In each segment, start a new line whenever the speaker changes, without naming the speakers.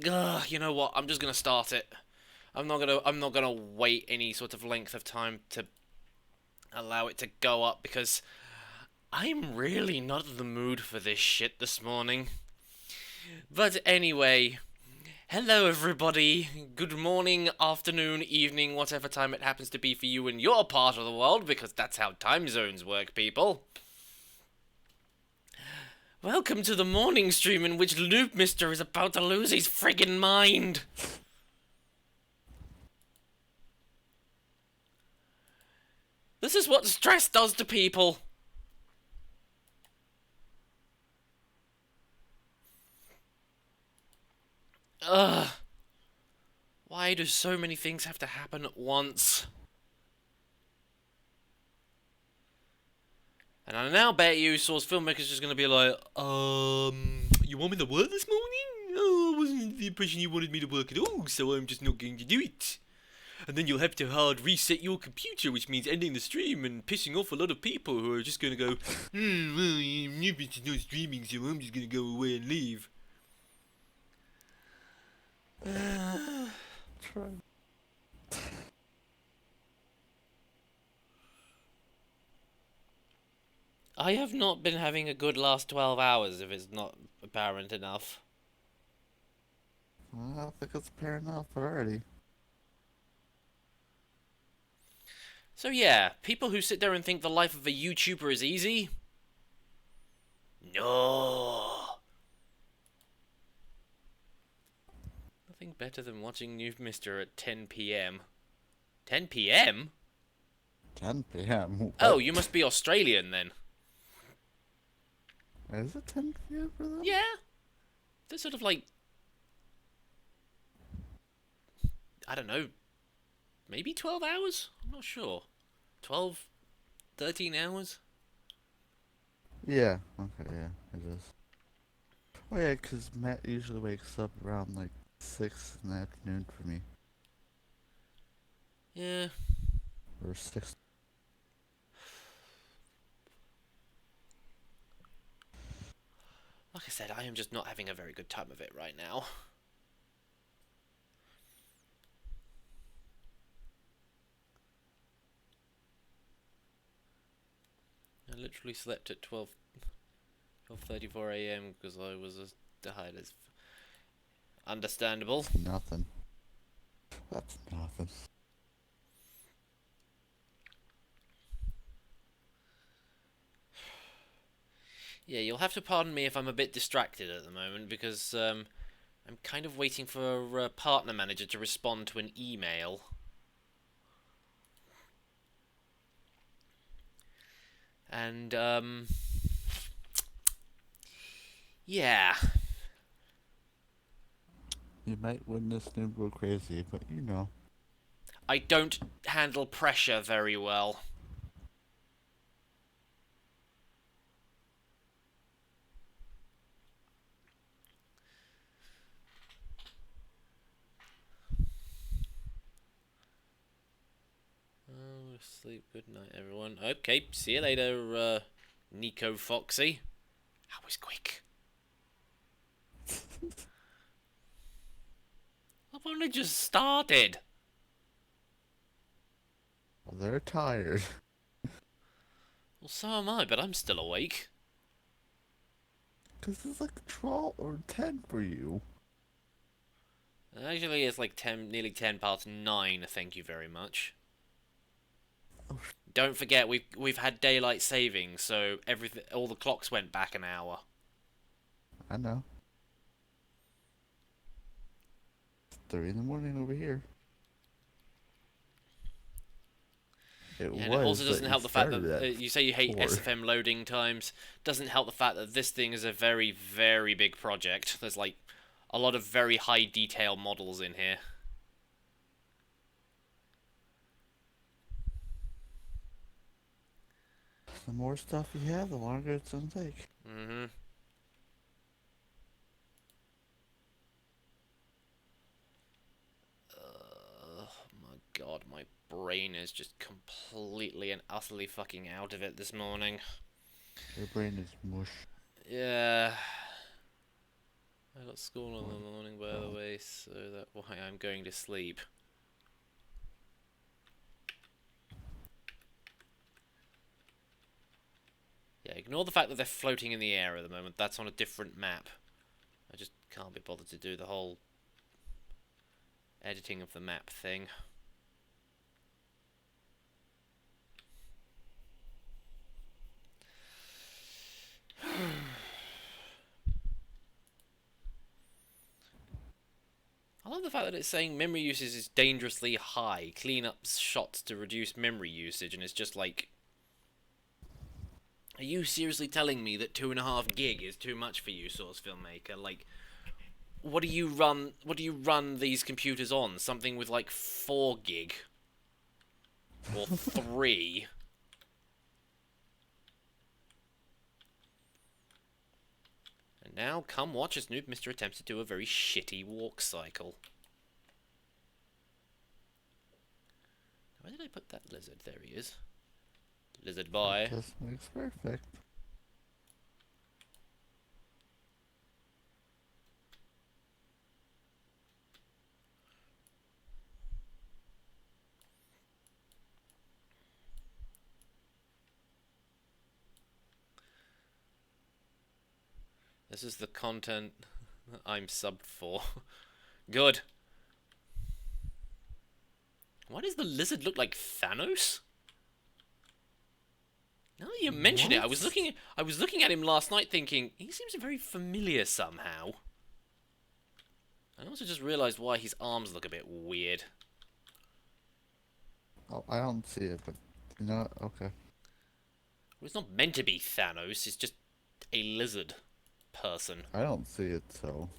Ugh, you know what? I'm just gonna start it. I'm not gonna wait any sort of length of time to allow it to go up because I'm really not in the mood for this shit this morning. But anyway, hello everybody. Good morning, afternoon, evening, whatever time it happens to be for you in your part of the world, because that's how time zones work, people. Welcome to the morning stream in which NoobMister is about to lose his friggin' mind. This is what stress does to people. Ugh. Why do so many things have to happen at once? And I now bet you Source Filmmaker's just gonna be like, you want me to work this morning? Oh, I wasn't the impression you wanted me to work at all, so I'm just not going to do it. And then you'll have to hard reset your computer, which means ending the stream and pissing off a lot of people who are just gonna go, well, nobody's not streaming, so I'm just gonna go away and leave.
Try.
I have not been having a good last 12 hours, if it's not apparent enough.
Well, I don't think it's apparent enough already.
So yeah, people who sit there and think the life of a YouTuber is easy? No. Nothing better than watching NoobMister at 10 p.m. 10 p.m.?
10 p.m. What?
Oh, you must be Australian then.
Is it 10 p.m. for them?
Yeah. They're sort of like, I don't know, maybe 12 hours? I'm not sure. 12, 13 hours?
Yeah. Okay, yeah, it is. Oh yeah, 'cause Matt usually wakes up around like 6 in the afternoon for me.
Yeah.
Or 6.
Like I said, I am just not having a very good time of it right now. I literally slept at 12:34 a.m. because I was as tired as... Understandable.
Nothing. That's nothing.
Yeah, you'll have to pardon me if I'm a bit distracted at the moment because I'm kind of waiting for a partner manager to respond to an email. And yeah.
You might witness Noob go crazy, but you know.
I don't handle pressure very well. Oh, sleep. Good night, everyone. Okay, see you later, Nico Foxy. That was quick. I've only just started.
Well, they're tired.
Well, so am I, but I'm still awake.
'Cause it's like 12 or 10 for you.
Actually, it's like nearly 10 past 9. Thank you very much.
Oh,
Don't forget, we've had daylight savings, so all the clocks went back an hour.
I know. It's 3 in the morning over here. It
Yeah, and it also
was, but
doesn't
you
help the fact
started
that
at
you say you hate
4.
SFM loading times. Doesn't help the fact that this thing is a very, very big project. There's like a lot of very high detail models in here.
The more stuff you have, the longer it's gonna take.
Mm-hmm. Oh my god, my brain is just completely and utterly fucking out of it this morning.
Your brain is mush.
Yeah. I got school in
Or,
the morning, by the
oh,
way, so that's why I'm going to sleep. Yeah, ignore the fact that they're floating in the air at the moment. That's on a different map. I just can't be bothered to do the whole editing of the map thing. I love the fact that it's saying memory usage is dangerously high. Clean up shots to reduce memory usage, and it's just like, are you seriously telling me that 2.5 gig is too much for you, Source Filmmaker? Like, what do you run? What do you run these computers on? Something with like 4 gig or 3? And now, come watch as NoobMister attempts to do a very shitty walk cycle. Where did I put that lizard? There he is. Lizard boy.
practice makes perfect.
This is the content I'm subbed for. Good. Why does the lizard look like Thanos? Now that you mention it,
What?
I was looking at him last night thinking, he seems very familiar somehow. I also just realised why his arms look a bit weird.
Oh, I don't see it, but you know what? Okay.
Well, it's not meant to be Thanos, it's just a lizard person.
I don't see it, so.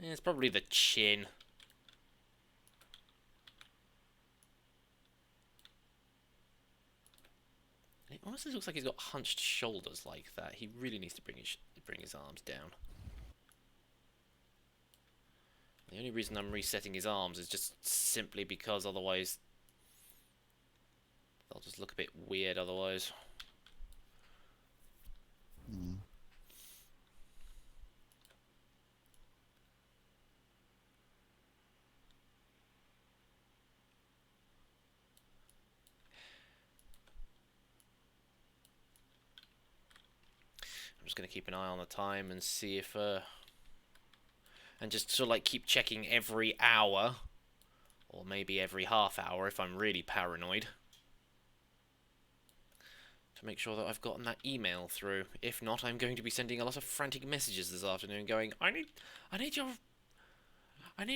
Yeah, it's probably the chin. It honestly looks like he's got hunched shoulders like that. He really needs to bring his arms down. The only reason I'm resetting his arms is just simply because otherwise they'll just look a bit weird otherwise.
Hmm.
I'm just going to keep an eye on the time and see if and just sort of like keep checking every hour or maybe every half hour if I'm really paranoid to make sure that I've gotten that email through. If not, I'm going to be sending a lot of frantic messages this afternoon going, I need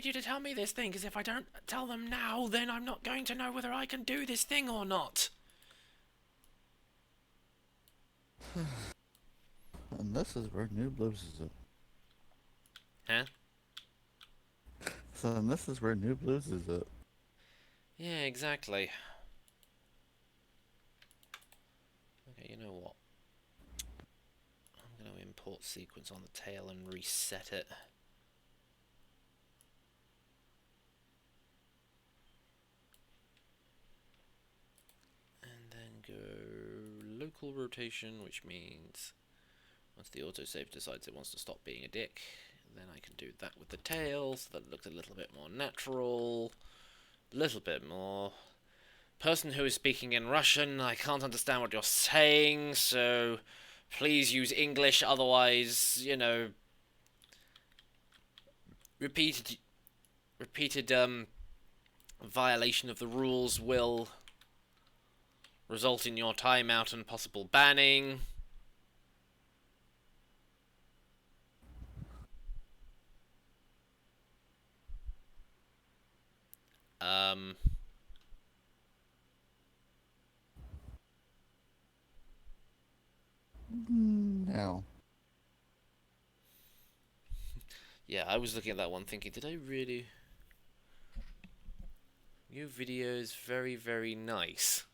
you to tell me this thing, because if I don't tell them now, then I'm not going to know whether I can do this thing or not.
And this is where Noob loses it.
Huh?
So, and this is where Noob loses it.
Yeah, exactly. Okay, you know what? I'm going to import sequence on the tail and reset it. And then go local rotation, which means once the autosave decides it wants to stop being a dick, then I can do that with the tail, so that it looks a little bit more natural. A little bit more. Person who is speaking in Russian, I can't understand what you're saying, so please use English, otherwise, you know, repeated violation of the rules will result in your timeout and possible banning.
Now.
Yeah, I was looking at that one thinking, did I really... New video is very, very nice.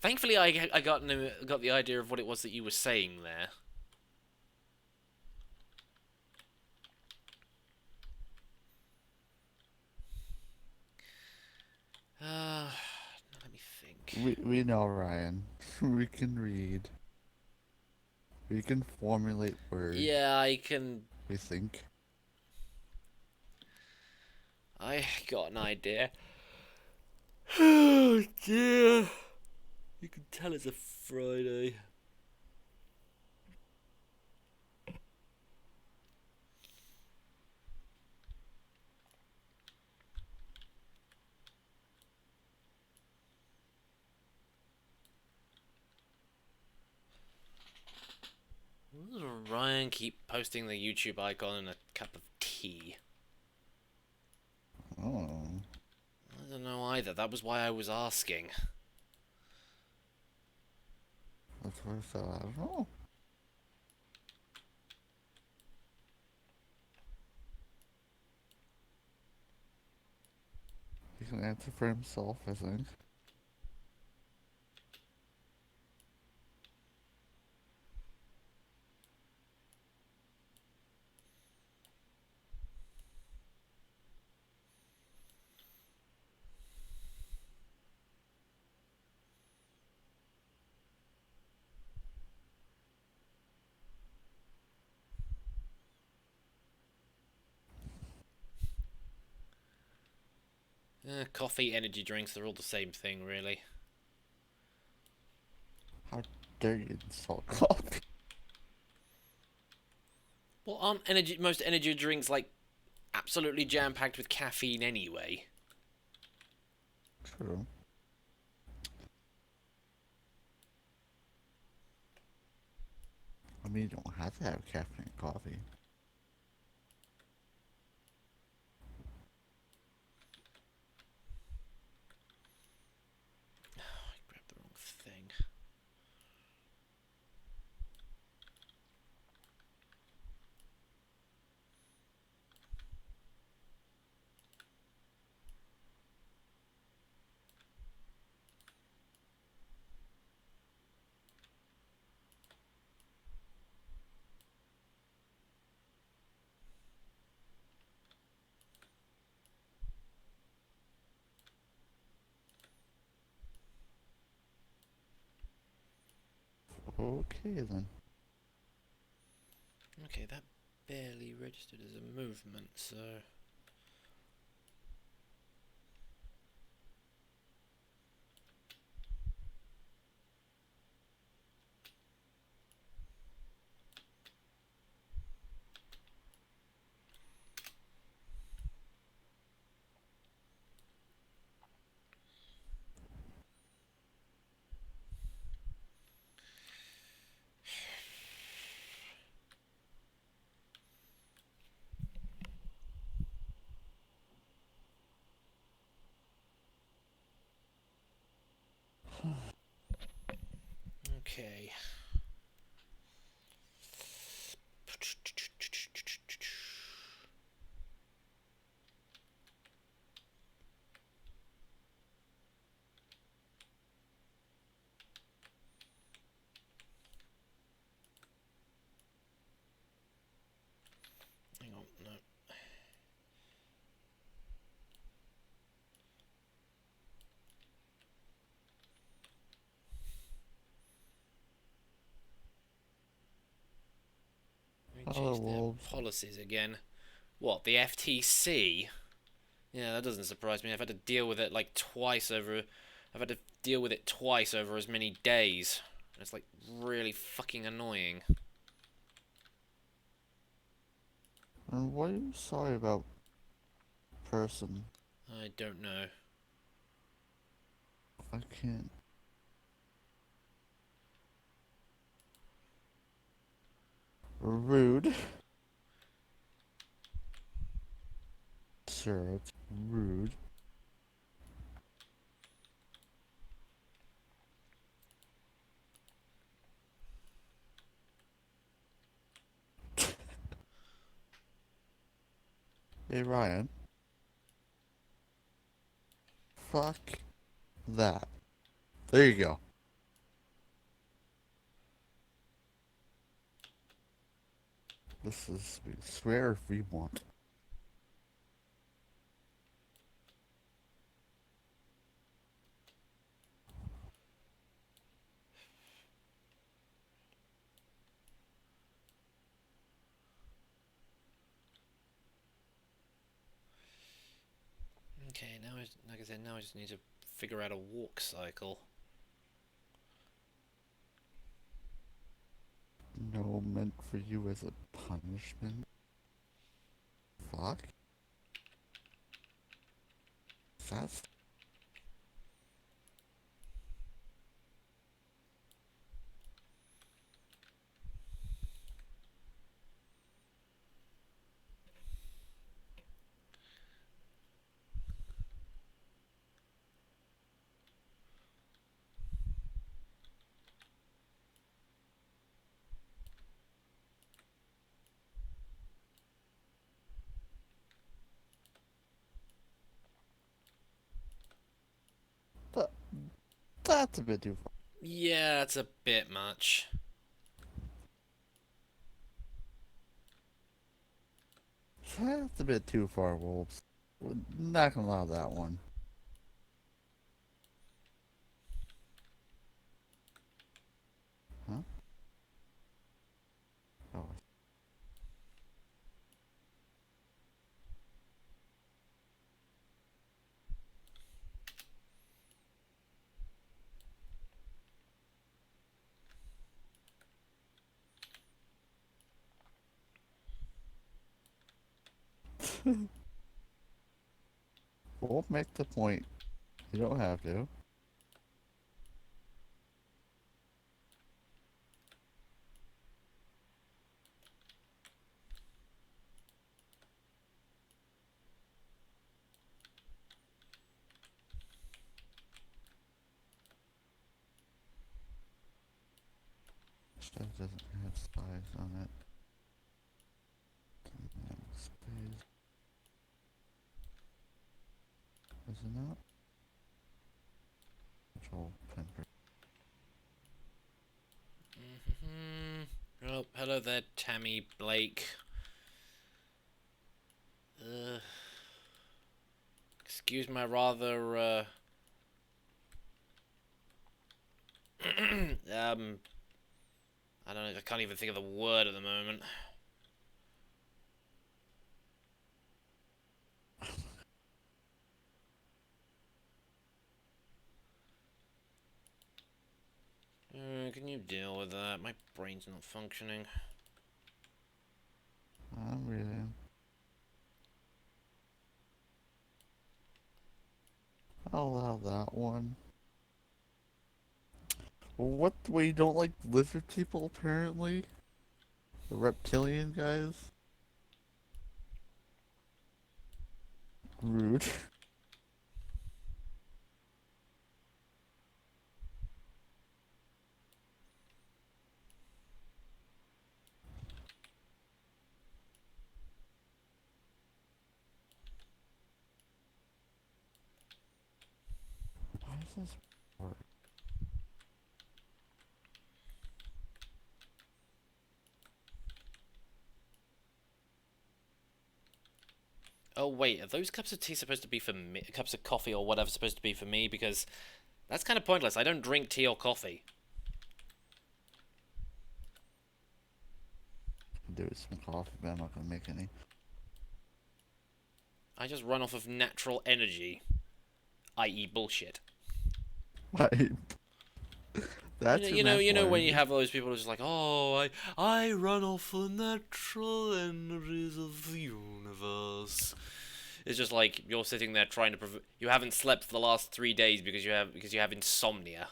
Thankfully, I got the idea of what it was that you were saying there. Let me think.
We know, Ryan. We can read. We can formulate words,
Yeah, I can.
we think.
I got an idea. Oh dear. You can tell it's a Friday. Why does Ryan keep posting the YouTube icon and a cup of tea?
Oh,
I don't know either. That was why I was asking.
that's what I thought. I don't know. He can answer for himself, I think.
Coffee, energy drinks, they're all the same thing, really.
How dare you insult coffee?
Well, aren't most energy drinks like absolutely jam packed with caffeine anyway?
True. I mean, you don't have to have caffeine in coffee.
I grabbed the wrong thing.
Okay, then.
Okay, that barely registered as a movement, so. Okay. Hang on, no. Let me
Other
change their
wolves.
policies again. What, the FTC? Yeah, that doesn't surprise me. I've had to deal with it like twice over. I've had to deal with it twice over as many days. It's like really fucking annoying.
And what are you sorry about, person?
I don't know.
I can't. Rude. Sure, it's rude. Hey, Ryan. Fuck that. There you go. This is, we swear if we want.
Okay, now like I said, now I just need to figure out a walk cycle.
No, meant for you as a punishment. Fuck. That's that, that's a bit too far.
Yeah, that's a bit much.
That's a bit too far, Wolves. We're not gonna allow that one. Huh? Oh. Won't make the point. You don't have to. That doesn't have spies on it. Space. Is it not? Control pimper.
Oh, hello there, Tammy Blake. Excuse my rather, I don't know, I can't even think of the word at the moment. Can you deal with that? My brain's not functioning.
I'm reading. I'll allow that one. What? We don't like lizard people, apparently? The reptilian guys? Rude. Why is this work?
Oh wait, are those cups of tea supposed to be for me? Cups of coffee or whatever supposed to be for me? Because that's kind of pointless. I don't drink tea or coffee.
Do some coffee, but I'm not gonna make any.
I just run off of natural energy, i.e. bullshit.
Right. That's your
You
natural
know when you
energy.
have those people who's just like, oh, I run off the natural energies of the universe. It's just like you're sitting there trying to you haven't slept for the last 3 days because you have insomnia.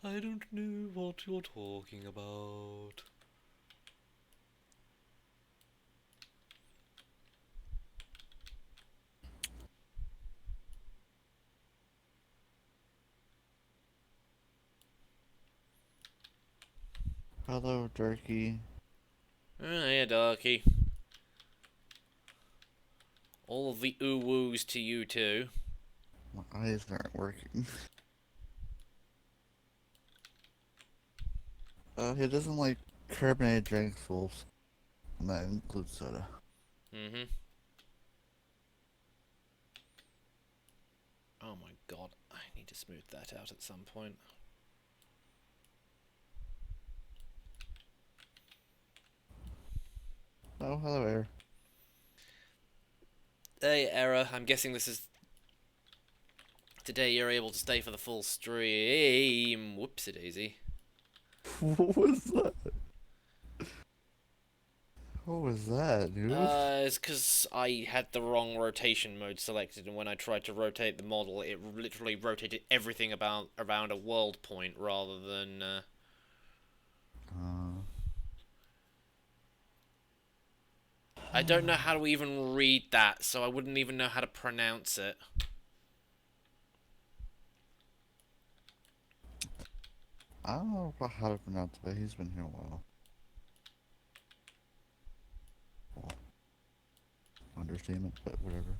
I don't know what you're talking about.
Hello, Turkey.
Oh, yeah, Darky. All of the ooh-woos to you too.
My eyes aren't working. He doesn't like carbonated drinks, Wolves. And that includes soda.
Mm-hmm. Oh my god, I need to smooth that out at some point.
Oh, hello, Air.
Hey, Error. I'm guessing this is today. You're able to stay for the full stream. Whoopsie daisy.
What was that? What was that, dude?
It's because I had the wrong rotation mode selected, and when I tried to rotate the model, it literally rotated everything about around a world point rather than.
Uh,
I don't know how to even read that, so I wouldn't even know how to pronounce it.
I don't know how to pronounce it, but he's been here a while. Well, understatement, but whatever.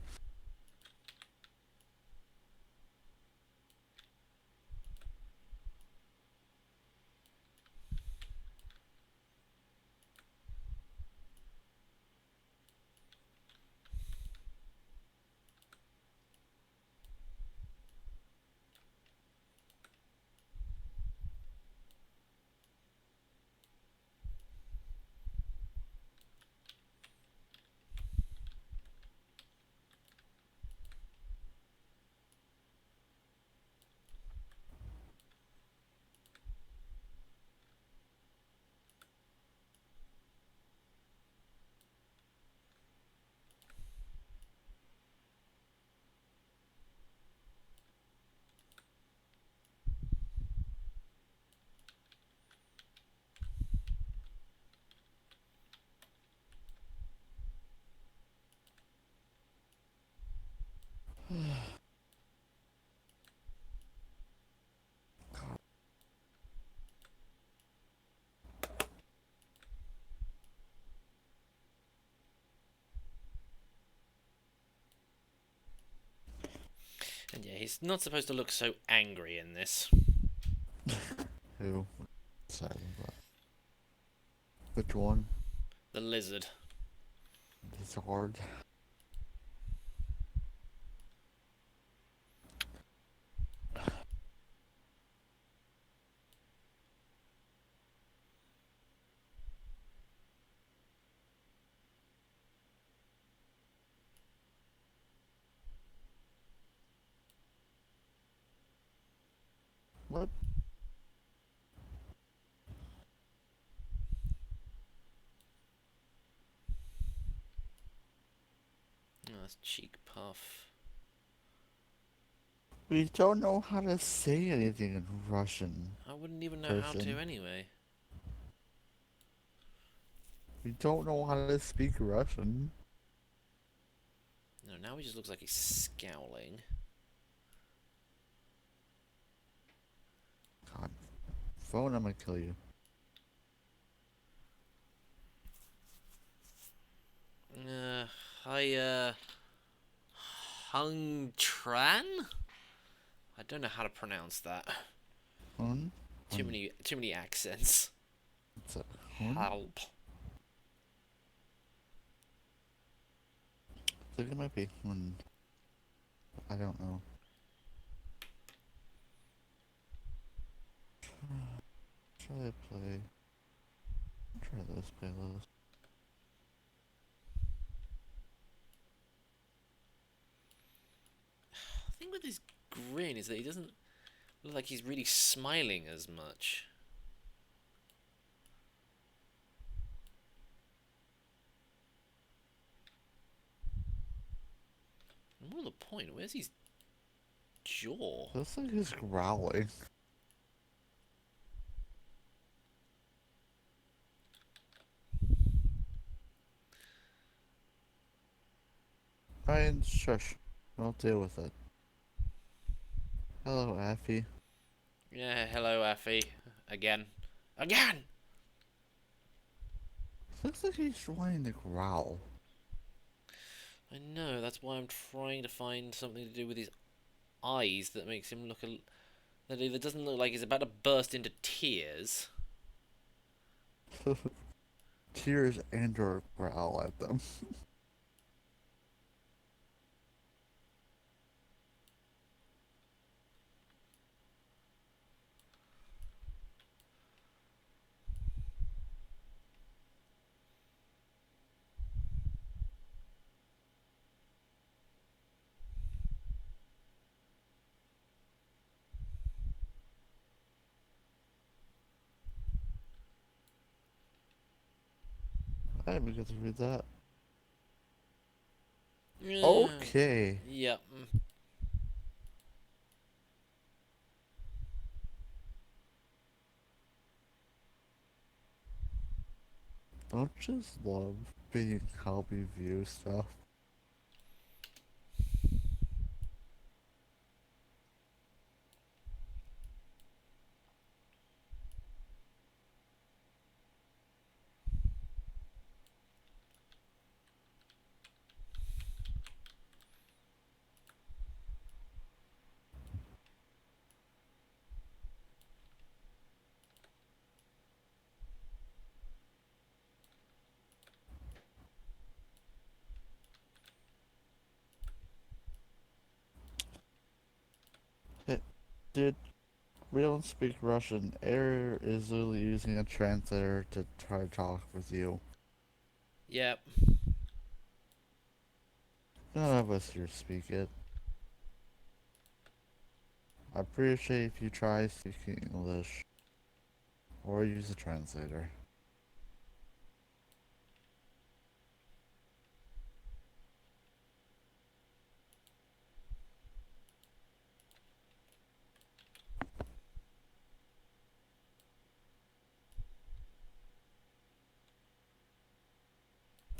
And yeah, he's not supposed to look so angry in this.
Who? Silent about. Which one?
The lizard.
It's hard. What?
Oh, that's cheek puff.
We don't know how to say anything in Russian,
I wouldn't even know how to
person.
anyway.
We don't know how to speak Russian.
No, now he just looks like he's scowling.
God. Phone, I'm gonna kill you.
Uh, hi, Hung Tran? I don't know how to pronounce that.
Hun? Hun.
Too many accents.
What's that? Hun?
Help.
I think it might be Hun. I don't know. Try to play. Try this playlist.
The thing with his grin is that he doesn't look like he's really smiling as much. More the point, where's his jaw?
Looks like he's growling. Ryan, shush. I'll deal with it. Hello, Affy.
Yeah, hello, Effie. Again. Again!
Looks like he's trying to growl.
I know, that's why I'm trying to find something to do with his eyes that makes him look that either doesn't look like he's about to burst into tears.
Tears and or growl at them. I didn't get to read that.
Yeah.
Okay.
Yep.
Don't just love being help you view stuff. Hey, dude, we don't speak Russian. Air is literally using a translator to try to talk with you.
Yep.
None of us here speak it. I appreciate if you try speaking English or use a translator.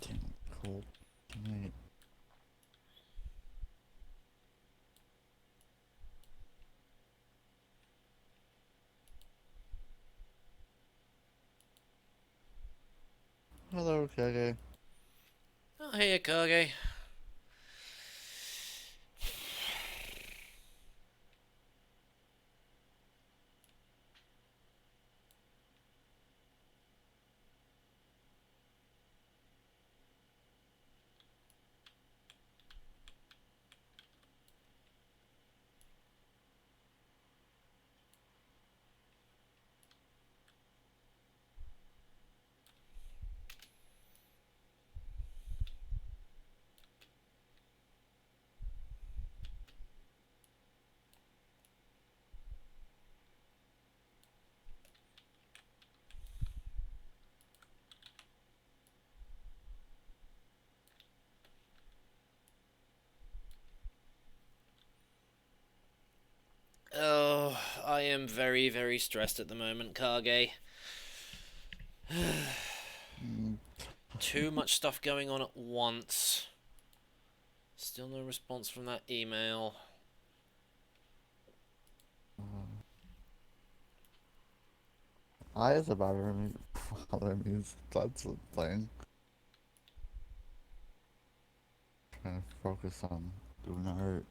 Damn, cold. Tonight. Hello, Kage.
Oh, hey, Kage. Oh, I am very, very stressed at the moment, Kage.
Mm,
Too much stuff going on at once. Still no response from that email.
uh, I is about other music. That's the thing. Trying to focus on doing art.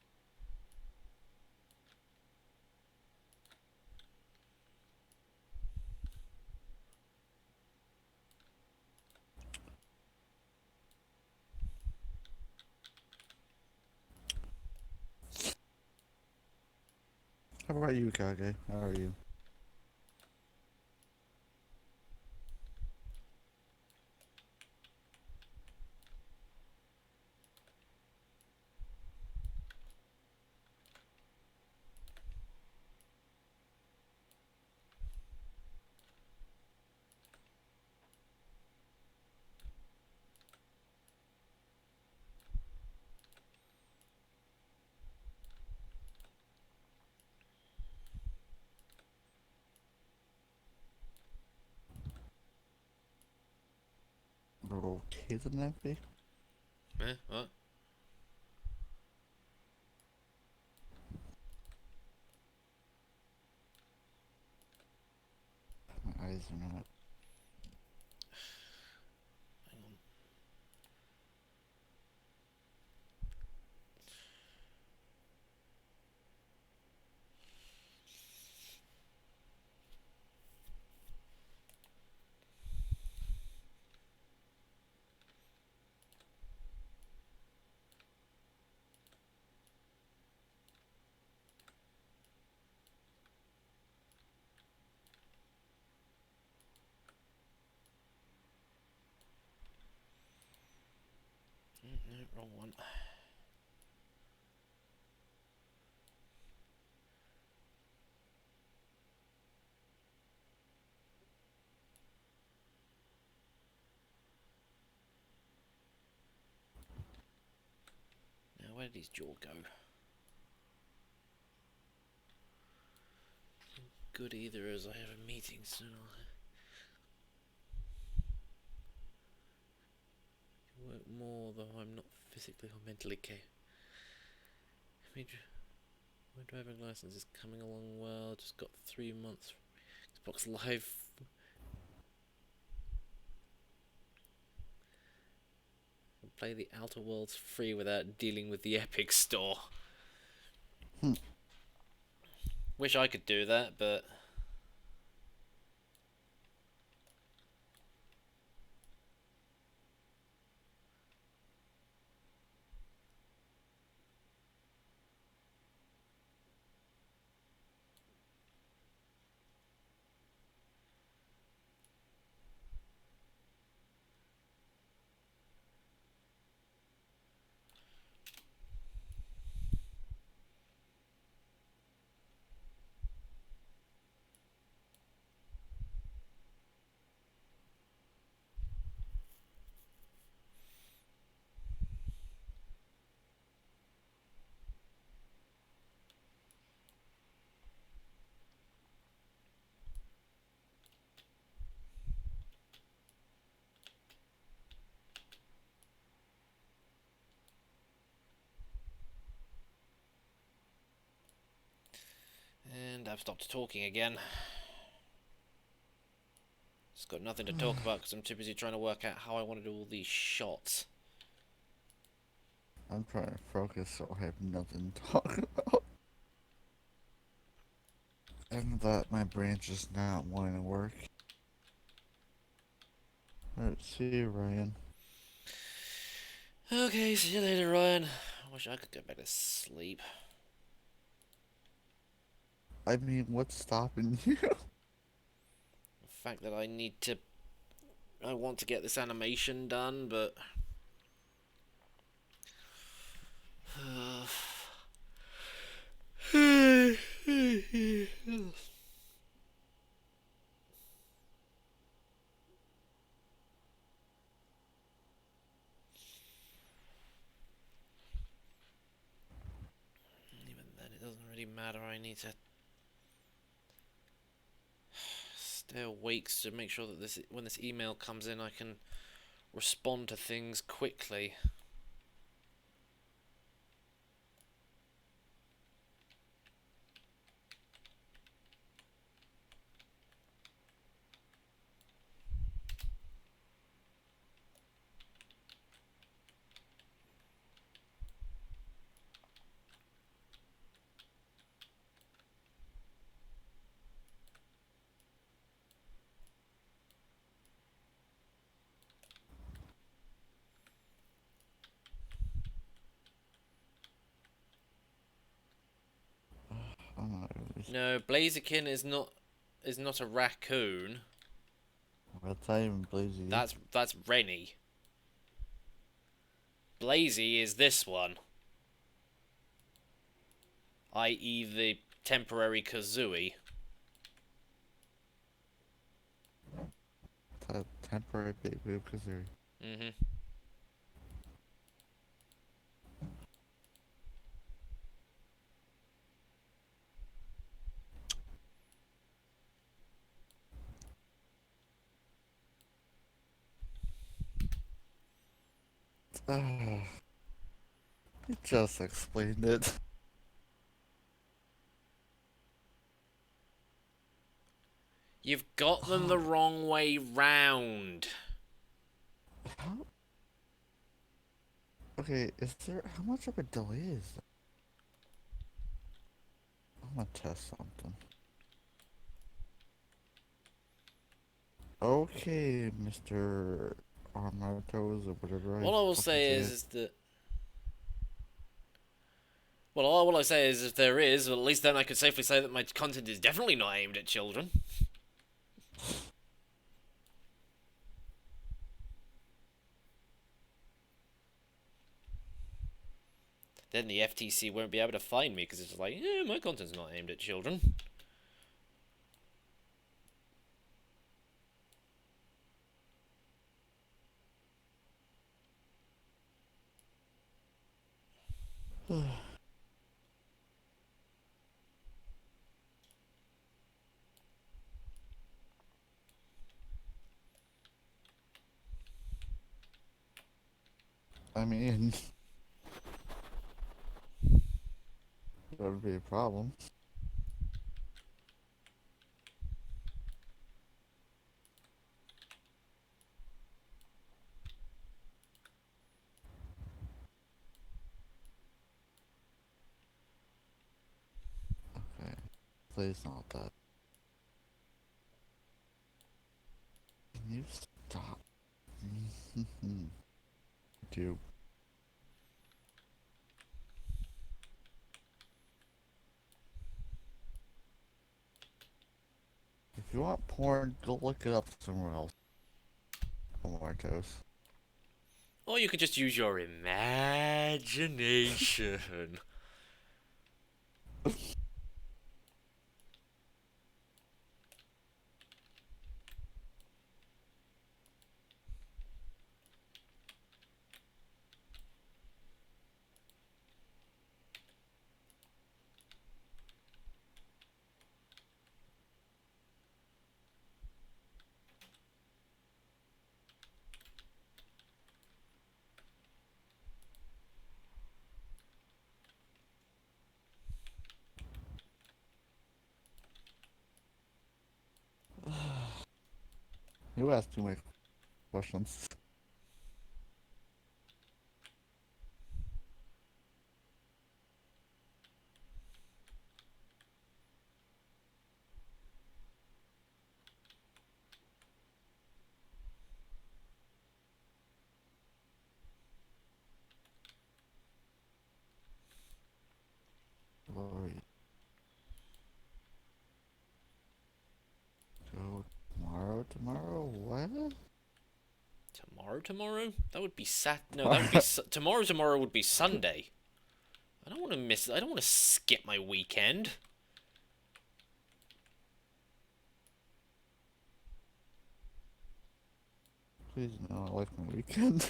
How about you, Kage? How are you? Okay, then, Effie?
Eh? What?
My eyes are not.
Hang on. No, wrong one. where did his jaw go? Good either, as I have a meeting soon. I'll work more, though I'm not physically or mentally capable. My driving license is coming along well. Just got 3 months Xbox Live. Play the Outer Worlds free without dealing with the Epic Store. Wish I could do that, but and I've stopped talking again. Just got nothing to talk about because I'm too busy trying to work out how I want to do all these shots.
I'm trying to focus so I have nothing to talk about. And that my brain's just not wanting to work. Alright, see you, Ryan.
Okay, see you later, Ryan. I wish I could go back to sleep.
I mean, what's stopping you?
The fact that I want to get this animation done, but even then, it doesn't really matter. I need to stay awake to make sure that when this email comes in, I can respond to things quickly.
I'm not really...
No, Blaziken is not a raccoon.
That's not even Blazy.
That's Rennie. Blazy is this one, i.e. the temporary Kazooie.
That temporary big boob Kazooie.
Mm-hmm.
You just explained it.
You've got them the wrong way round.
How? Okay, how much of a delay is that? I'm gonna test something. Okay, Mr. Armatos or whatever
All I will say is that. Well, all I say is if there is, well, at least then I could safely say that my content is definitely not aimed at children. Then the FTC won't be able to find me because it's just like, yeah, my content's not aimed at children.
I mean, that would be a problem. Okay, please not that. Can you stop? You. If you want porn, go look it up somewhere else. Marcos.
Or you could just use your imagination.
You asked too many questions. Glory. Go tomorrow? What?
Tomorrow? That would be No, that would be tomorrow would be Sunday. I don't want to miss. I don't want to skip my weekend.
Please no, I like my weekend.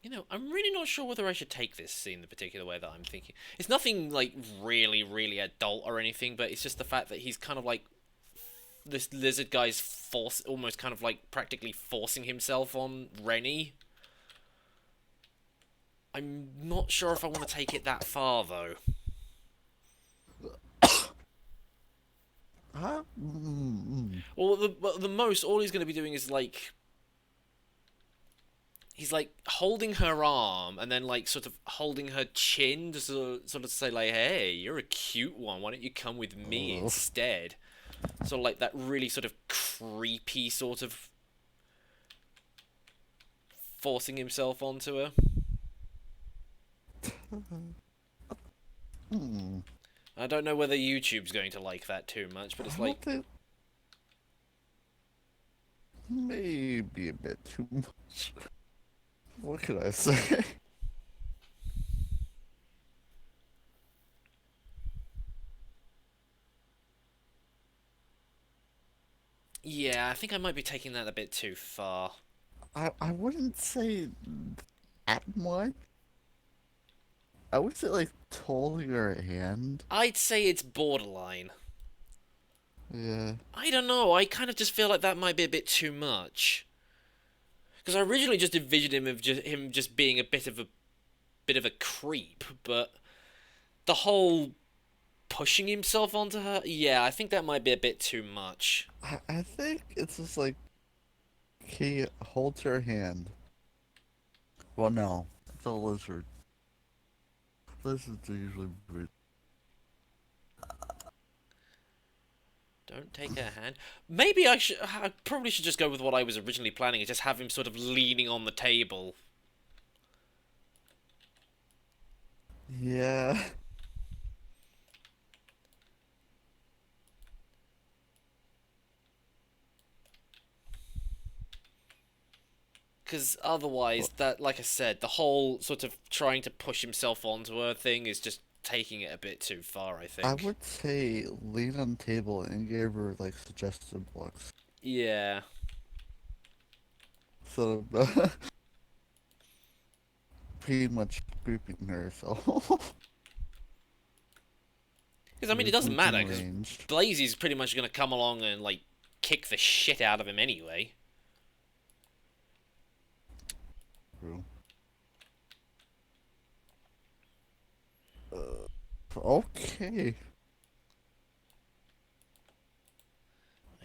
You know, I'm really not sure whether I should take this scene the particular way that I'm thinking. It's nothing like really, really adult or anything, but it's just the fact that he's kind of like this lizard guy's almost kind of like practically forcing himself on Rennie. I'm not sure if I want to take it that far though.
Huh?
Well, the most all he's going to be doing is like he's like holding her arm and then like sort of holding her chin to sort of say like, "Hey, you're a cute one. Why don't you come with me
Oh.
instead?" Sort of like that really sort of creepy sort of forcing himself onto her. I don't know whether YouTube's going to like that too much, but it's
I
like
don't think maybe a bit too much. What could I say?
yeah, I think I might be taking that a bit too far.
I wouldn't say that much. I would say like holding her hand.
I'd say it's borderline.
Yeah.
I don't know. I kind of just feel like that might be a bit too much. Because I originally just envisioned him just being a bit of a creep, but the whole pushing himself onto her, yeah, I think that might be a bit too much.
I think it's just like he holds her hand. Well, no, it's a lizard. Lizards are usually brute.
Don't take her hand. I probably should just go with what I was originally planning, and just have him sort of leaning on the table.
Yeah.
Because otherwise,
But
that, like I said, the whole sort of trying to push himself onto her thing is just taking it a bit too far, I
I
think.
would say lean on the table and give her like suggestive looks.
Yeah.
So pretty much grouping her, so
Because, I mean, it doesn't matter,
within
because
range.
Blazy's pretty much going to come along and, like, kick the shit out of him anyway.
True. Okay.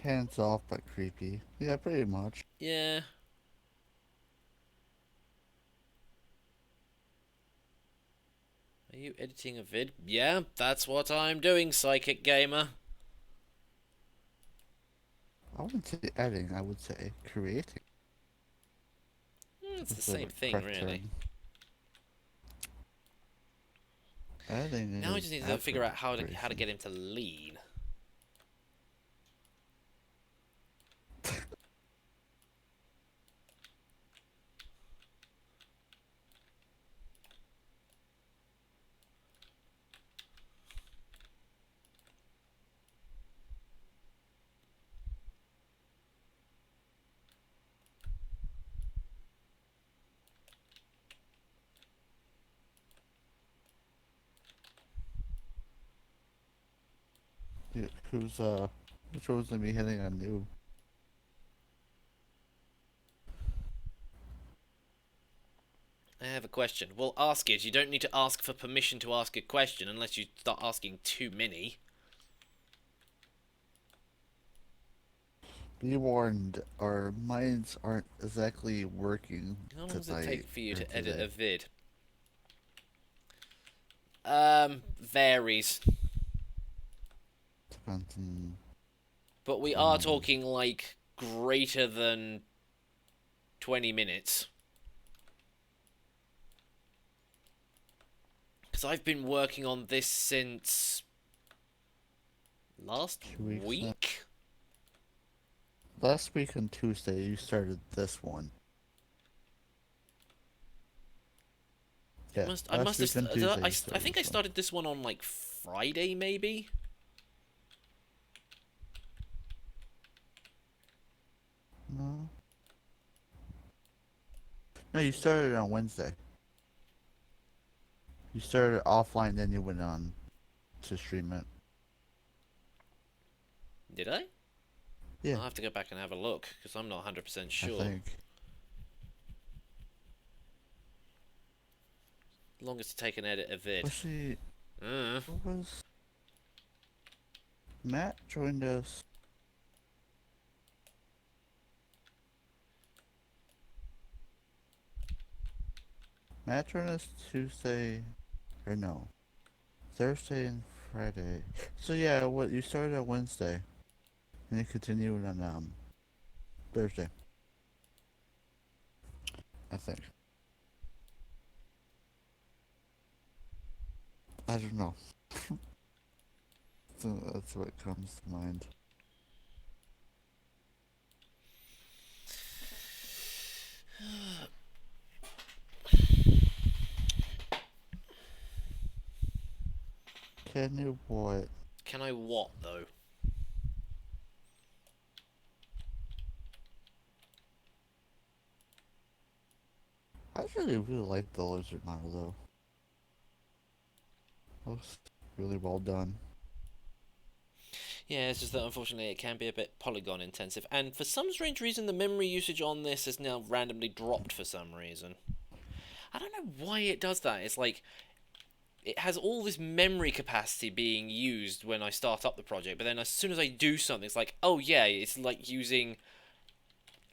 Hands off but creepy. Yeah, pretty much.
Yeah. Are you editing a vid? Yeah, that's what I'm doing, Psychic Gamer.
I wouldn't say editing, I would say creating.
It's the
Is the
same thing,
correct
really.
term. Editing
Now I
is
just need to
after
figure out how to
creation.
get him to lean.
Yeah, which one's gonna be hitting on new?
I have a question. Well, ask it. You don't need to ask for permission to ask a question unless you start asking too many.
Be warned, our minds aren't exactly working
How long does it
tonight
take for you
or
to edit a
today.
vid? Varies.
Depends on
But we are
um
talking, like, greater than 20 minutes. Because I've been working on this since last
2 weeks now.
week?
Last week on Tuesday you started this one. Yeah,
I
last
must
week on
have.
Tuesday
I
you started
think I
this one.
started this one on, like, Friday, maybe?
No. No, you started on Wednesday. You started offline, then you went on to stream it.
Did I?
Yeah,
I'll have to go back and have a look, because I'm not 100%
I
sure.
think.
Longest to take an edit a vid.
Especially,
Uh,
what was Matt joined us? Matt joined us Tuesday, or no, Thursday and Friday. So yeah, what you started on Wednesday, and you continued on Thursday, I think. I don't know. So that's what comes to mind. Can you what?
can I what, though?
I actually really like the lizard model though. That was really well done.
Yeah, it's just that unfortunately it can be a bit polygon intensive, and for some strange reason the memory usage on this has now randomly dropped for some reason. I don't know why it does that. It's like it has all this memory capacity being used when I start up the project, but then as soon as I do something, it's like, oh yeah, it's like using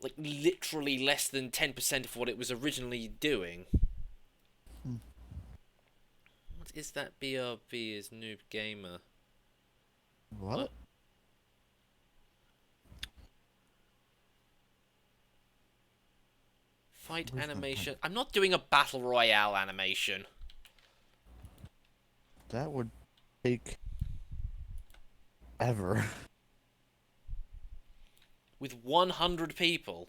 like literally less than 10% of what it was originally doing.
Hmm.
What is that BRB is Noob Gamer?
What?
What? Fight
Where's my pen?
animation. I'm not doing a battle royale animation.
That would take ever.
With 100 people.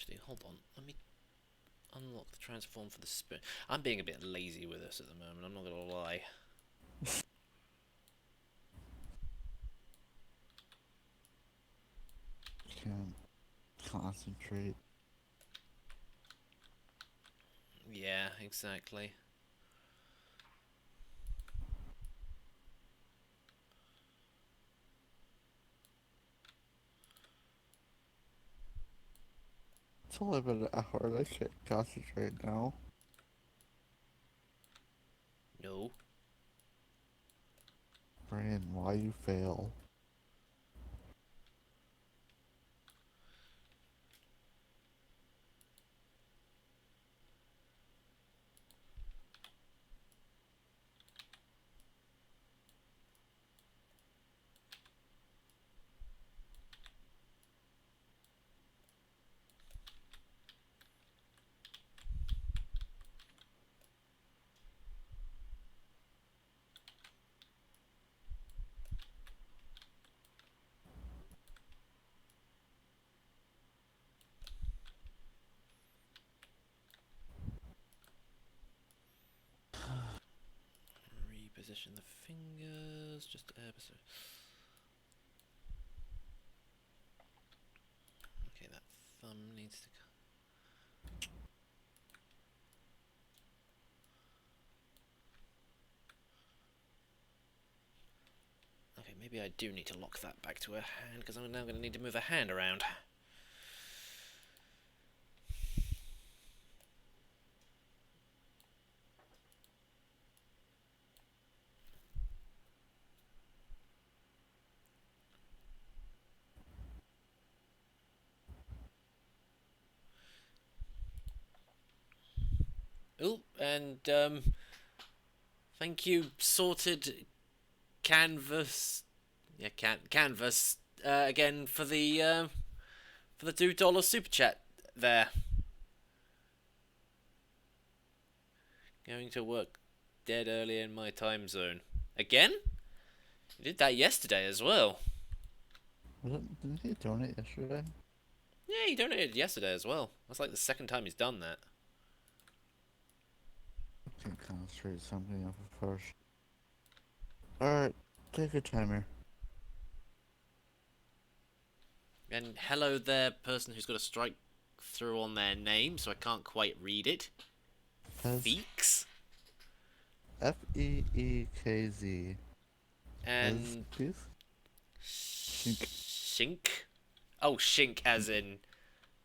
Actually, hold on. Let me unlock the transform for the spoon. I'm being a bit lazy with this at the moment, I'm not gonna lie.
Can't concentrate.
Yeah, exactly.
It's only been an hour. I can't concentrate now.
No.
Brain, why you fail?
Reposition the fingers, just episode. Okay, that thumb needs to. Okay, maybe I do need to lock that back to her hand because I'm now going to need to move her hand around. Oh, and thank you, sorted canvas. Yeah, canvas again for the $2 super chat there. Going to work dead early in my time zone again. You did that yesterday as well.
Didn't he donate yesterday?
Yeah, he donated yesterday as well. That's like the second time he's done that.
I can't concentrate something off of first. Alright, take a timer.
And hello there, person who's got a strike through on their name, so I can't quite read it. Feeks?
Feekz.
And
Shink.
Shink? Oh, Shink as in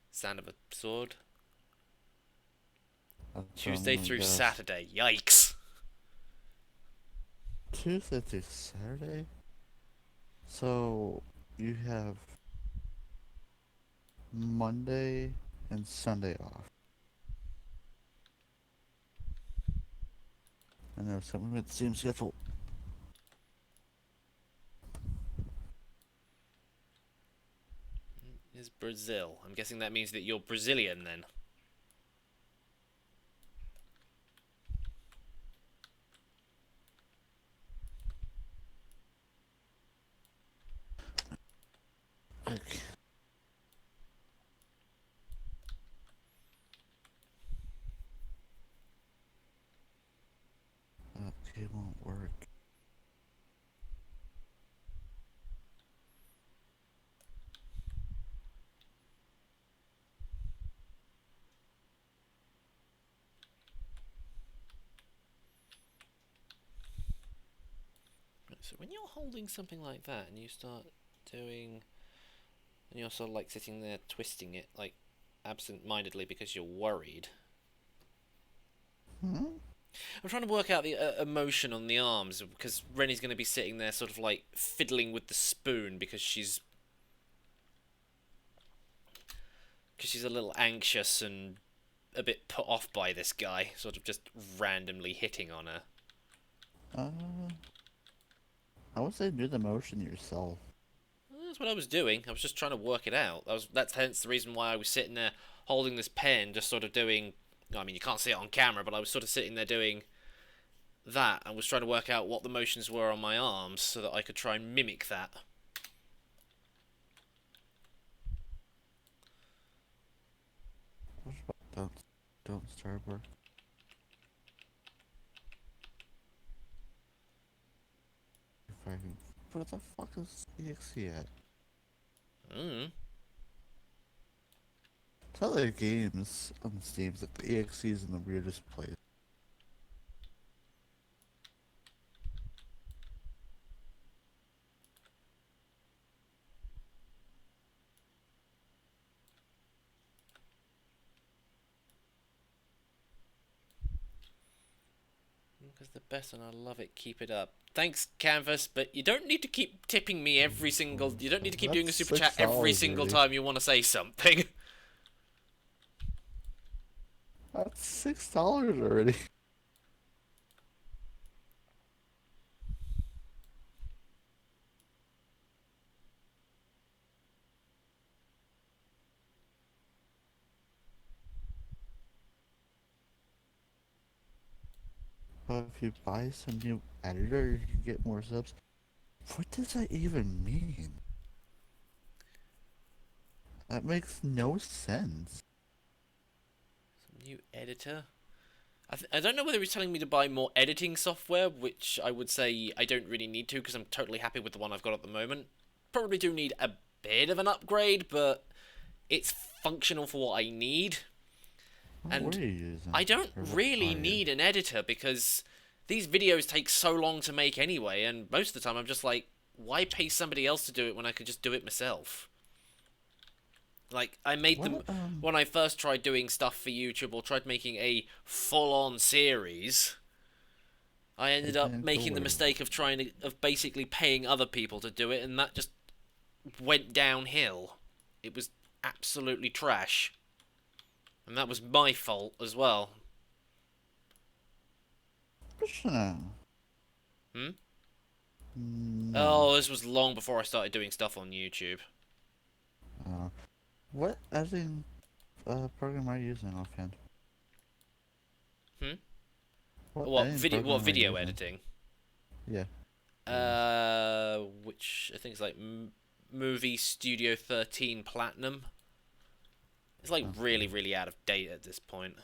sound of a sword. Tuesday through Saturday. Yikes.
Tuesday through Saturday? So, you have Monday and Sunday off. I know something with the same schedule.
Is Brazil. I'm guessing that means that you're Brazilian then.
Okay. Okay, won't work.
Right, so when you're holding something like that and you start doing... And you're sort of like sitting there twisting it like absent-mindedly because you're worried.
Hmm?
I'm trying to work out the emotion on the arms because Rennie's going to be sitting there sort of like fiddling with the spoon because she's a little anxious and a bit put off by this guy, sort of just randomly hitting on her.
I would say do the motion yourself.
That's what I was doing. I was just trying to work it out. That's hence the reason why I was sitting there holding this pen, just sort of doing... I mean, you can't see it on camera, but I was sort of sitting there doing that and was trying to work out what the motions were on my arms so that I could try and mimic that.
Don't start work. If I can... Where the fuck is EXE at?
Mm.
Tell the games on Steam that the EXE is in the weirdest place.
Because the best and I love it. Keep it up. Thanks, Canvas, but you don't need to keep tipping me every single... You don't need to keep doing a
That's
super chat every
$6
single
already.
time you want to say something.
That's $6 already. But if you buy some new editor, you can get more subs. What does that even mean? That makes no sense.
Some new editor? I don't know whether he's telling me to buy more editing software, which I would say I don't really need to because I'm totally happy with the one I've got at the moment. Probably do need a bit of an upgrade, but it's functional for what I need.
What
And
were you using?
I don't
Or what
really
are you?
need an editor because these videos take so long to make anyway, and most of the time I'm just like, why pay somebody else to do it when I could just do it myself? Like, I made them
What,
when I first tried doing stuff for YouTube or tried making a full-on series. I ended
it
up
didn't go
making the
very
mistake of basically paying other people to do it, and that just went downhill. It was absolutely trash, and that was my fault as well.
Krishna.
Hmm?
No.
Oh, this was long before I started doing stuff on YouTube.
What editing program are you using offhand?
Hmm?
What
What
editing
video? What
program are you
video
using?
editing?
Yeah.
Which I think is like Movie Studio 13 Platinum. It's like
Okay.
really, really out of date at this point.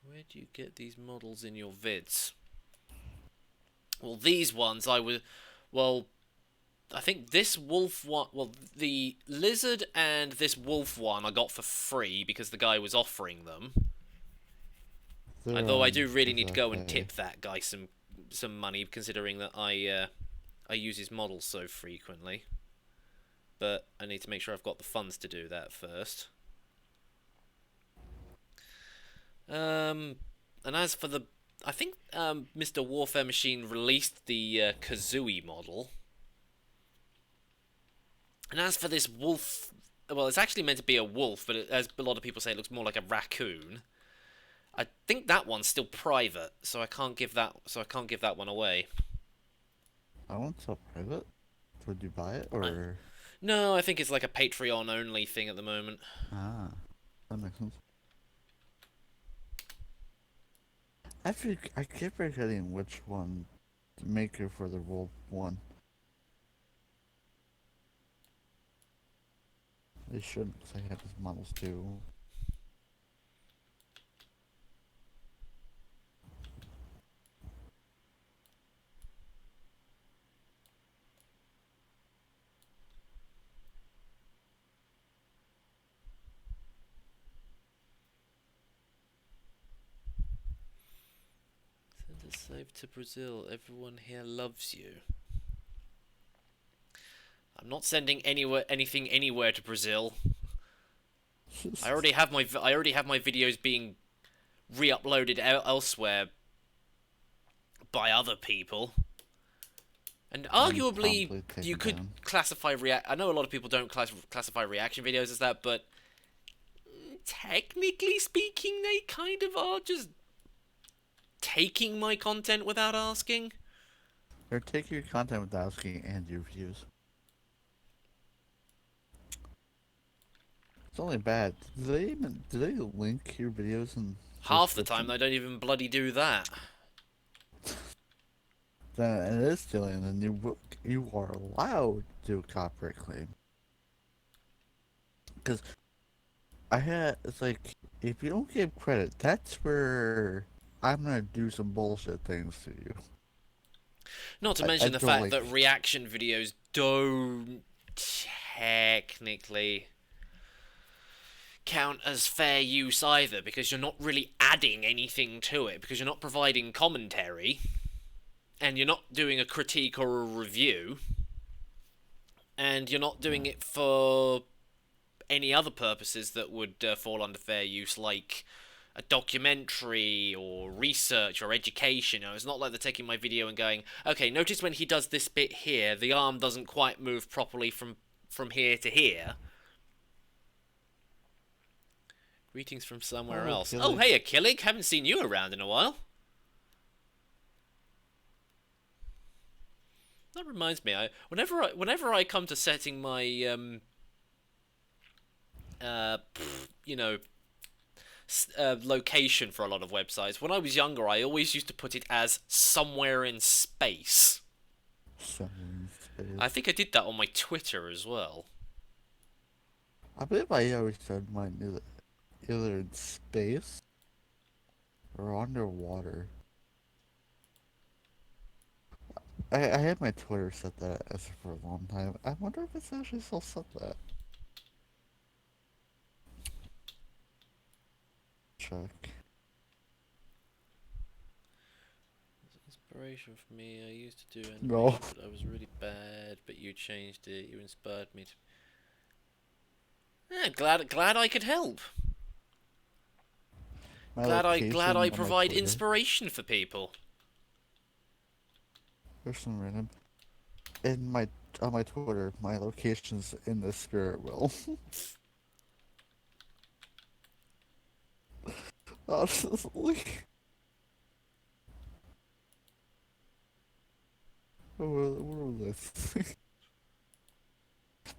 Where do you get these models in your vids? Well, these ones I would. Well, I think this wolf one. Well, the lizard and this wolf one I got for free because the guy was offering them.
They're
Although I do really
is
need to go and
okay.
tip that guy some money, considering that I use his models so frequently. But I need to make sure I've got the funds to do that first. And as for the, I think Mr. Warfare Machine released the Kazooie model. And as for this wolf, well, it's actually meant to be a wolf, but as a lot of people say, it looks more like a raccoon. I think that one's still private, so I can't give that. So I can't give that one away.
I want so private. Would you buy it
I,
or?
no, I think it's like a Patreon only thing at the moment.
Ah, that makes sense. I keep forgetting which one the maker for the Wolf one. They shouldn't, because I have his models too.
Send a save to Brazil. Everyone here loves you. I'm not sending anything anywhere to Brazil. I already have my videos being re-uploaded elsewhere by other people. And arguably,
Promptly
you
taken
could
down.
classify react. I know a lot of people don't classify reaction videos as that, but technically speaking, they kind of are just taking my content without asking.
They're taking your content without asking and your views. It's only bad. Do they link your videos in
Half the time,
description?
they don't even bloody do that.
then it is stealing, then you are allowed to do a copyright claim. Because it's like, if you don't give credit, that's where I'm gonna do some bullshit things to you.
Not to
I
mention the
don't
fact
like.
that reaction videos don't technically count as fair use either, because you're not really adding anything to it, because you're not providing commentary, and you're not doing a critique or a review, and you're not doing it for any other purposes that would fall under fair use, like a documentary or research or education. You know, it's not like they're taking my video and going, okay, notice when he does this bit here, the arm doesn't quite move properly from here to here. Greetings from somewhere
Oh,
else. Oh,
Killig.
hey, Achillig. Haven't seen you around in a while. That reminds me. Whenever I come to setting my you know, location for a lot of websites. When I was younger, I always used to put it as somewhere in space.
Someone
I
space.
think I did that on my Twitter as well.
I believe I always said mine either in space or underwater. I had my Twitter set that as for a long time. I wonder if it's actually still set that. Check.
Inspiration for me. I used to do
No.
animation, but I was really bad. But you changed it. You inspired me to. Yeah, glad I could help.
My
Glad I
location on my
provide
Twitter.
inspiration for people.
There's some random. In my On my Twitter, my location's in the spirit wheel. Honestly. Where was this?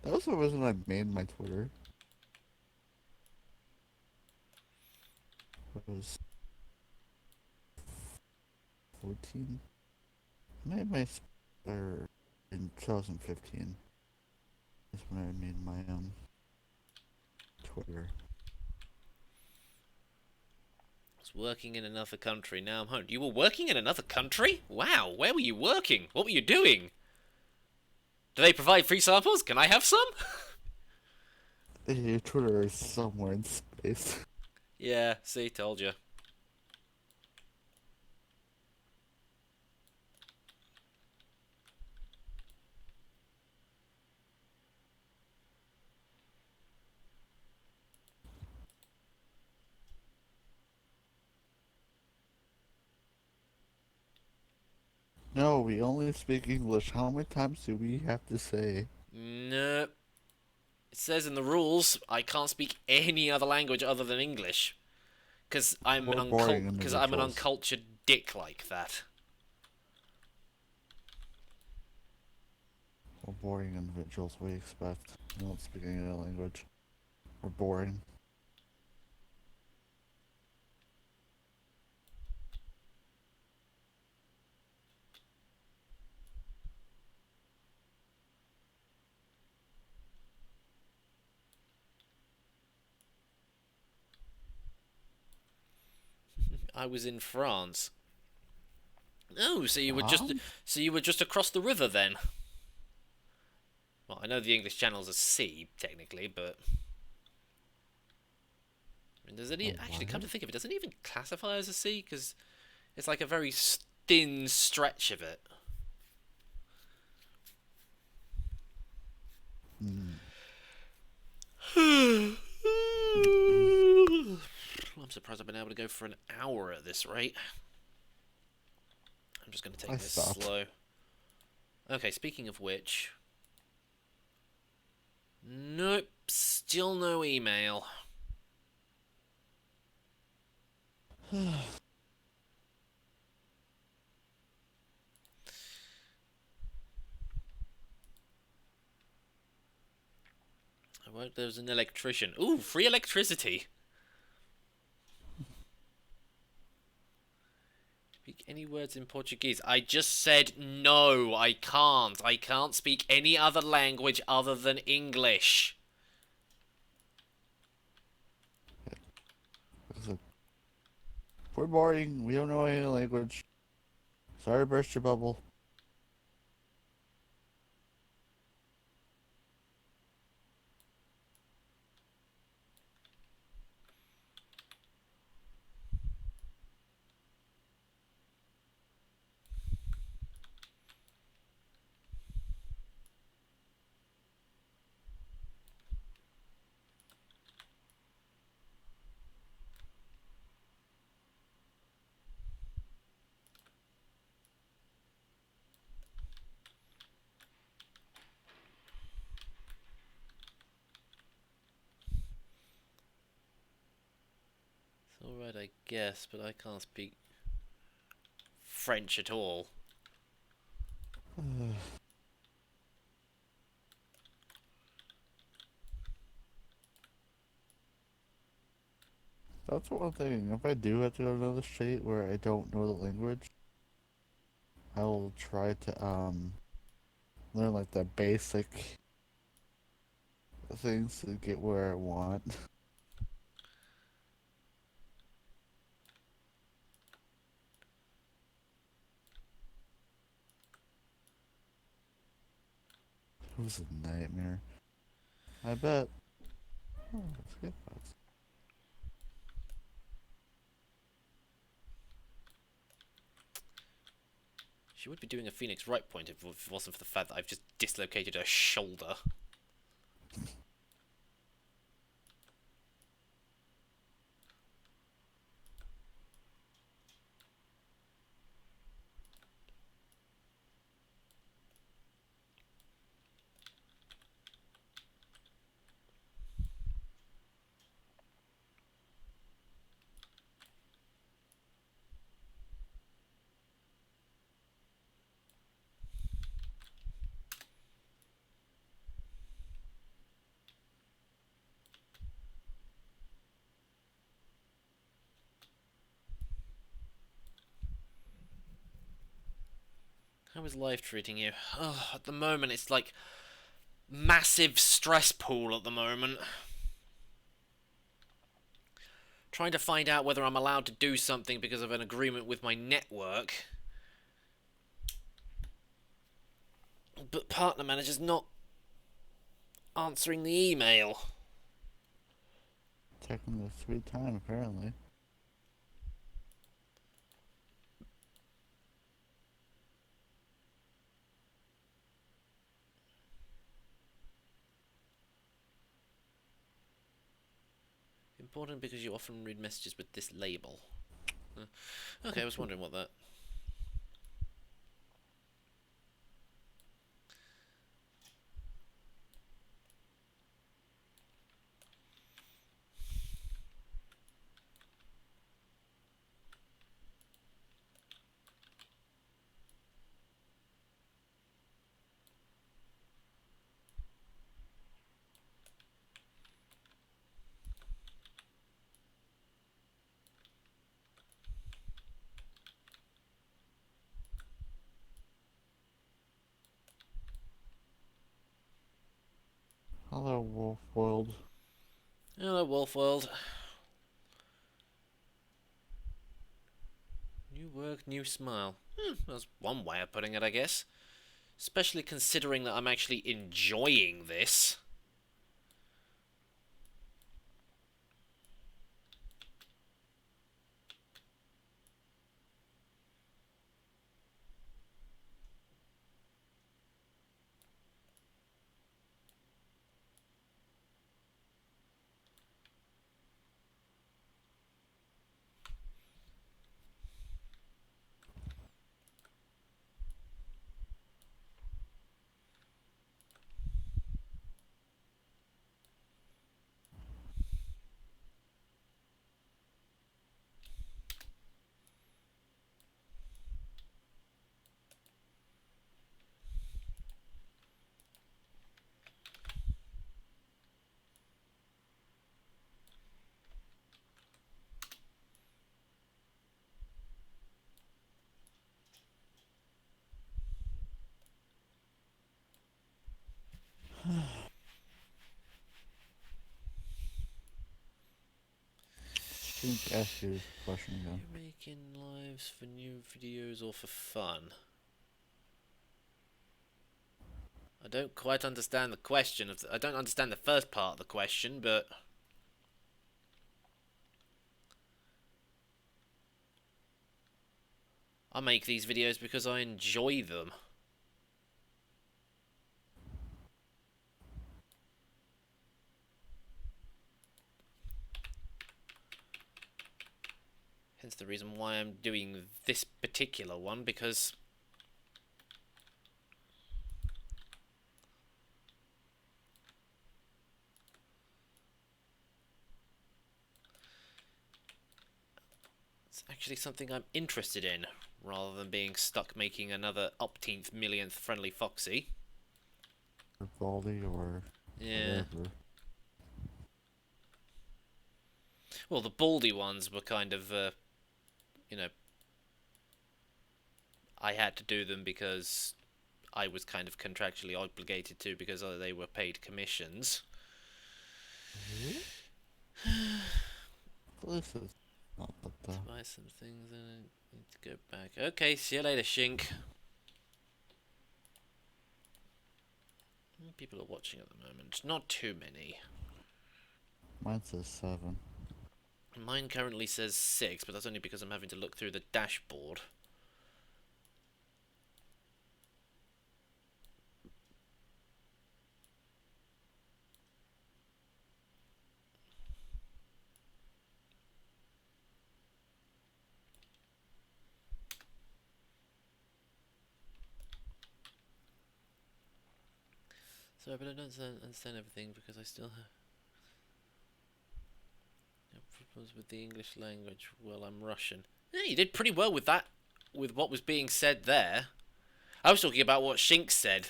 That was the reason I made my Twitter. It was 14. I made my or in 2015 is when I made my Twitter.
I was working in another country. Now I'm home. You were working in another country? Wow. Where were you working? What were you doing? Do they provide free samples? Can I have some?
Your Twitter is somewhere in space.
Yeah, see, told you.
No, we only speak English. How many times do we have to say?
Nope. It says in the rules I can't speak any other language other than English. Because
We're boring
I'm an
individuals.
uncultured dick like that.
We're boring individuals. We expect. We don't speak any other language. We're boring.
I was in France. Oh,
Um,
so you were just across the river then? Well, I know the English Channel's a sea technically, but I mean, does it actually come
what?
to think of it? Doesn't it even classify as a sea? Because it's like a very thin stretch of it.
Hmm.
I'm surprised I've been able to go for an hour at this rate. I'm just going to
I
take this
stopped.
slow. Okay, speaking of which... Nope, still no email. I worked there as an electrician. Ooh, free electricity. Speak any words in Portuguese? I just said no, I can't. I can't speak any other language other than English.
Listen, we're boring. We don't know any language. Sorry to burst your bubble.
It's alright, I guess, but I can't speak French at all.
That's one thing. If I do have to go to another state where I don't know the language, I will try to learn like the basic things to get where I want. It was a nightmare. I bet. Oh, that's good.
She would be doing a Phoenix right point if it wasn't for the fact that I've just dislocated her shoulder. How is life treating you? Oh, at the moment, it's like massive stress pool at the moment. Trying to find out whether I'm allowed to do something because of an agreement with my network. But partner manager's not answering the email.
Taking the sweet time, apparently.
Important because you often read messages with this label. Okay, I was wondering what that...
Hello, Wolf World.
Hello, Wolf World. New work, new smile. That's one way of putting it, I guess. Especially considering that I'm actually enjoying this.
need to ask you this question again.
You're making lives for new videos or for fun? I don't quite understand the question. I don't understand the first part of the question, but I make these videos because I enjoy them. Hence the reason why I'm doing this particular one, because it's actually something I'm interested in, rather than being stuck making another upteenth millionth Friendly Foxy.
Or Baldy or
Yeah.
whatever.
Well, the Baldy ones were kind of, you know, I had to do them because I was kind of contractually obligated to, because they were paid commissions.
This is not the.
Let's buy some things and I need to go back. Okay, see you later, Shink. How many people are watching at the moment? Not too many.
Mine says 7.
Mine currently says 6, but that's only because I'm having to look through the dashboard. Sorry, but I don't understand everything because I still have problems with the English language. Well, I'm Russian. Yeah, you did pretty well with that, with what was being said there. I was talking about what Shink said.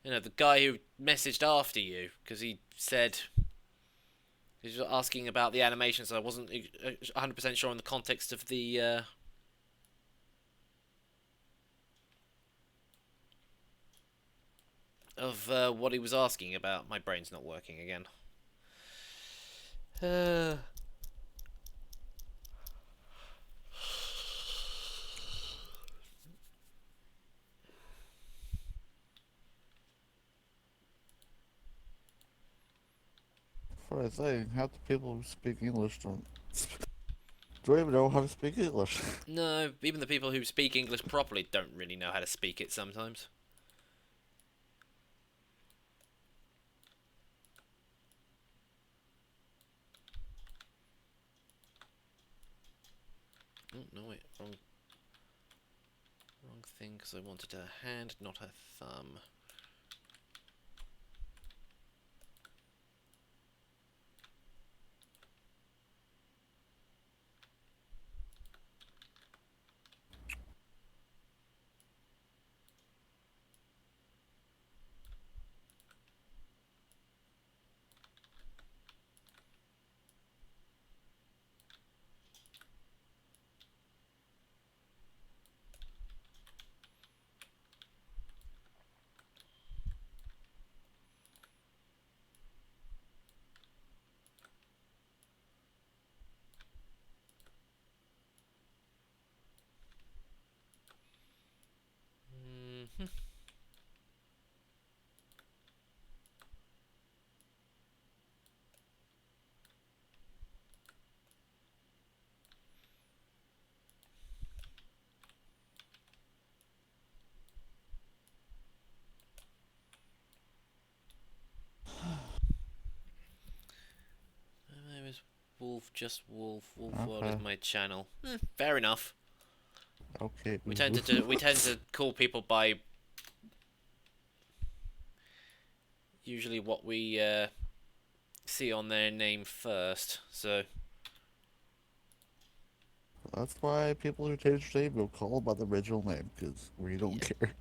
You know, the guy who messaged after you, because he said... He was asking about the animation, so I wasn't 100% sure on the context of the... what he was asking about. My brain's not working again.
For I say, half the people who speak English don't even know how to speak English.
No, even the people who speak English properly don't really know how to speak it sometimes. Oh, no, wait, wrong thing, because I wanted a hand, not a thumb. My name is Wolf, just Wolf. Wolf World is
Okay.
my channel. Fair enough.
Okay.
We tend to call people by usually what we see on their name first. So
That's why people who change their name will call by the original name, because we don't
yeah.
care.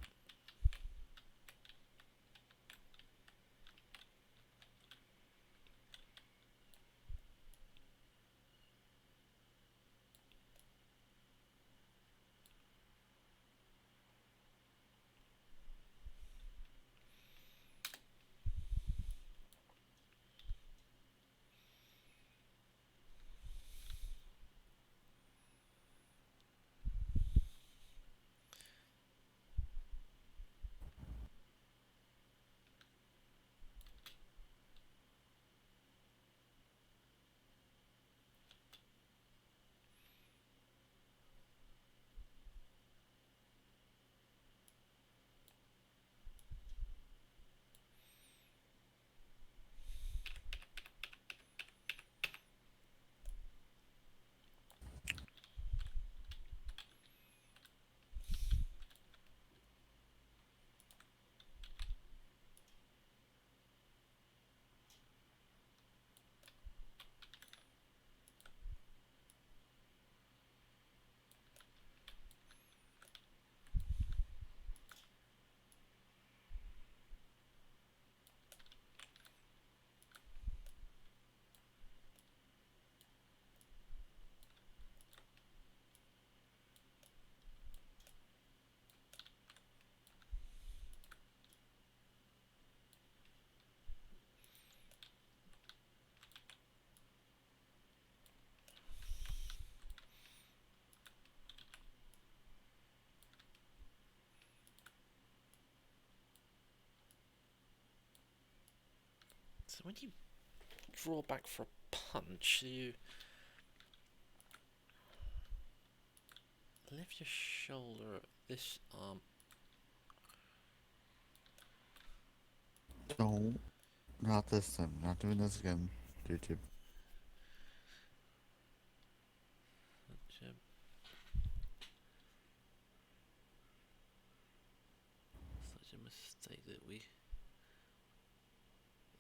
So when you draw back for a punch, you lift your shoulder, this arm.
Don't. Not this time. Not doing this again. YouTube.
Such a mistake that we...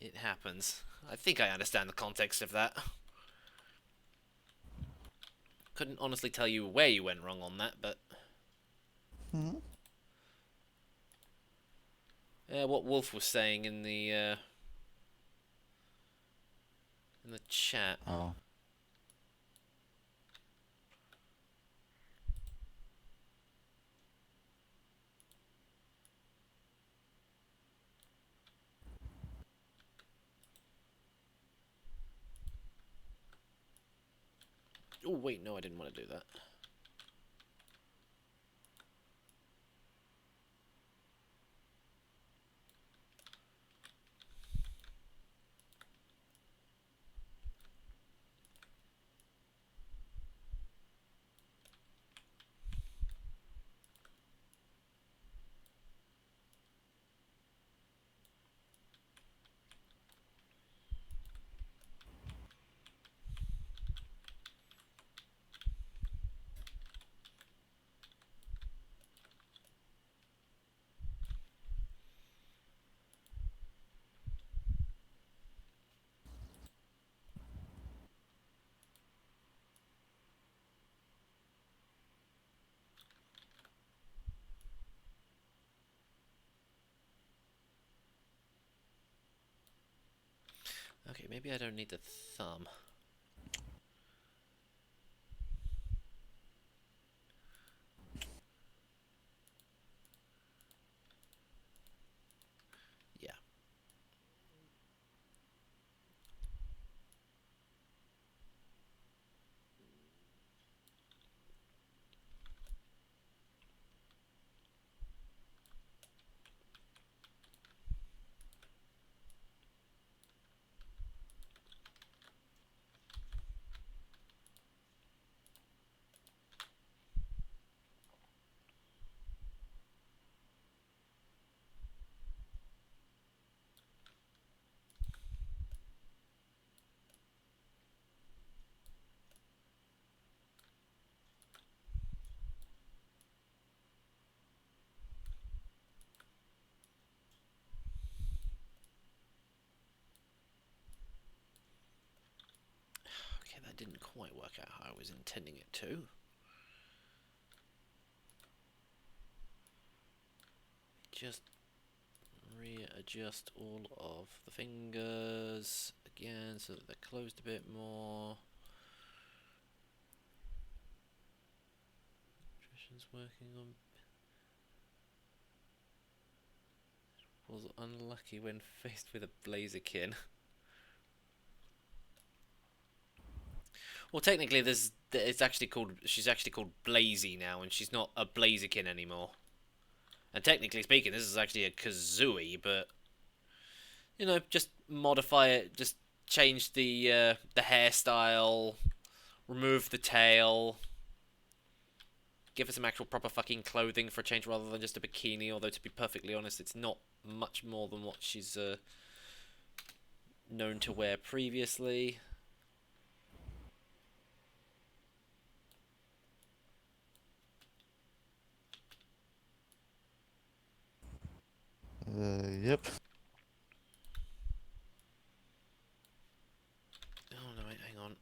It happens. I think I understand the context of that. Couldn't honestly tell you where you went wrong on that, but...
Hmm?
What Wolf was saying in the chat.
Oh.
Oh, wait, no, I didn't want to do that. Okay, maybe I don't need the thumb. Yeah. Okay, that didn't quite work out how I was intending it to. Just readjust all of the fingers again so that they're closed a bit more. Nutrition's working on... Was unlucky when faced with a Blaziken. Well, technically, it's actually called... She's actually called Blazy now, and she's not a Blaziken anymore. And technically speaking, this is actually a Kazooie, but... You know, just modify it, just change the hairstyle, remove the tail, give her some actual proper fucking clothing for a change rather than just a bikini, although to be perfectly honest, it's not much more than what she's known to wear previously.
Yep.
Oh no, wait, hang on.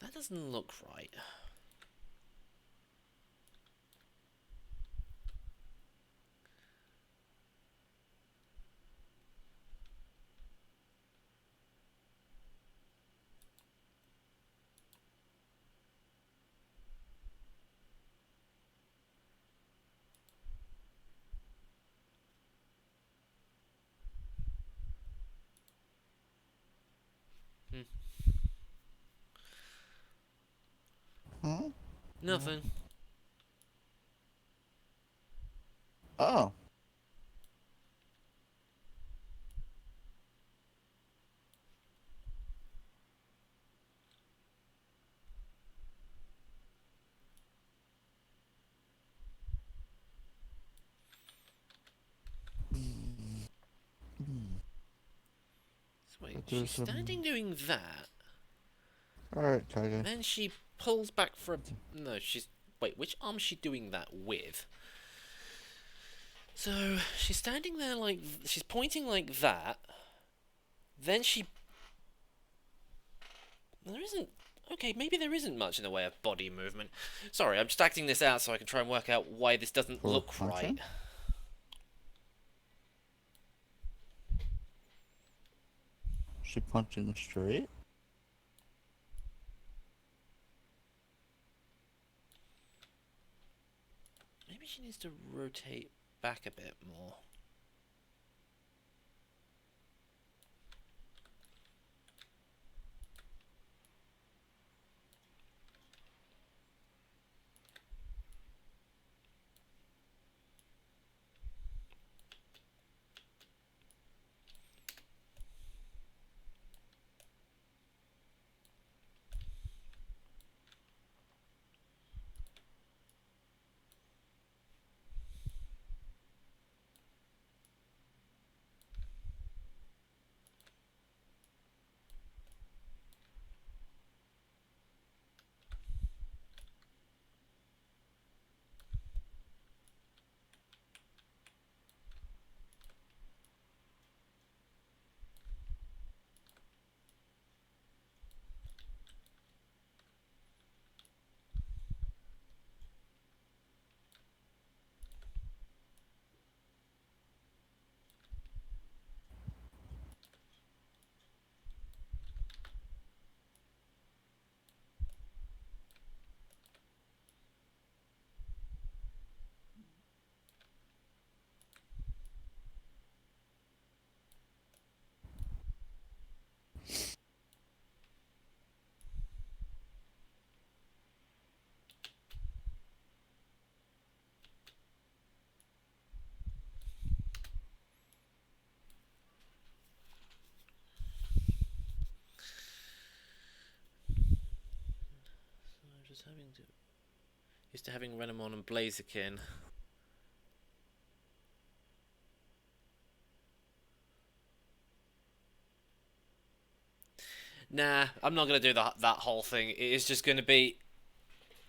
That doesn't look right. Hmm.
Huh?
Nothing.
Oh.
So wait,
But
she's
there's some.
standing doing that.
Alright, Tiger.
Then she pulls back for a... No, she's... Wait, which arm is she doing that with? So, she's standing there like... She's pointing like that. Then she... There isn't... Okay, maybe there isn't much in the way of body movement. Sorry, I'm just acting this out so I can try and work out why this doesn't
For
look right.
punching? She punching straight?
Maybe she needs to rotate back a bit more. So I'm just having to... Used to having Renamon and Blaziken. Nah, I'm not going to do that whole thing. It is just going to be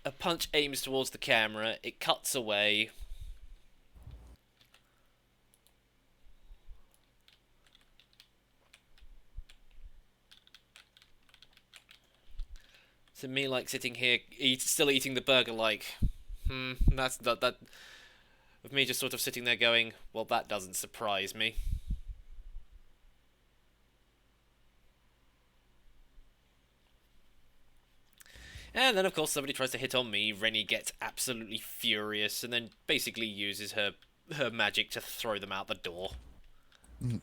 a punch aims towards the camera, it cuts away. So me like sitting here, still eating the burger, like, that's that. Of me just sort of sitting there going, well, that doesn't surprise me. And then, of course, somebody tries to hit on me. Rennie gets absolutely furious and then basically uses her magic to throw them out the door.
Mhm.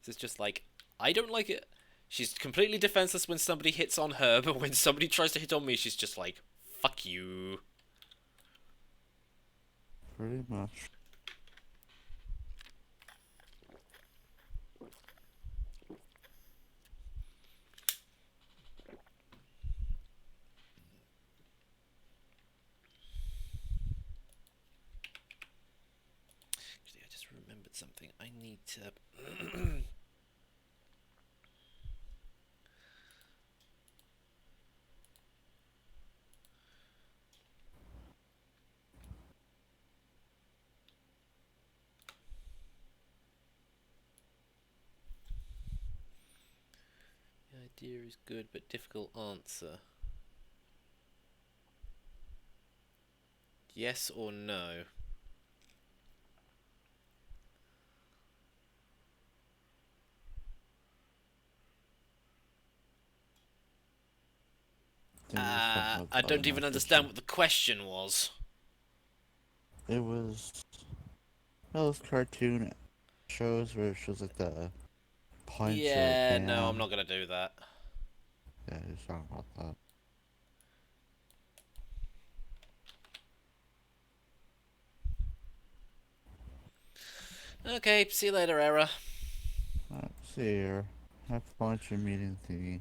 It's just like, I don't like it. She's completely defenseless when somebody hits on her, but when somebody tries to hit on me, she's just like, fuck you.
Pretty much.
Actually, I just remembered something. I need to... The idea is good, but difficult answer. Yes or no?
I think it's talking about
I
the other
don't even
master
understand
chief.
what the question was.
It was those cartoon shows where it shows like the punch or
Yeah, no, I'm
bam.
not gonna do that.
Yeah, he's talking about that.
Okay, see you later, Era.
See you here. Have fun at your meeting thingy.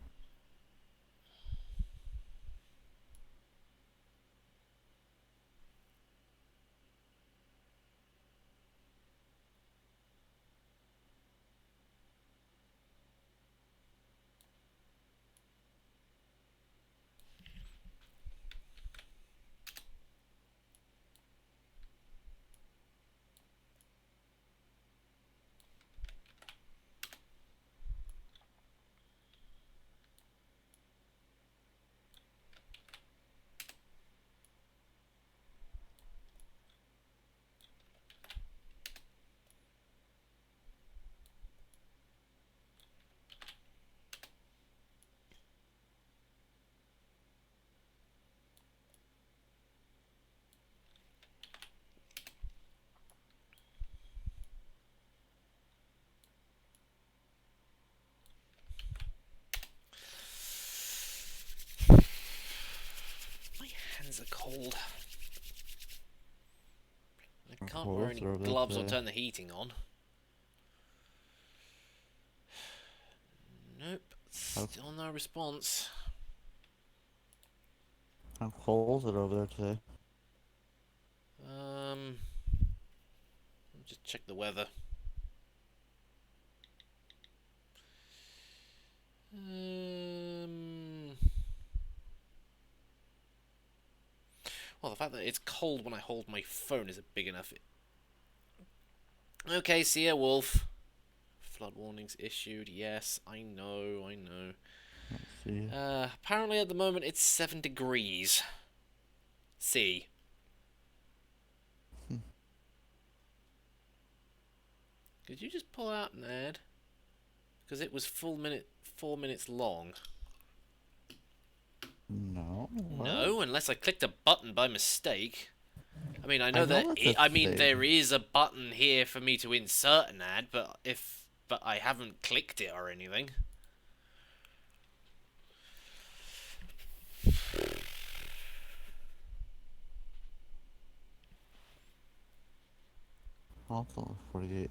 My hands are cold. I can't wear
Holes
any
are over there
gloves or
today.
turn the heating on. Nope,
Have,
still no response.
have holes are over there today.
Just check the weather. Well, the fact that it's cold when I hold my phone is big enough. Okay, see ya, Wolf. Flood warnings issued. Yes, I know, I know.
Let's see.
Apparently at the moment it's 7 degrees. C. Did you just pull out an ad? Because it was 4 minutes long.
No, what?
No, unless I clicked a button by mistake. I mean, I
I
know that.
know it's a
I mean,
thing.
there is a button here for me to insert an ad, but I haven't clicked it or anything.
Also 48.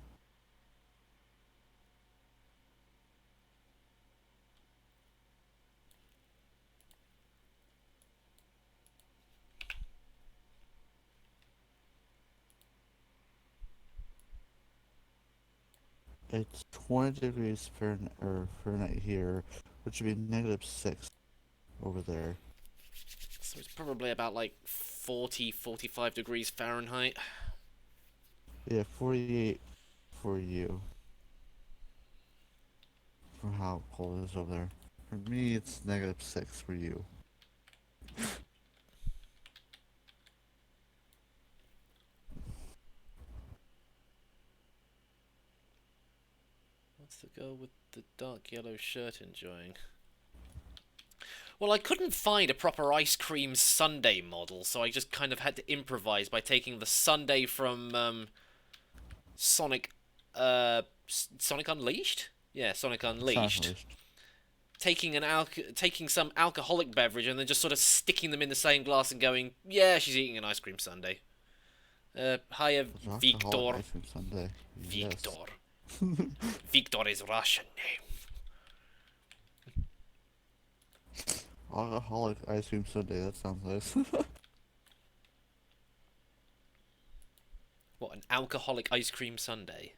It's 20 degrees Fahrenheit here, which would be -6 over there.
So it's probably about like 40, 45 degrees Fahrenheit.
Yeah, 48 for you. For how cold it is over there. For me, it's -6 for you.
What's the girl with the dark yellow shirt enjoying? Well, I couldn't find a proper ice cream sundae model, so I just kind of had to improvise by taking the sundae from Sonic, Sonic Unleashed. Yeah, Sonic
It's not
Unleashed.
finished.
Taking some alcoholic beverage and then just sort of sticking them in the same glass and going, yeah, she's eating an ice cream sundae. Hiya,
It's an alcoholic
Victor.
ice cream sundae. Yes.
Victor. Victor is Russian name.
Alcoholic ice cream sundae, that sounds nice.
What, an alcoholic ice cream sundae?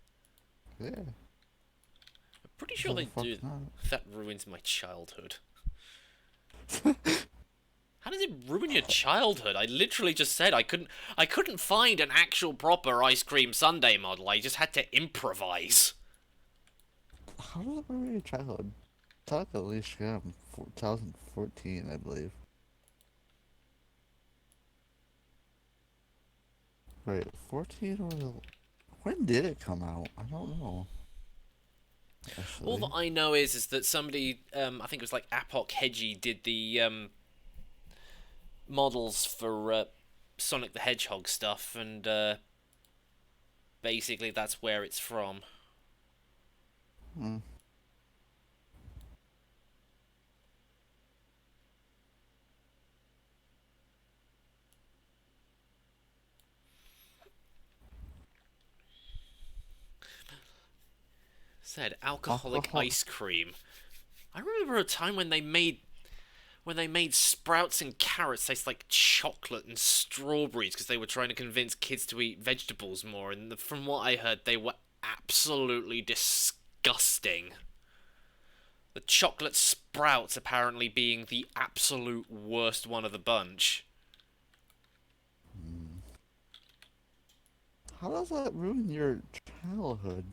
Yeah.
I'm pretty
So
sure
the
they
fuck
do.
not?
That ruins my childhood. How does it ruin your childhood? I literally just said I couldn't find an actual proper ice cream sundae model. I just had to improvise.
How does it ruin your childhood? Talk at least 2014, I believe. Wait, 14 or when did it come out? I don't know.
All that
Actually,
I know is that somebody, I think it was like Apok Hedgie, did the models for Sonic the Hedgehog stuff, and basically that's where it's from.
hmm.
Said alcoholic
Alcohol.
ice cream. I remember a time when they made sprouts and carrots taste like chocolate and strawberries because they were trying to convince kids to eat vegetables more. And from what I heard, they were absolutely disgusting. The chocolate sprouts apparently being the absolute worst one of the bunch.
Hmm. How does that ruin your childhood?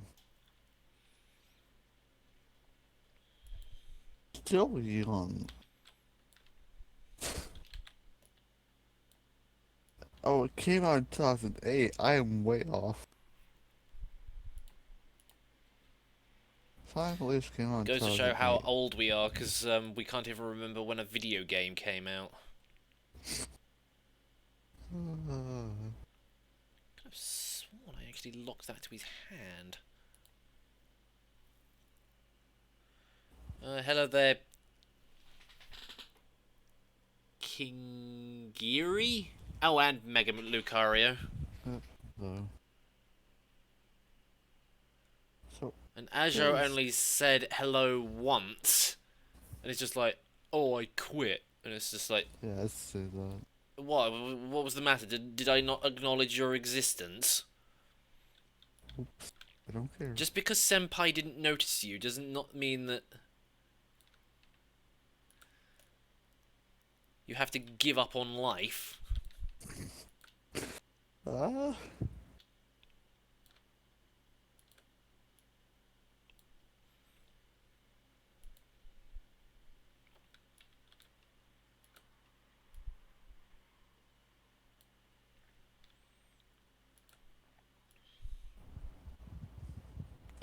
Still young. Oh, it came out in 2008. I am way off. Silent Police came out in
Goes to show how
2008.
old we are because we can't even remember when a video game came out. I've sworn I actually locked that to his hand. Hello there, Kingiri? Oh, and Mega Lucario.
Hello. So,
And Ajo
there's...
only said hello once. And it's just like, oh, I quit. And it's just like,
Yeah, I say that.
what? What was the matter? Did I not acknowledge your existence?
Oops. I don't care.
Just because Senpai didn't notice you doesn't not mean that you have to give up on life.
Ah.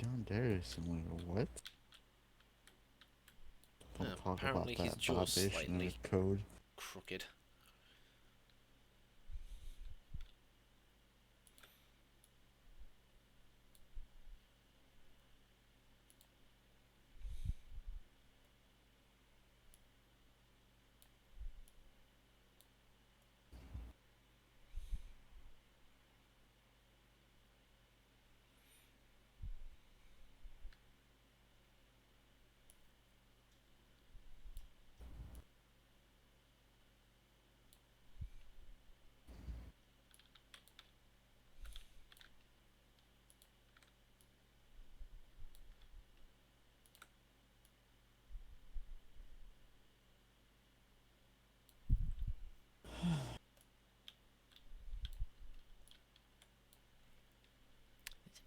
Yandere simulator, what? Don't talk about
Apparently his
that
jaw's
violation
slightly
of code.
crooked.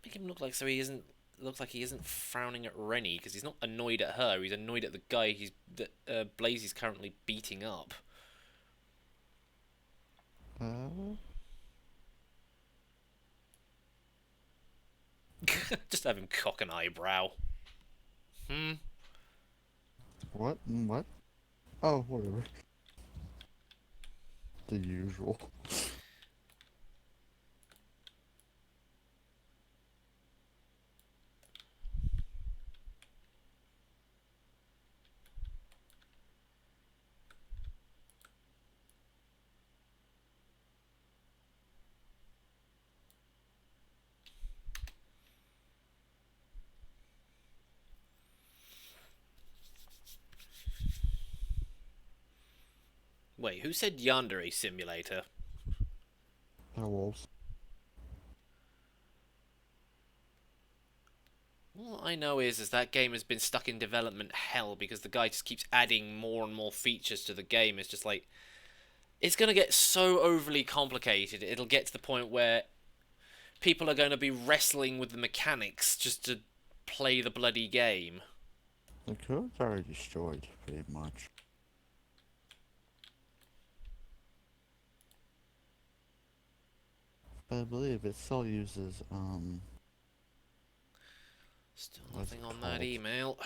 Make him look like so he isn't looks like he isn't frowning at Rennie because he's not annoyed at her. He's annoyed at the guy that Blaze is currently beating up.
Uh,
Just have him cock an eyebrow. Hmm.
what? What? Oh, whatever. The usual.
Wait, who said Yandere Simulator?
Werewolves.
All I know is that game has been stuck in development hell because the guy just keeps adding more and more features to the game. It's just like it's gonna get so overly complicated. It'll get to the point where people are going to be wrestling with the mechanics just to play the bloody game.
The code's already destroyed, pretty much. But I believe it still uses,
Still
what's
nothing
it
on that
called?
email.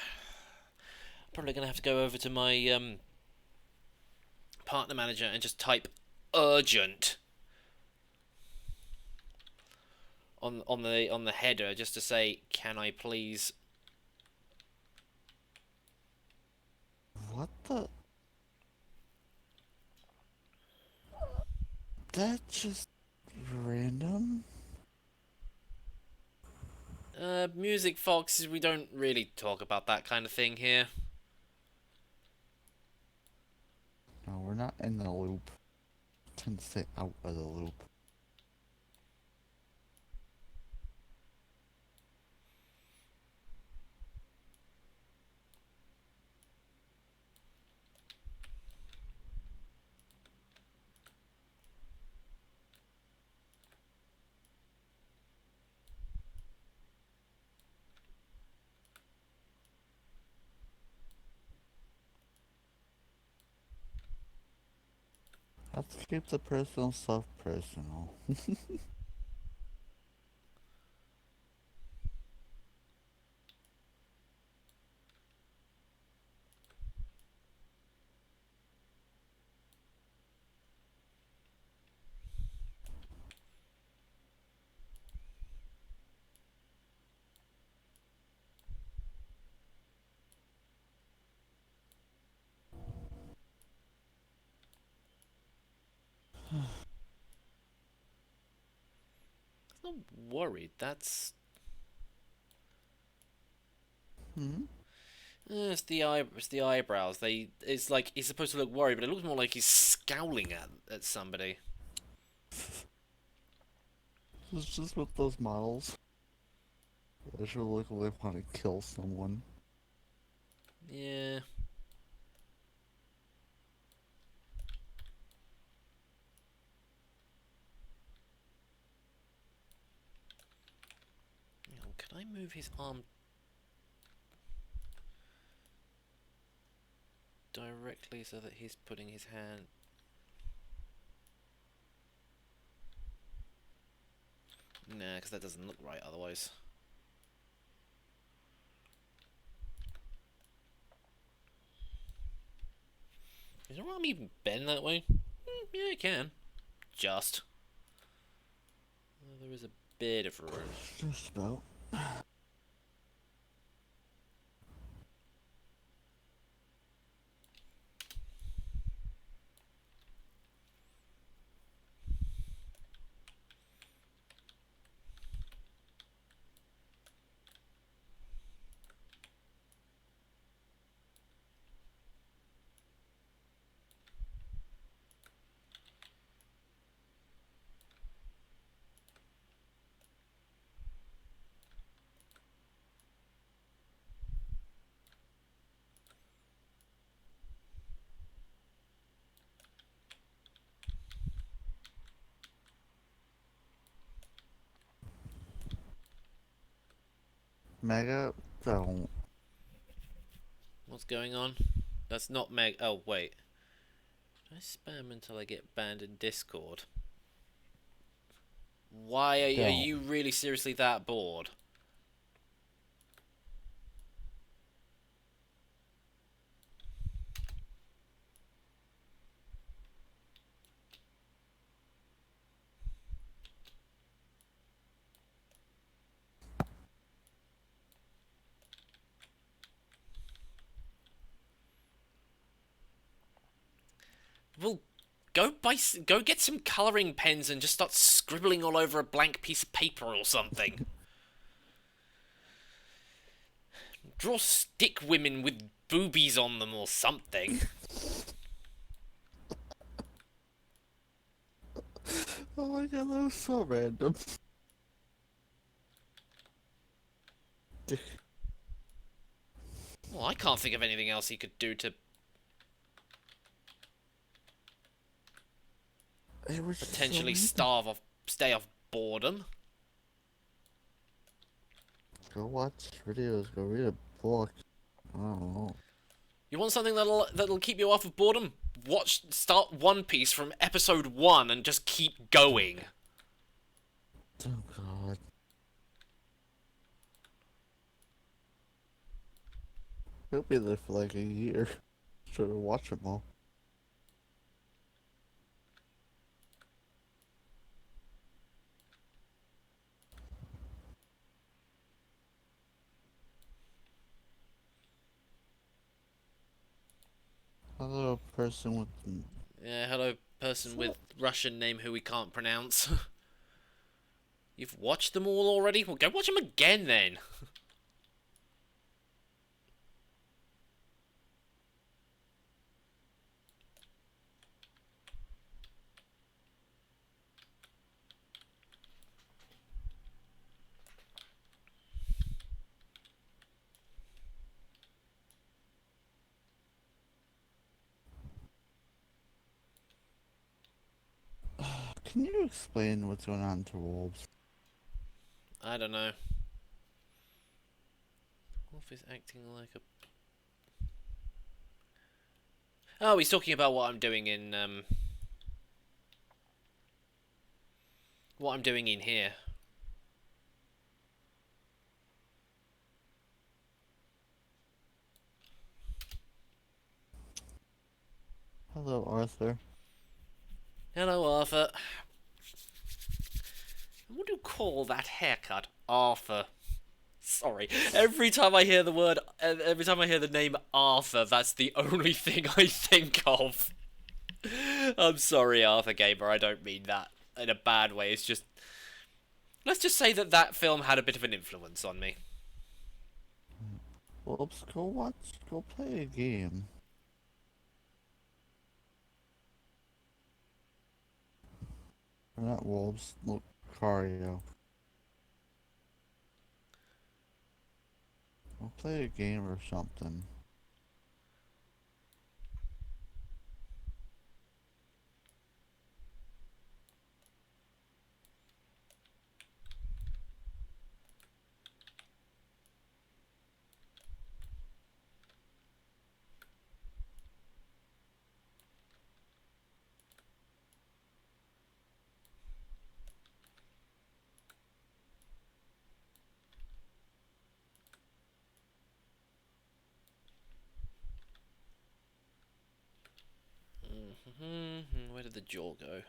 Probably going to have to go over to my partner manager and just type urgent on the header just to say, can I please?
What the? That's just random?
Music Foxes, we don't really talk about that kind of thing here.
No, we're not in the loop. Tend to stay out of the loop. Have to keep the personal stuff personal.
I'm not worried. That's
Hmm?
it's the eyebrows. It's like he's supposed to look worried, but it looks more like he's scowling at somebody.
It's just with those models. They should look like they want to kill someone.
Yeah. Hang on, can I move his arm directly so that he's putting his hand? Nah, because that doesn't look right otherwise. Is your arm even bend that way? Yeah, it can. Just. There is a bit of room.
Just about. Mega don't.
What's going on? That's not Meg. Oh, wait. I spam until I get banned in Discord. Why are
Don't.
you really seriously that bored? Well, go get some coloring pens and just start scribbling all over a blank piece of paper or something. Draw stick women with boobies on them or something.
Oh my god, that was so random.
Well, I can't think of anything else he could do to
It was just so
potentially
random.
stay off boredom.
Go watch videos, go read a book. I don't know.
You want something that'll keep you off of boredom? Start One Piece from episode 1 and just keep going.
Oh god. He'll be there for like a year. Should have watched them all. Hello, person with.
Yeah, hello, person with Russian name who we can't pronounce. You've watched them all already? Well, go watch them again then.
Can you explain what's going on to wolves?
I don't know. Wolf is acting like a... Oh, he's talking about what I'm doing in, what I'm doing in here.
Hello, Arthur.
Hello, Arthur. What do you call that haircut, Arthur? Sorry. Every time I hear the name Arthur, that's the only thing I think of. I'm sorry, Arthur Gamer. I don't mean that in a bad way. It's just, let's just say that film had a bit of an influence on me.
Wolves, go play a game. Or not wolves, look, Cario. Go play a game or something.
Where did the jaw go?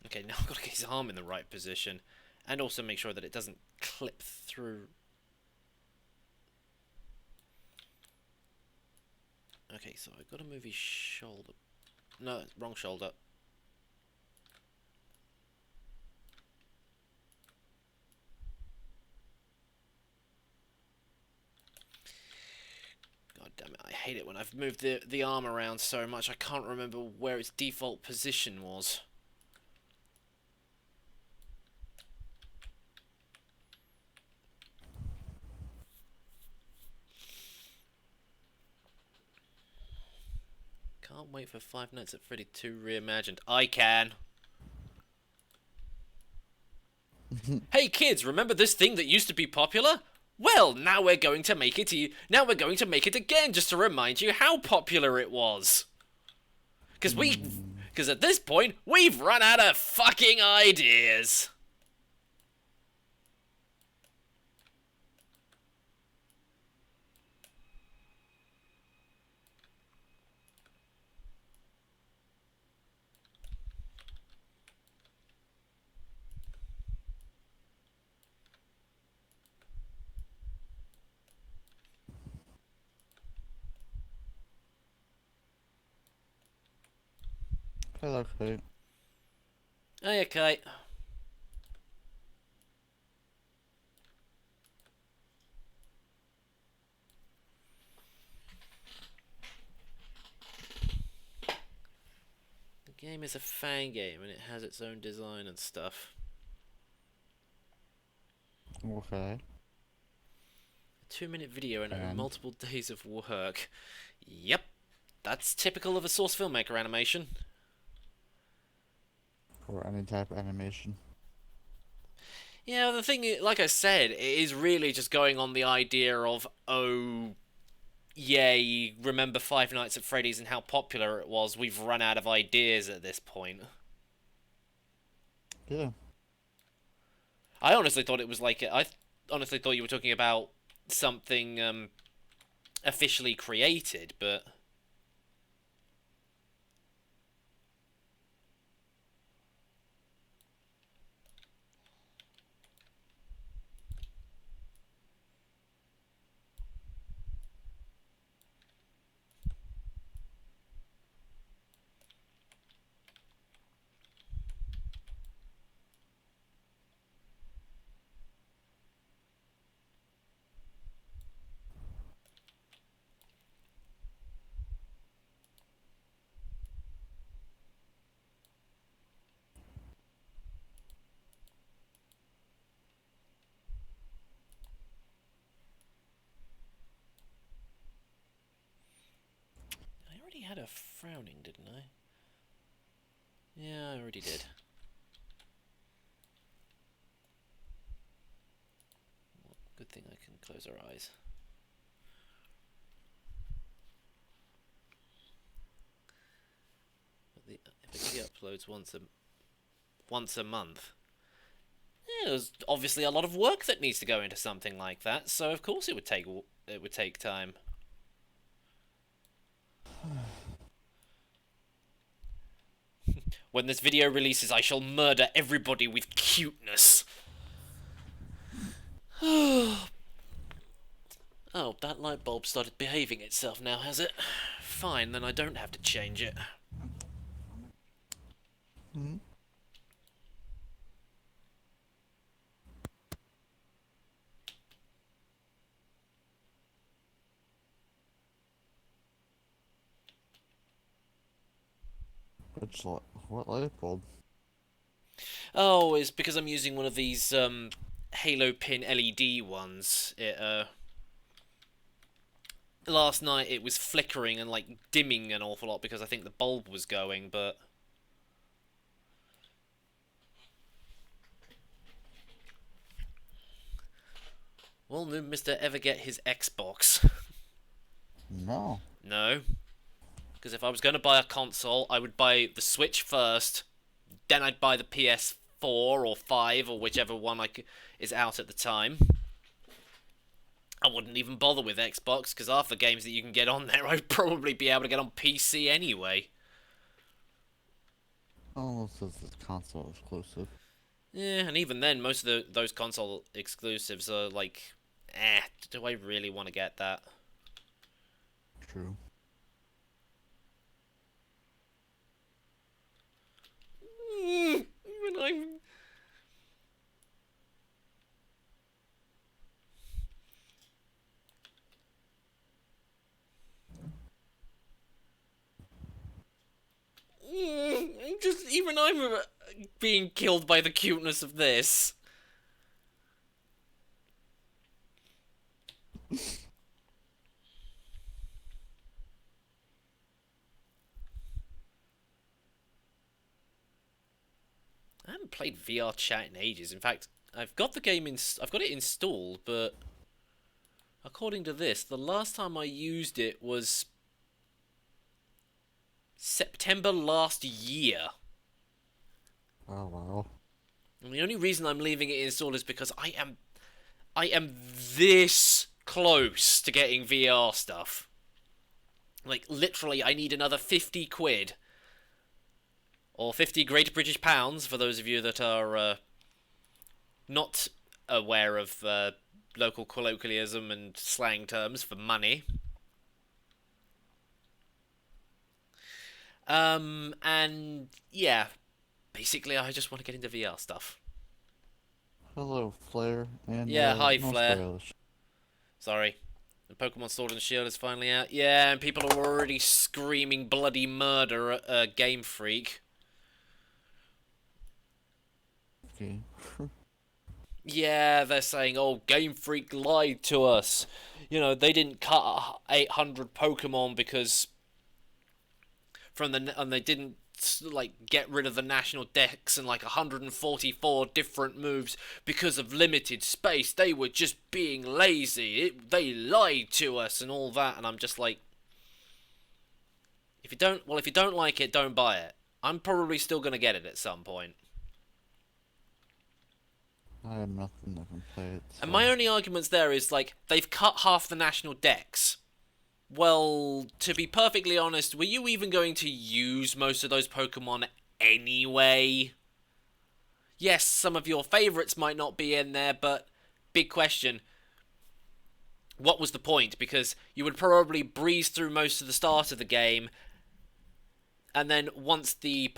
Okay, now I've got to get his arm in the right position. And also make sure that it doesn't clip through. Okay, so I've got to move his shoulder. No, wrong shoulder. God damn it, I hate it when I've moved the arm around so much I can't remember where its default position was. Can't wait for Five Nights at Freddy 2 Reimagined. I can. Hey kids, remember this thing that used to be popular? Well, now we're going to make it again just to remind you how popular it was. Because at this point, we've run out of fucking ideas.
Hello, Kate.
Hey, okay. The game is a fan game and it has its own design and stuff.
Okay.
2-minute video and
And
multiple days of work. Yep, that's typical of a Source Filmmaker animation.
or any type of animation.
Yeah, the thing is, like I said, it is really just going on the idea of, oh, yay, remember Five Nights at Freddy's and how popular it was. We've run out of ideas at this point.
Yeah.
I honestly thought it was like... I honestly thought you were talking about something officially created, but... I already had a frowning, didn't I? Yeah, I already did. Well, good thing I can close our eyes. But if it uploads once a month, yeah, there's obviously a lot of work that needs to go into something like that. So of course it would take time. When this video releases, I shall murder everybody with cuteness. Oh, that light bulb started behaving itself now, has it? Fine, then I don't have to change it.
Hmm. What light bulb?
Oh, it's because I'm using one of these Halo pin LED ones. Last night it was flickering and like dimming an awful lot because I think the bulb was going, but will NoobMister ever get his Xbox?
No.
No. Because if I was going to buy a console, I would buy the Switch first, then I'd buy the PS4 or 5 or whichever one is out at the time. I wouldn't even bother with Xbox, because half the games that you can get on there, I'd probably be able to get on PC anyway.
Oh, this is console exclusive.
Yeah, and even then, most of those console exclusives are like, do I really want to get that?
True.
Even I'm... Even I'm being killed by the cuteness of this. I haven't played VR chat in ages. In fact, I've got the game I've got it installed, but according to this, the last time I used it was September last year.
Oh wow.
And the only reason I'm leaving it installed is because I am this close to getting VR stuff. Like, literally, I need another 50 quid. Or 50 Great British Pounds, for those of you that are not aware of local colloquialism and slang terms for money. And, yeah, basically I just want to get into VR stuff.
Hello, Flare. And
Yeah, hi,
no
Flare.
spoilers.
Sorry. The Pokemon Sword and Shield is finally out. Yeah, and people are already screaming bloody murder at Game Freak.
Okay.
Yeah, they're saying, "Oh, Game Freak lied to us." You know, they didn't cut 800 Pokemon because and they didn't like get rid of the national decks and like 144 different moves because of limited space. They were just being lazy. They lied to us and all that. And I'm just like, if you don't like it, don't buy it. I'm probably still gonna get it at some point.
I have nothing that can play it,
And
so
my only arguments there is like they've cut half the national decks. Well, to be perfectly honest, were you even going to use most of those Pokemon anyway? Yes, some of your favourites might not be in there, but big question. What was the point? Because you would probably breeze through most of the start of the game, and then once the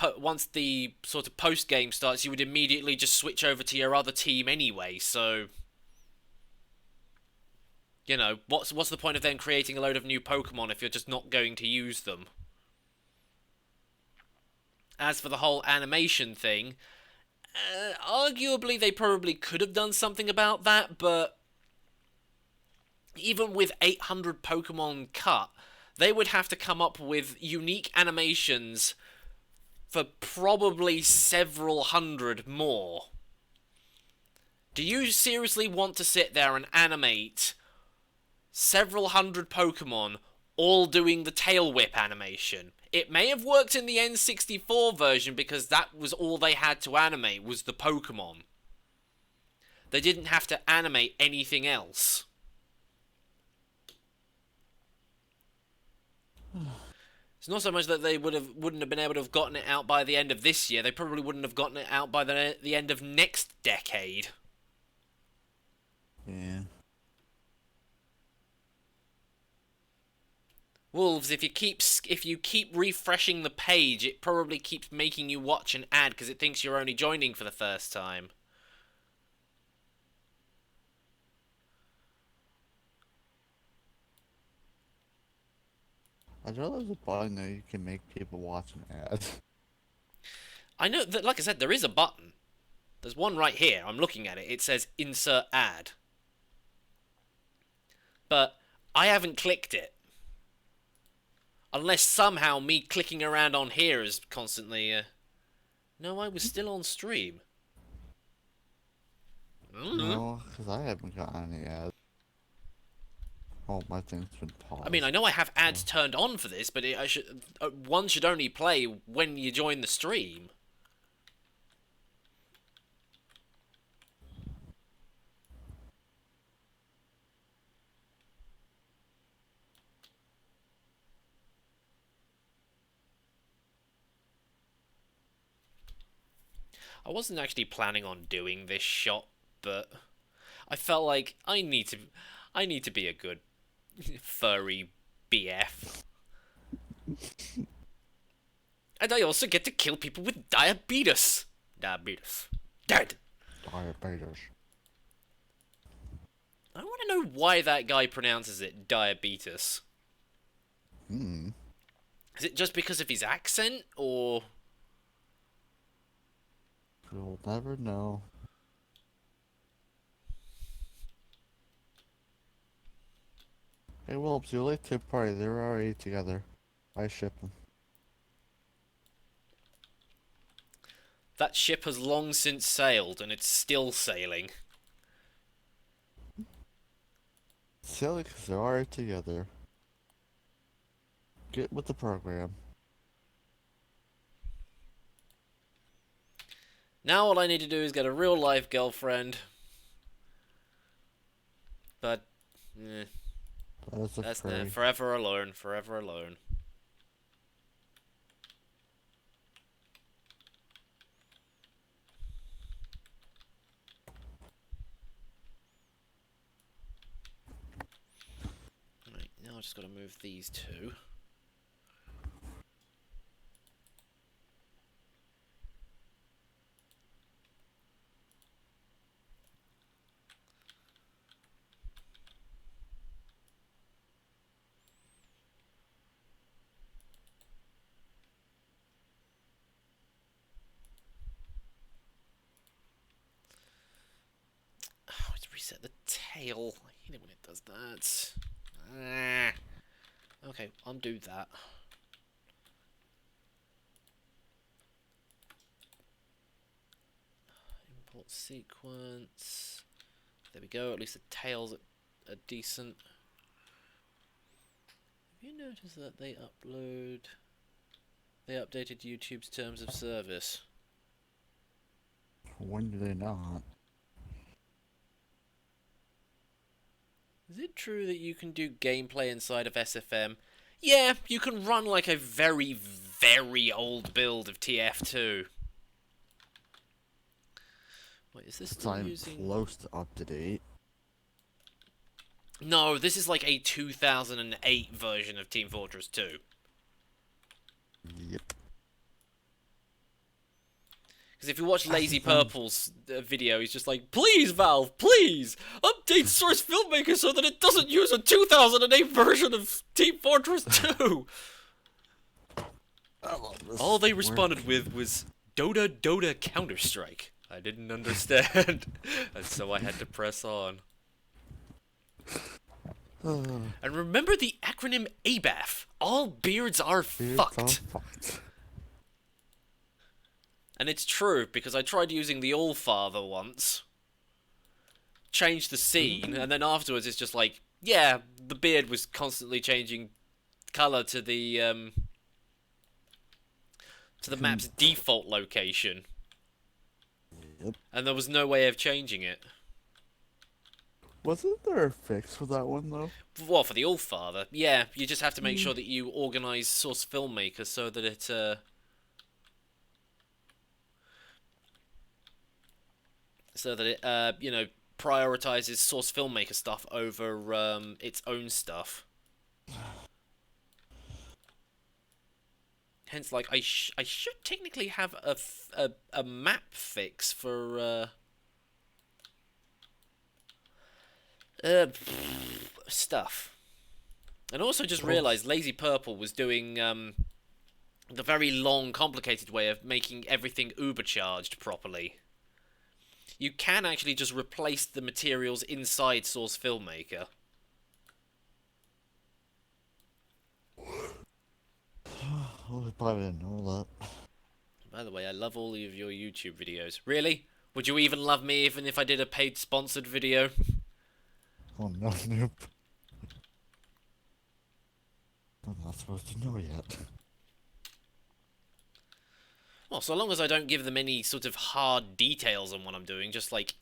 sort of post game starts, you would immediately just switch over to your other team anyway. So, you know, what's the point of then creating a load of new Pokemon if you're just not going to use them? As for the whole animation thing, arguably they probably could have done something about that, but even with 800 Pokemon cut, they would have to come up with unique animations for probably several hundred more. Do you seriously want to sit there and animate several hundred Pokemon all doing the tail whip animation? It may have worked in the N64 version because that was all they had to animate was the Pokemon. They didn't have to animate anything else. It's not so much that they wouldn't have been able to have gotten it out by the end of this year. They probably wouldn't have gotten it out by the end of next decade.
yeah.
Wolves, if you keep refreshing the page, it probably keeps making you watch an ad because it thinks you're only joining for the first time.
I know there's a button that you can make people watch an ad.
I know that, like I said, there is a button. There's one right here. I'm looking at it. It says insert ad. But I haven't clicked it. Unless somehow me clicking around on here is constantly... No, I was still on stream.
No, because I haven't gotten any ads. Oh, my thing's been paused.
I mean, I know I have ads turned on for this, but one should only play when you join the stream. I wasn't actually planning on doing this shot, but I felt like I need to be a good furry BF. And I also get to kill people with diabetes. Diabetes. Dead.
Diabetes.
I want to know why that guy pronounces it diabetes.
Hmm.
Is it just because of his accent, or...
We'll never know. Hey, Wilbs, you're late to the party. They're already together. I ship them.
That ship has long since sailed, and it's still sailing.
Silly, because they're already together. Get with the program.
Now all I need to do is get a real-life girlfriend. But...
That's
forever alone, forever alone. Right, now I've just got to move these two. reset the tail. I hate it when it does that. Ah. Okay, undo that. Import sequence. There we go. At least the tails are decent. Have you noticed that they updated YouTube's terms of service?
When do they not?
Is it true that you can do gameplay inside of SFM? Yeah, you can run like a very, very old build of TF2. Wait, is this still using...
close to up to date.
No, this is like a 2008 version of Team Fortress 2.
Yep.
Because if you watch Lazy Purple's video, he's just like, please, Valve, please, update Source Filmmaker so that it doesn't use a 2008 version of Team Fortress 2. All they responded with was, Dota Counter-Strike. I didn't understand, and so I had to press on. And remember the acronym ABAF. All beards are fucked. And it's true, because I tried using the Allfather once. Changed the scene, and then afterwards it's just like, yeah, the beard was constantly changing colour to the map's default location.
Yep.
And there was no way of changing it.
Wasn't there a fix for that one, though?
Well, for the Allfather, yeah, you just have to make sure that you organise Source Filmmaker so that it, you know, prioritizes Source Filmmaker stuff over its own stuff. Hence, like, I should technically have a map fix for stuff. And also just realised Lazy Purple was doing the very long, complicated way of making everything Uber charged properly. You can actually just replace the materials inside Source Filmmaker.
Oh, I probably didn't know that.
By the way, I love all of your YouTube videos. Really? Would you even love me even if I did a paid sponsored video?
Oh no, Noob. I'm not supposed to know yet.
Well, so long as I don't give them any sort of hard details on what I'm doing, just like...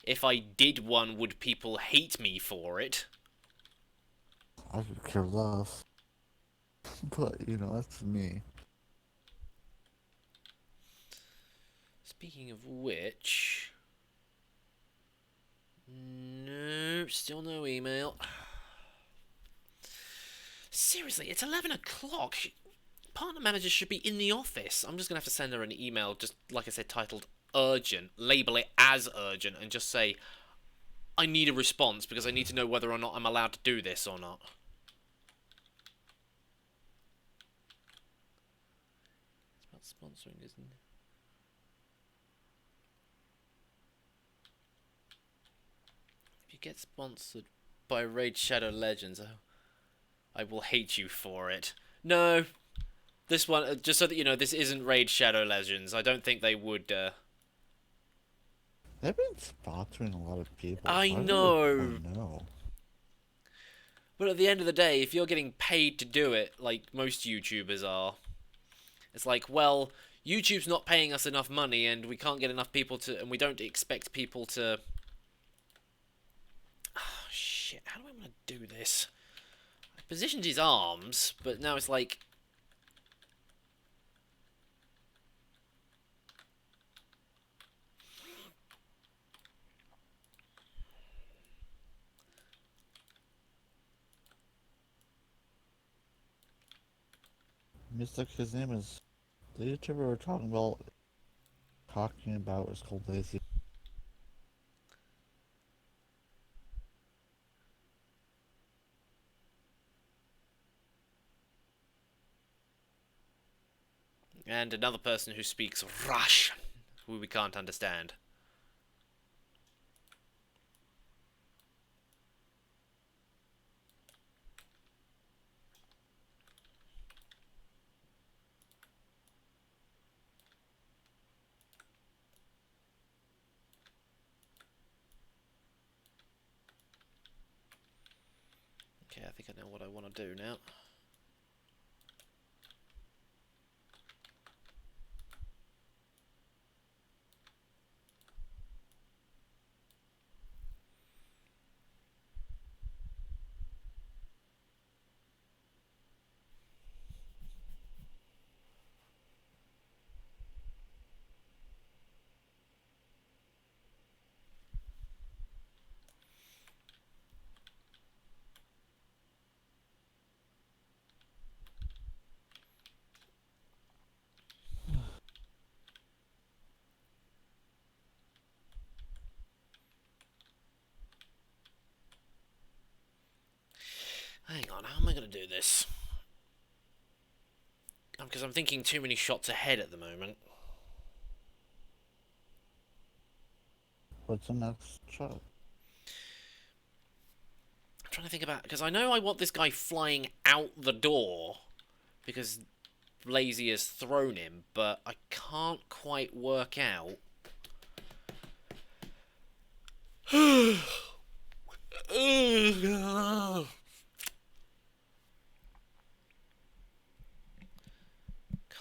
If I did one, would people hate me for it?
I could care less. But, you know, that's me.
Speaking of which... No, still no email. Seriously, it's 11 o'clock. Partner manager should be in the office. I'm just going to have to send her an email, just like I said, titled urgent. Label it as urgent and just say, I need a response because I need to know whether or not I'm allowed to do this or not. It's about sponsoring, isn't it? If you get sponsored by Raid Shadow Legends, I will hate you for it. No. This one, just so that you know, this isn't Raid Shadow Legends. I don't think they would,
They've been sponsoring a lot of people.
I know. But at the end of the day, if you're getting paid to do it, like most YouTubers are, it's like, well, YouTube's not paying us enough money and we can't get enough people to, and we don't expect people to... Oh, shit, how do I want to do this? I positioned his arms, but now it's like...
Mystic, his name is... The YouTuber we're talking about is called Lazy.
And another person who speaks Russian, who we can't understand. Okay, I think I know what I want to do now. Hang on, how am I going to do this? Because I'm thinking too many shots ahead at the moment.
What's the next shot?
I'm trying to think about... Because I know I want this guy flying out the door. Because Lazy has thrown him. But I can't quite work out...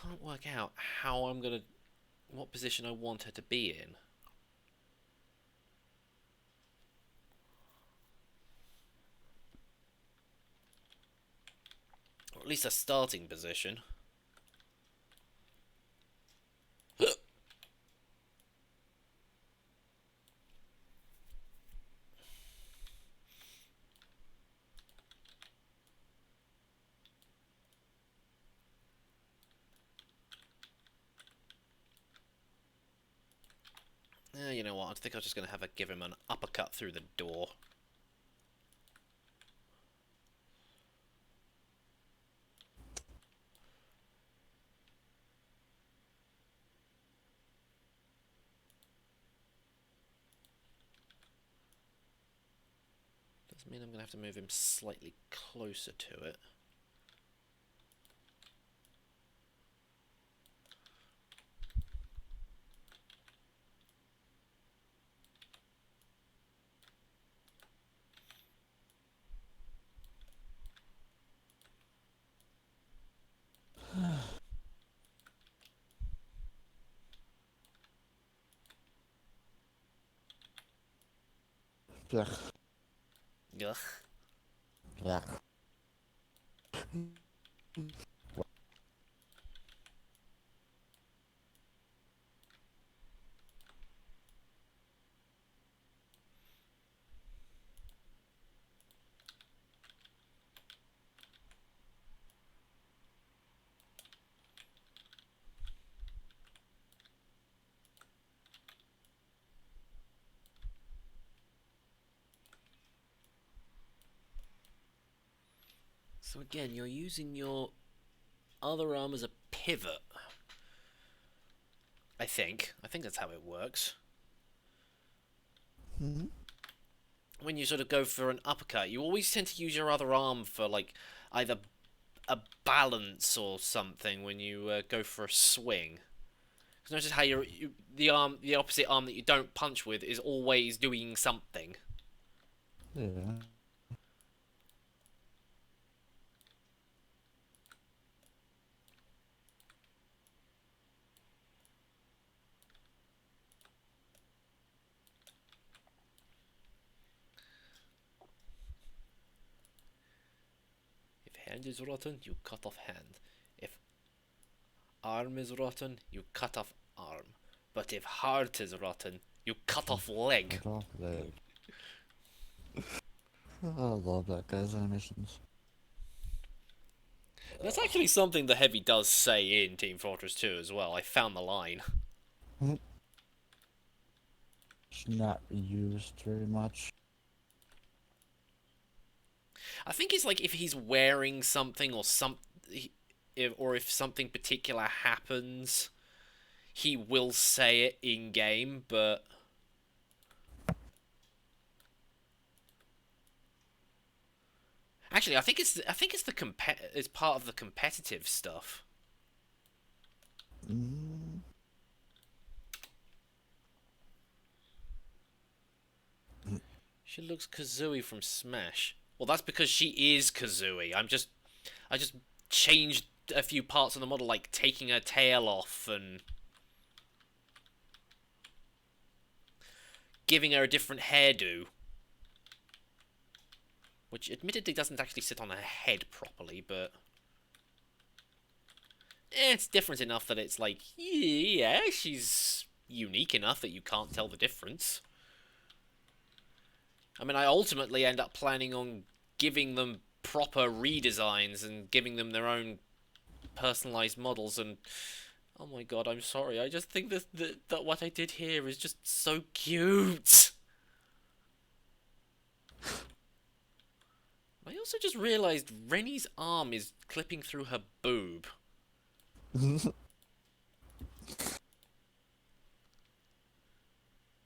Can't work out how I'm going to... What position I want her to be in. Or at least a starting position. You know what? I think I'm just going to have a give him an uppercut through the door. Does mean I'm going to have to move him slightly closer to it.
Blech.
Ugh.
Blech.
So again, you're using your other arm as a pivot. I think. I think that's how it works.
Mm-hmm.
When you sort of go for an uppercut, you always tend to use your other arm for, like, either a balance or something when you go for a swing. Because notice how the opposite arm that you don't punch with is always doing something.
Yeah.
If hand is rotten, you cut off hand. If arm is rotten, you cut off arm. But if heart is rotten, you cut off leg.
Cut off leg. I love that guy's animations.
That's actually something the Heavy does say in Team Fortress 2 as well. I found the line.
It's not used very much.
I think it's like if he's wearing something or if something particular happens, he will say it in game, but actually, I think it's it's part of the competitive stuff.
Mm.
She looks Kazooie from Smash. Well, that's because she is Kazooie. I just changed a few parts of the model, like taking her tail off and giving her a different hairdo. Which admittedly doesn't actually sit on her head properly, but it's different enough that it's like, yeah, she's unique enough that you can't tell the difference. I mean, I ultimately end up planning on giving them proper redesigns and giving them their own personalized models, and oh my god, I'm sorry, I just think that what I did here is just so cute. I also just realised Rennie's arm is clipping through her boob.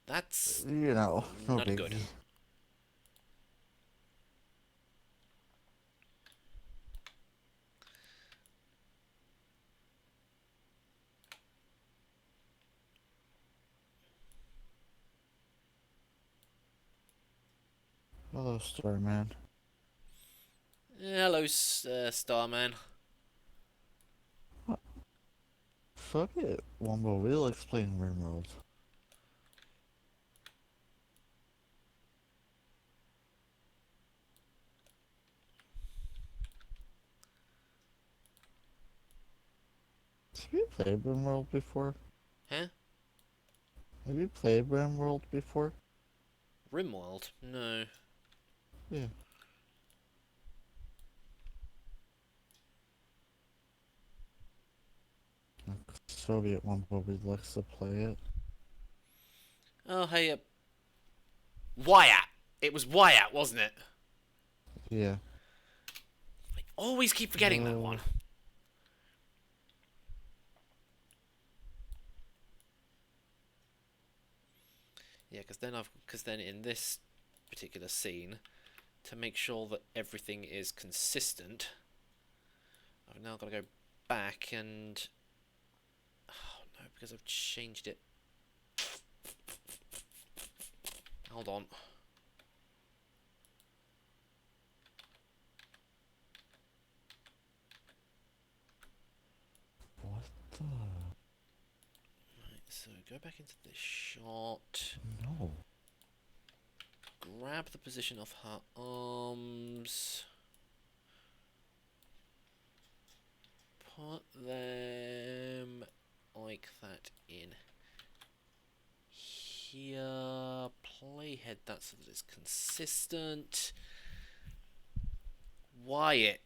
That's
You know, no
not good.
biggie. Hello, Starman.
Hello, Starman.
Fuck it, Wombo. We'll explain Rimworld. Have you played Rimworld before?
Huh?
Have you played Rimworld before?
Rimworld? No.
Yeah. Soviet Wombo likes to play it.
Oh, hey, Wyatt. It was Wyatt, wasn't it?
Yeah.
I always keep forgetting that one. Yeah, because then in this particular scene, to make sure that everything is consistent, I've now got to go back and, oh no, because I've changed it. Hold on.
What the?
Right, so go back into this shot.
No.
Grab the position of her arms. Put them like that in here. Playhead that so that it's consistent. Wyatt.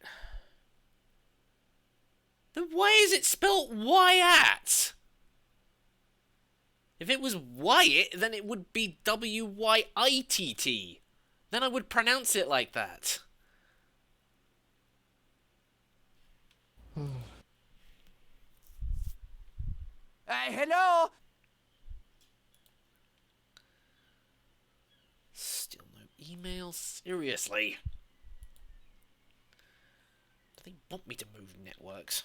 Then why is it spelt Wyatt? If it was Wyatt, then it would be W-Y-I-T-T. Then I would pronounce it like that.
Hello?
Still no email? Seriously? Do they want me to move networks?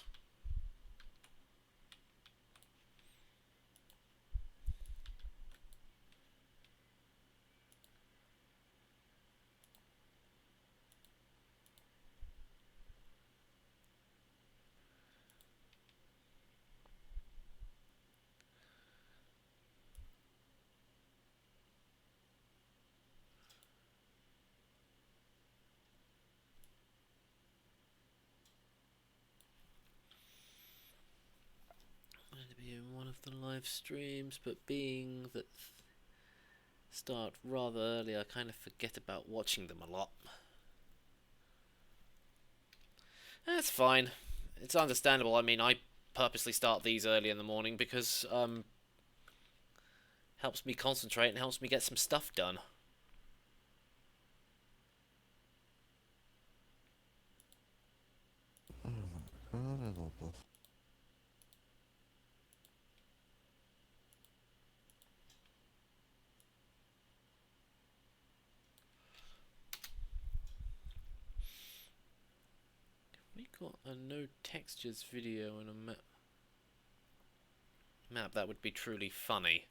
To be in one of the live streams, but being that start rather early, I kind of forget about watching them a lot. That's fine. It's understandable. I mean, I purposely start these early in the morning because helps me concentrate and helps me get some stuff done.
Oh my god, I love this.
We got a no textures video and a map that would be truly funny.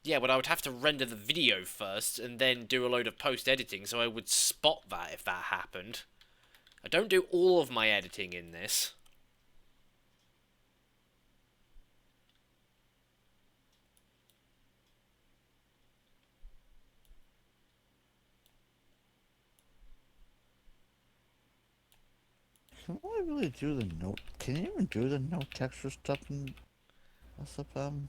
Yeah, but I would have to render the video first and then do a load of post-editing, so I would spot that if that happened. I don't do all of my editing in this.
Can I really do the note? Can you even do the no texture stuff in SFM?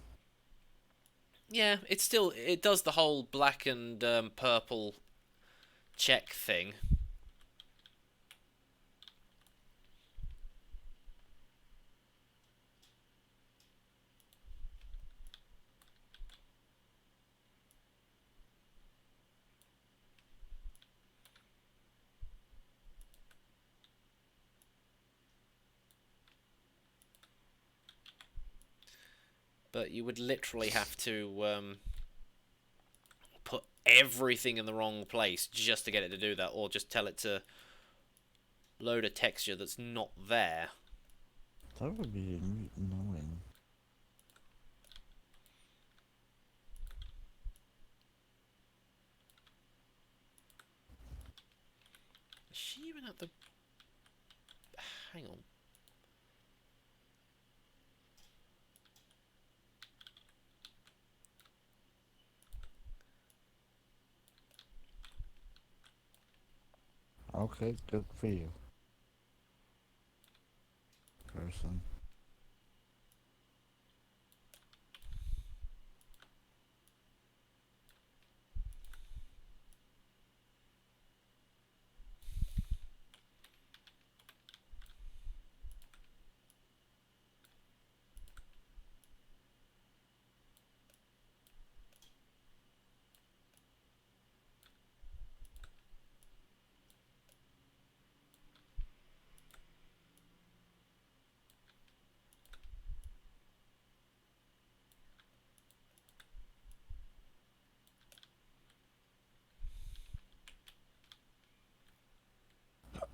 Yeah, it does the whole black and purple check thing. But you would literally have to put everything in the wrong place just to get it to do that, or just tell it to load a texture that's not there.
That would be annoying.
Is she even at the... Hang on.
Okay, good for you, person.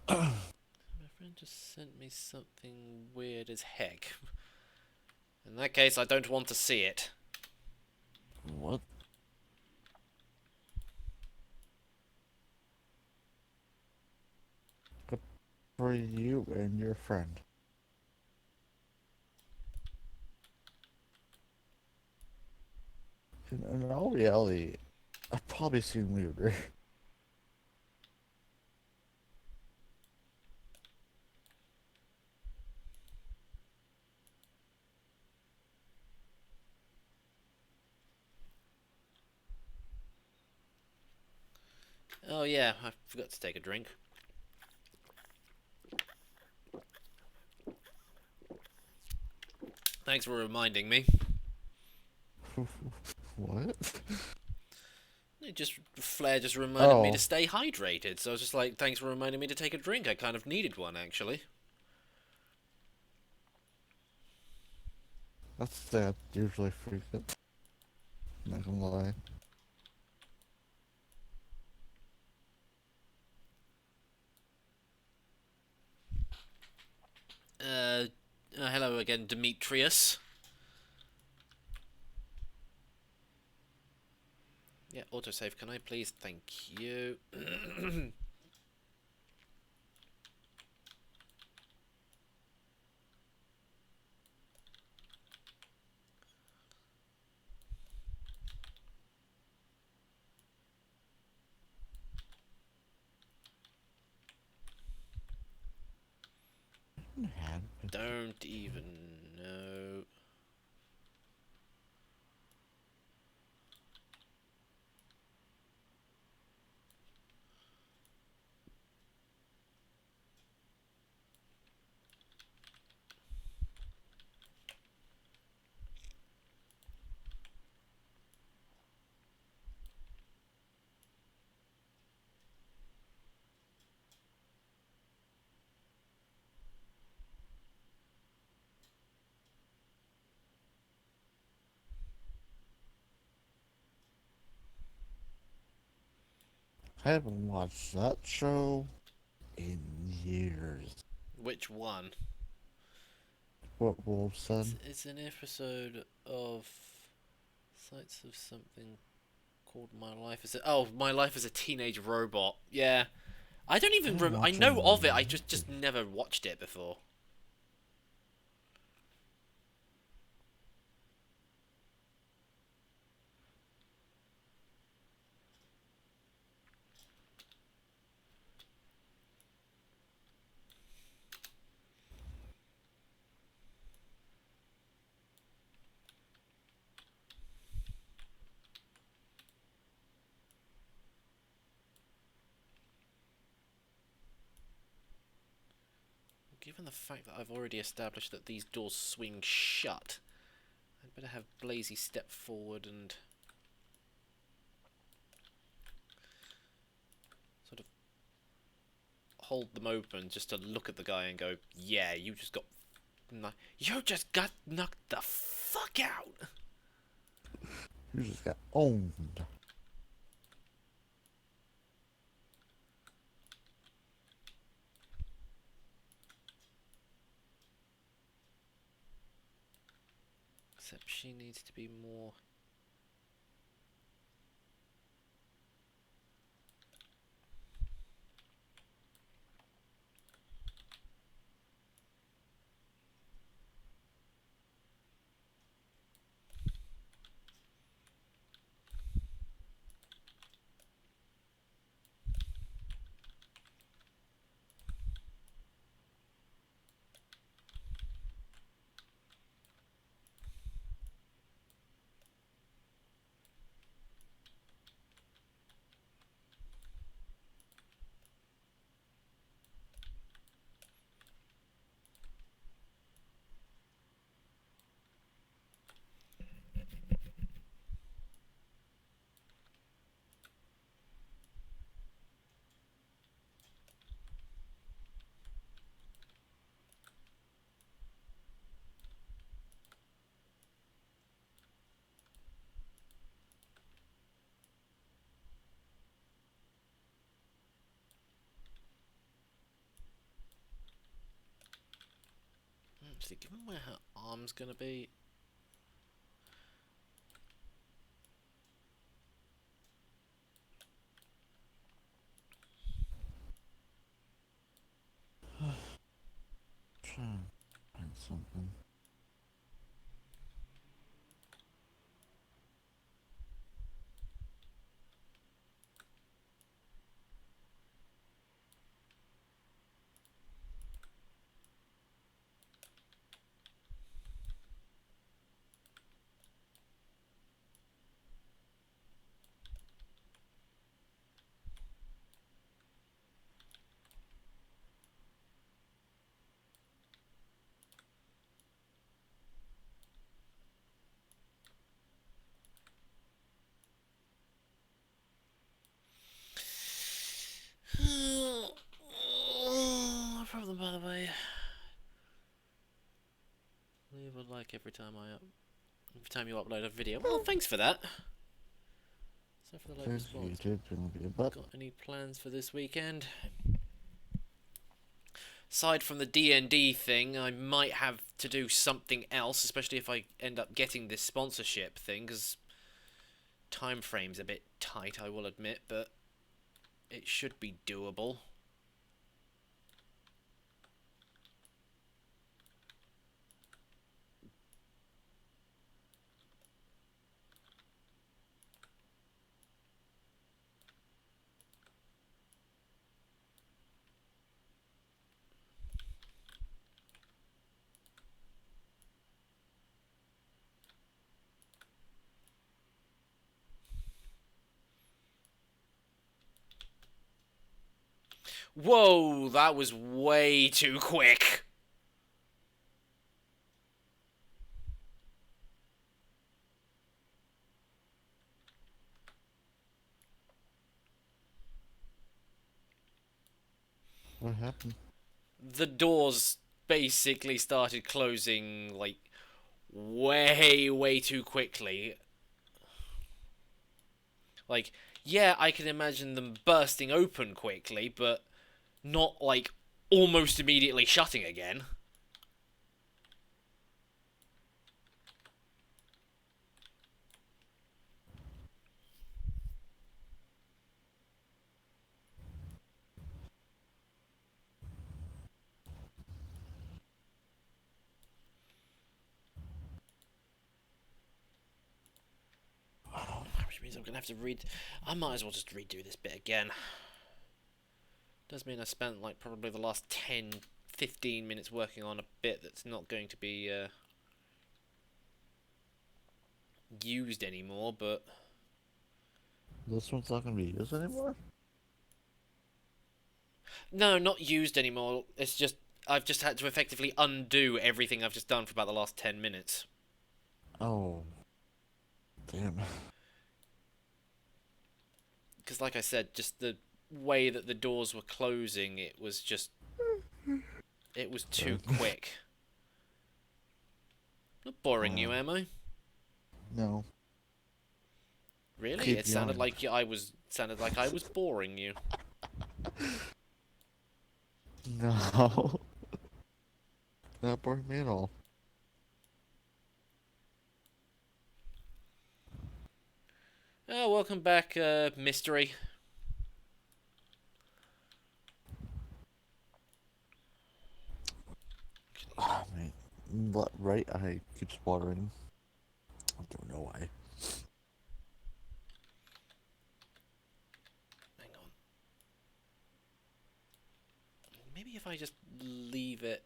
My friend just sent me something weird as heck. In that case, I don't want to see it.
What? Good for you and your friend. In all reality, I've probably seen weirder.
Oh yeah, I forgot to take a drink. Thanks for reminding me.
What?
Flair just reminded me to
Oh,
stay hydrated, so I was just like, thanks for reminding me to take a drink. I kind of needed one, actually.
that's usually frequent. Not gonna lie.
Hello again, Demetrius. Yeah, autosave, can I please? Thank you.
Had
Don't even know.
I haven't watched that show in years.
Which one?
What Wolf said?
It's an episode of Sights of something called My Life as a... Oh, My Life as a Teenage Robot. Yeah. I don't even I know of it, I just never watched it before. Given the fact that I've already established that these doors swing shut, I'd better have Blazy step forward and sort of hold them open just to look at the guy and go, yeah, you just got knocked the fuck out.
You just got owned.
Except she needs to be more... Actually, given where her arm's gonna be...
Try and find something.
Problem, by the way. Leave a like every time you upload a video. Well, thanks for that. So for the like response. Got any plans for this weekend? Aside from the D&D thing, I might have to do something else, especially if I end up getting this sponsorship thing, because time frame's a bit tight, I will admit, but it should be doable. Whoa, that was way too quick.
What happened?
The doors basically started closing, like, way too quickly. Like, yeah, I can imagine them bursting open quickly, but not, like, almost immediately shutting again. I'm gonna have to read. I might as well just redo this bit again. Does mean I spent like probably the last 10, 15 minutes working on a bit that's not going to be used anymore, but
This one's not gonna be used anymore?
no, not used anymore. It's just I've just had to effectively undo everything I've just done for about the last 10 minutes.
Oh. Damn.
Because like I said, just the way that the doors were closing, it was too quick. Not boring you, am I?
No.
Really?
Keep
It sounded
yelling.
like I was boring you.
No. Not boring me at all.
Oh, welcome back, mystery.
Ah, mate. Right eye keeps watering. I don't know why.
Hang on. Maybe if I just leave it.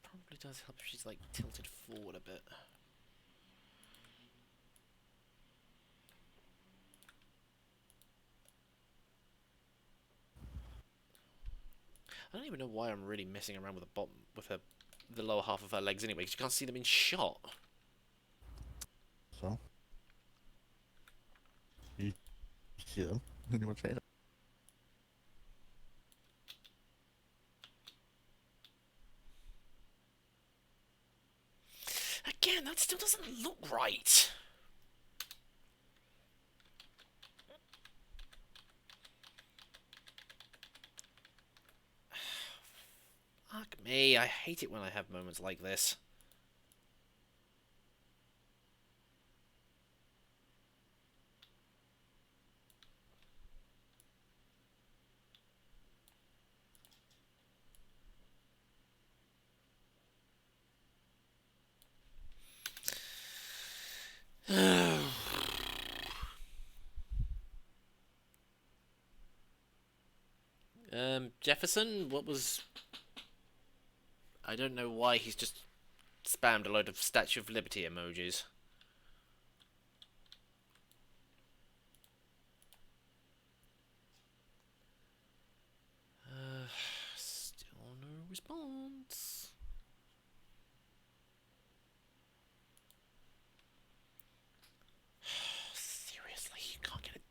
Probably does help if she's like tilted forward a bit. I don't even know why I'm really messing around with the bottom, with the lower half of her legs anyway, because you can't see them in shot.
So? You see them? You want to say that?
Again, that still doesn't look right. Fuck me, I hate it when I have moments like this. Jefferson, what was... I don't know why he's just spammed a load of Statue of Liberty emojis. Still no response. Seriously, you can't get it.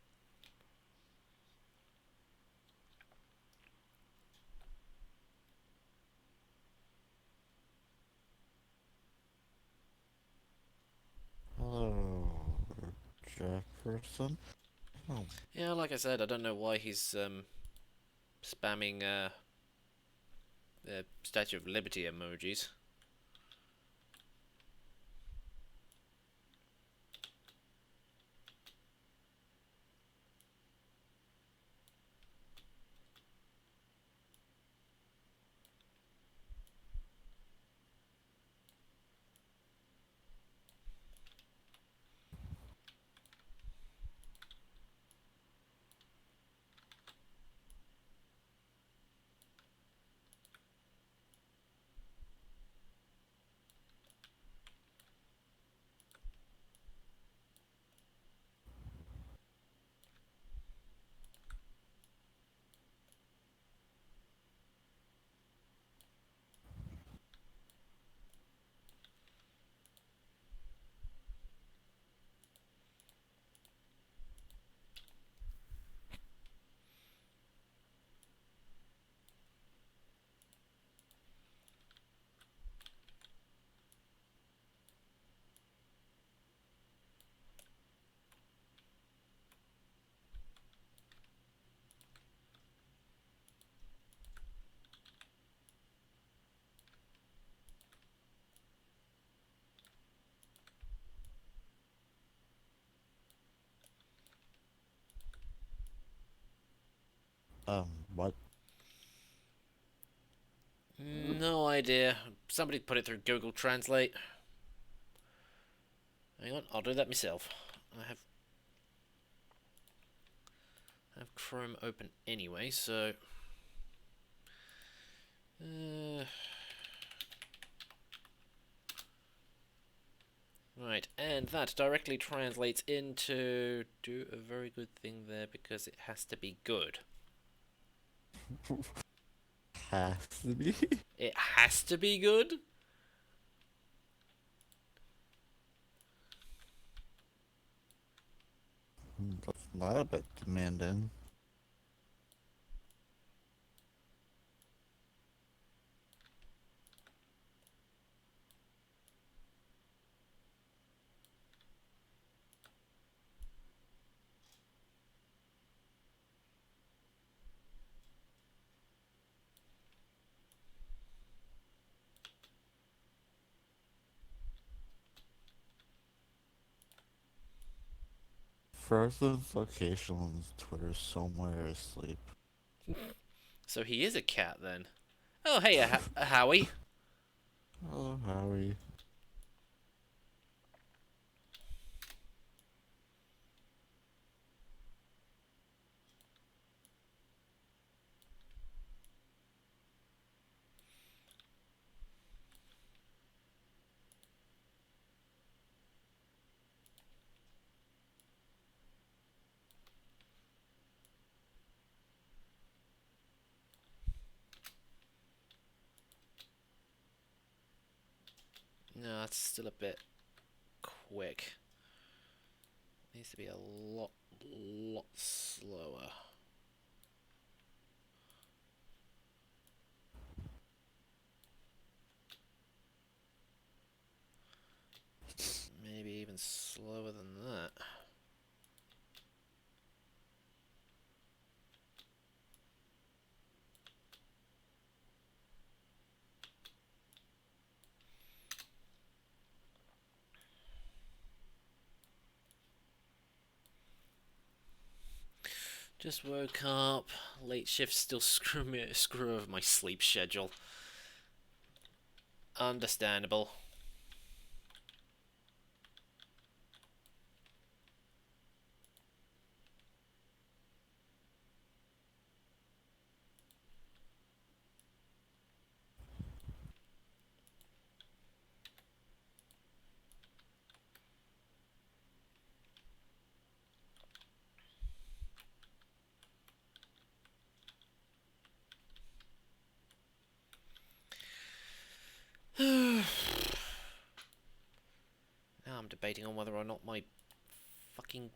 Hello, Jefferson. Oh,
Yeah, like I said, I don't know why he's spamming the Statue of Liberty emojis.
What?
No idea. Somebody put it through Google Translate. Hang on, I'll do that myself. I have Chrome open anyway, so... Right, and that directly translates into do a very good thing there because it has to be good.
Has to be?
It has to be good?
That's not a bit demanding. Frozen's location on Twitter somewhere asleep.
So he is a cat then. Oh, hey, a Howie.
Oh, Howie.
No, that's still a bit quick. Needs to be a lot slower. Maybe even slower than that. Just woke up. Late shifts still screw over my sleep schedule. Understandable. Now I'm debating on whether or not my fucking...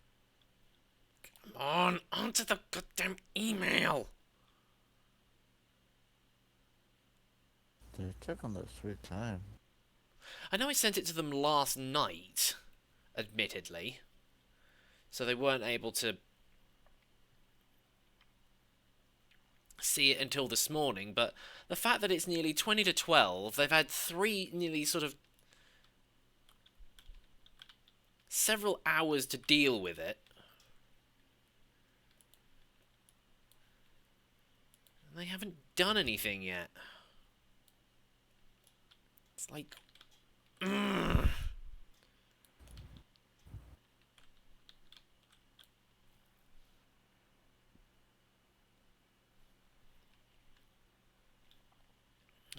Come on, answer the goddamn email!
They took on their sweet time.
I know I sent it to them last night, admittedly. So they weren't able to see it until this morning, but the fact that it's nearly 20 to 12, they've had three nearly sort of several hours to deal with it. And they haven't done anything yet. It's like...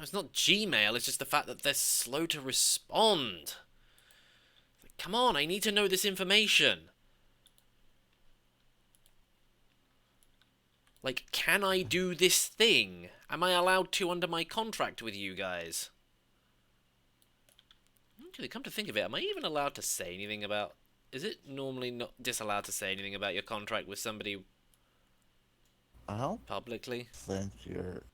It's not Gmail, it's just the fact that they're slow to respond. Like, come on, I need to know this information. Like, can I do this thing? Am I allowed to under my contract with you guys? Actually, come to think of it, am I even allowed to say anything about... Is it normally not disallowed to say anything about your contract with somebody
I don't
publicly?
think you're...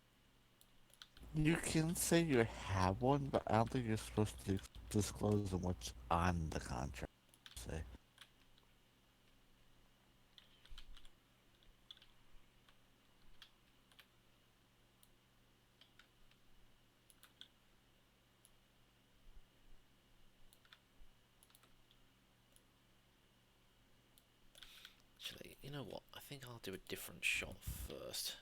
You can say you have one, but I don't think you're supposed to disclose what's on the contract. Say.
Actually, you know what? I think I'll do a different shot first.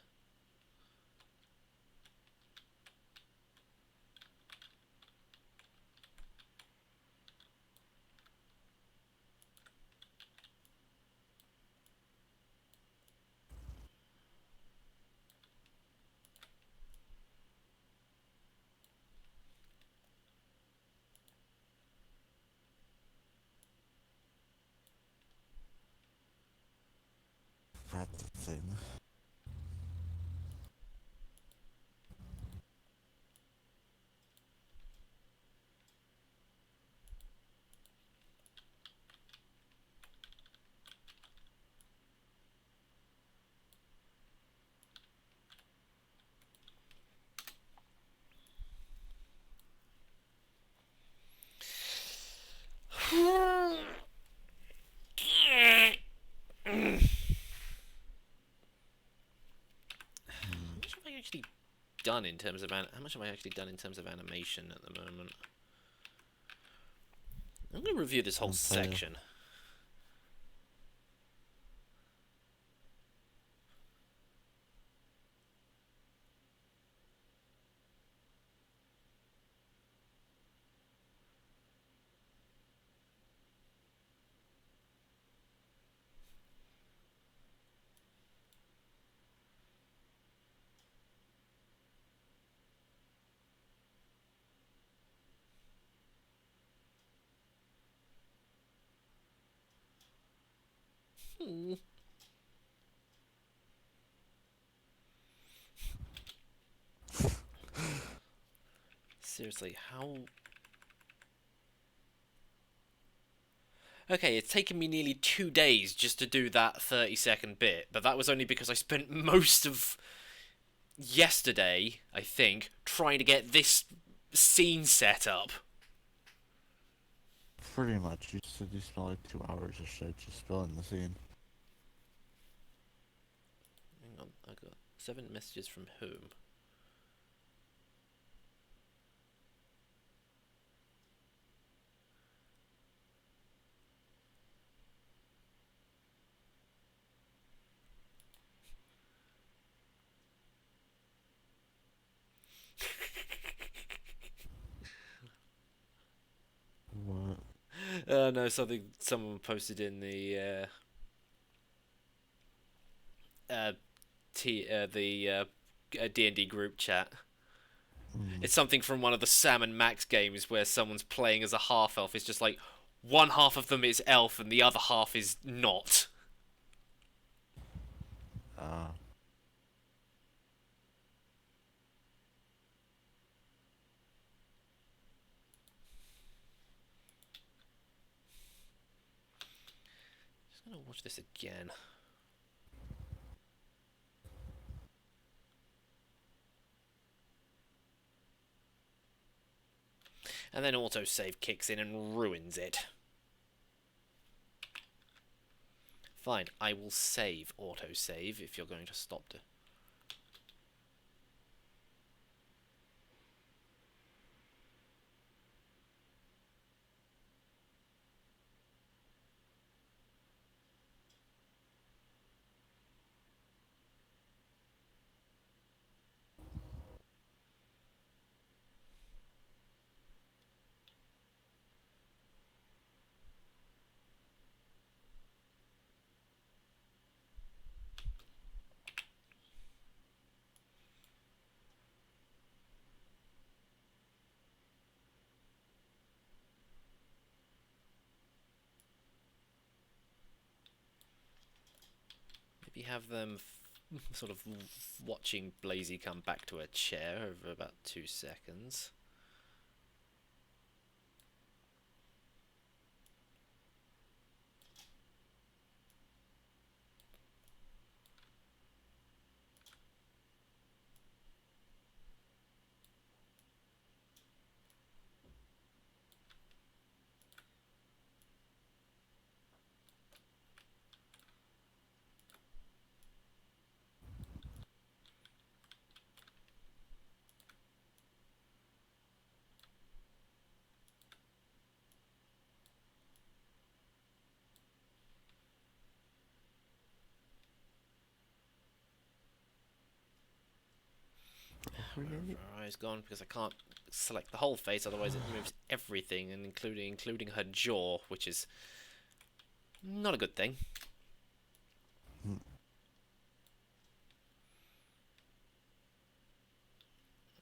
That's the thing.
How much have I actually done in terms of how much have I actually done in terms of animation at the moment? I'm going to review this whole section. Seriously, how... Okay, it's taken me nearly 2 days just to do that 30-second bit, but that was only because I spent most of yesterday, I think, trying to get this scene set up.
Pretty much. You said you spent like 2 hours or so just filling the scene.
Hang on, I got 7 messages from whom?
What?
No, someone posted in the D&D group chat. It's something from one of the Sam and Max games where someone's playing as a half-elf. It's just like, one half of them is elf and the other half is not. Just gonna watch this again. And then autosave kicks in and ruins it. Fine, I will save autosave if you're going to stop to... maybe have them sort of watching Blazy come back to her chair over about 2 seconds.
Create.
Her eyes gone because I can't select the whole face, otherwise it removes everything, and including her jaw, which is not a good thing.
Hmm.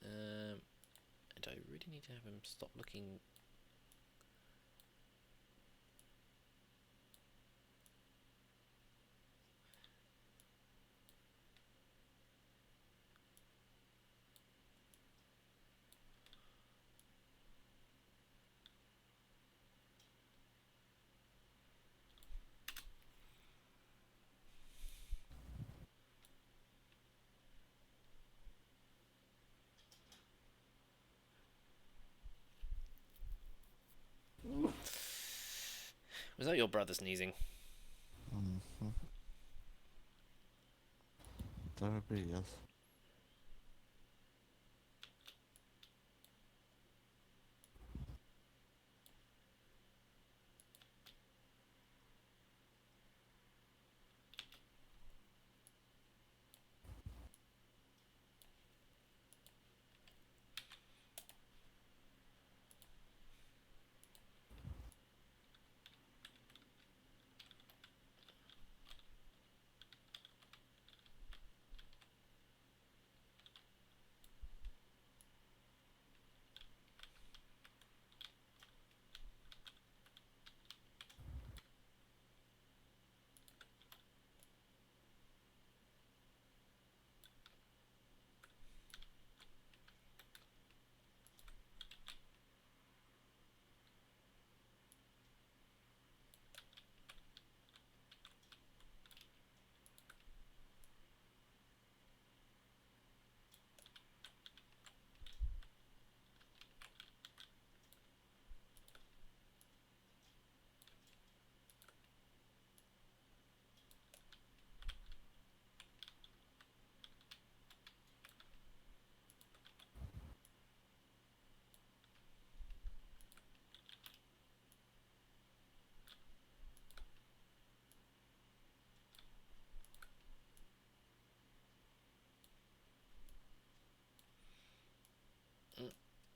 And I really need to have him stop looking. Was that your brother sneezing?
Mm-hmm. That would be yes.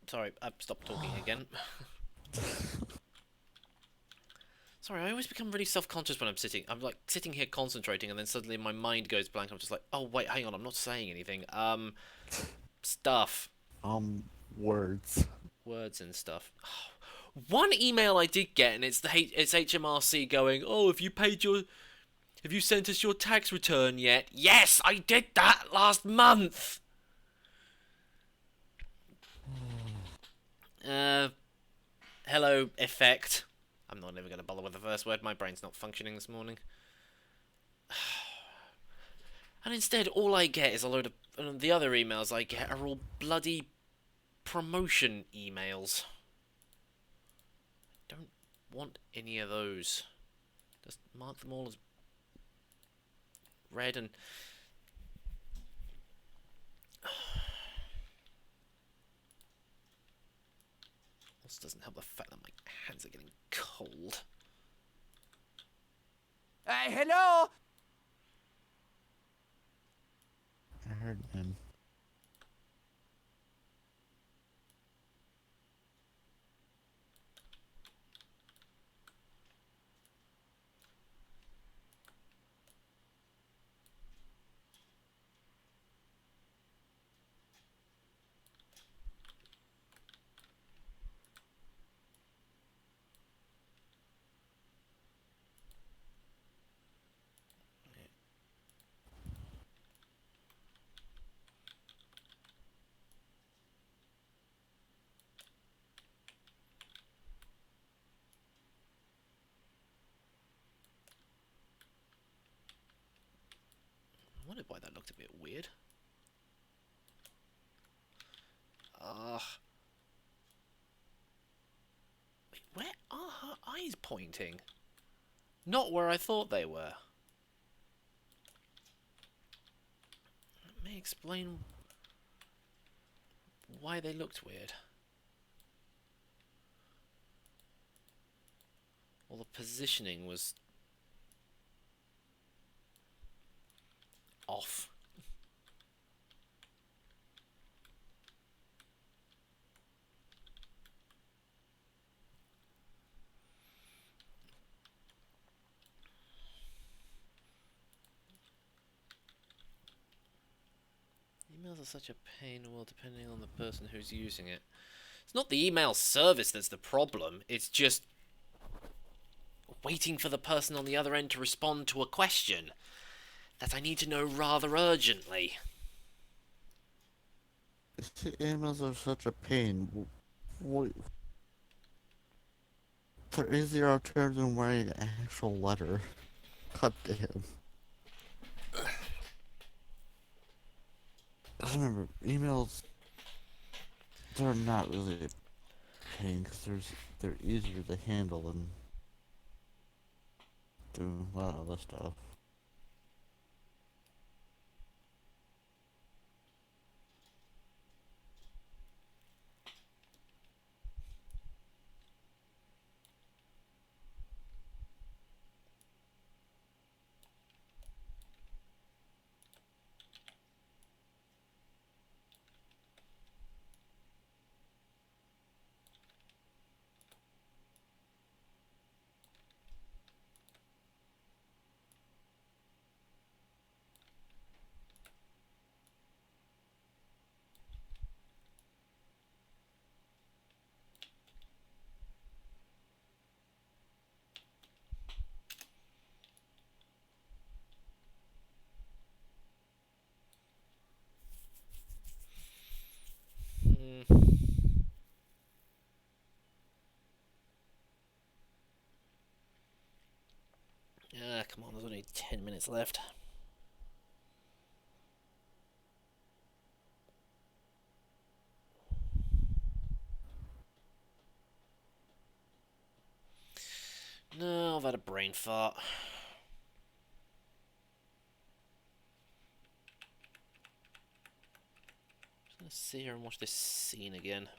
Sorry, I've stopped talking again. Sorry, I always become really self-conscious when I'm sitting. I'm like sitting here concentrating, and then suddenly my mind goes blank. I'm just like, oh wait, hang on, I'm not saying anything. Stuff,
Words.
words and stuff. One email I did get, and it's it's HMRC going, oh, have you sent us your tax return yet? Yes, I did that last month. Hello, effect. I'm not even going to bother with the first word. My brain's not functioning this morning. And instead, all I get is a load of... And the other emails I get are all bloody promotion emails. Don't want any of those. Just mark them all as red and... Also doesn't help the fact that my hands are getting cold.
Hello?
I heard him.
wondered why that looked a bit weird. Wait, where are her eyes pointing? Not where I thought they were. That may explain why they looked weird. Well, the positioning was off. Emails are such a pain, well, depending on the person who's using it. It's not the email service that's the problem, it's just waiting for the person on the other end to respond to a question that I need to know rather urgently.
Emails are such a pain. What? There is the alternative than writing an actual letter. God damn. I remember, emails, they're not really a pain, because they're easier to handle than doing a lot of other stuff.
Ah, come on, there's only 10 minutes left. No, I've had a brain fart. I'm just gonna sit here and watch this scene again.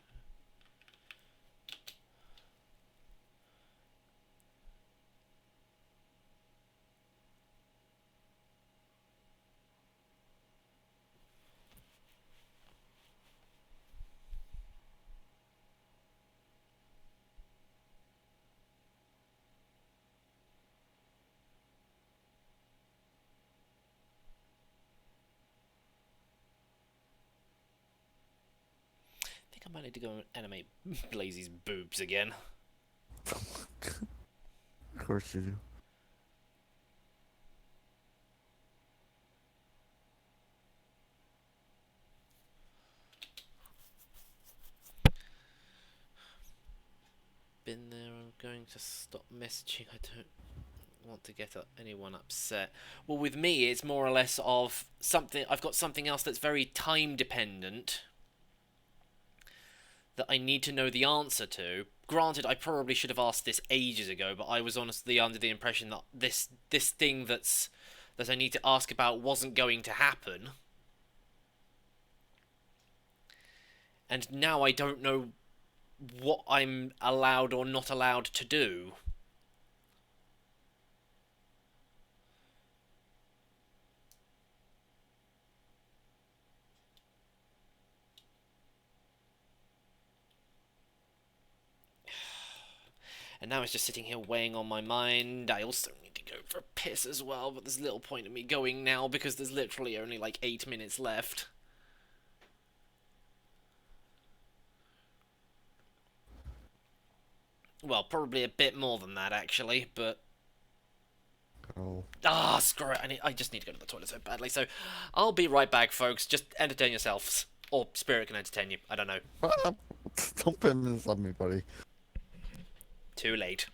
I think I might need to go and animate Blazy's boobs again.
Of course you do.
Been there, I'm going to stop messaging. I don't want to get anyone upset. Well, with me, it's more or less of something. I've got something else that's very time dependent that I need to know the answer to. Granted, I probably should have asked this ages ago, but I was honestly under the impression that this thing that I need to ask about wasn't going to happen. And now I don't know what I'm allowed or not allowed to do. And now it's just sitting here weighing on my mind. I also need to go for a piss as well, but there's little point in me going now because there's literally only like 8 minutes left. Well, probably a bit more than that actually, but
Oh.
ah, screw it. I just need to go to the toilet so badly. So I'll be right back, folks. Just entertain yourselves. Or Spirit can entertain you. I don't know.
Don't pin this on me, buddy.
Too late.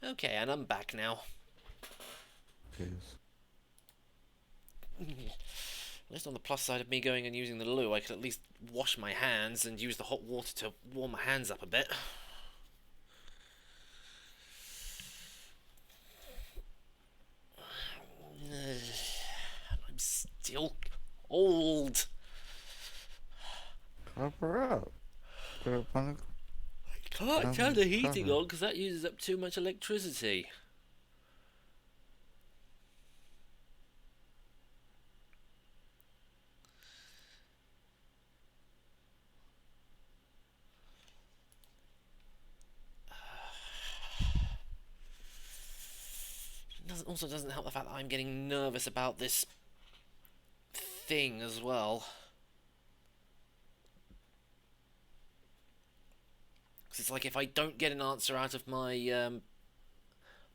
Okay, and I'm back now.
Jeez.
At least on the plus side of me going and using the loo, I could at least wash my hands and use the hot water to warm my hands up a bit. I'm still old.
Cover up.
I can't turn the heating on because that uses up too much electricity. It also doesn't help the fact that I'm getting nervous about this thing as well. Because it's like if I don't get an answer out of my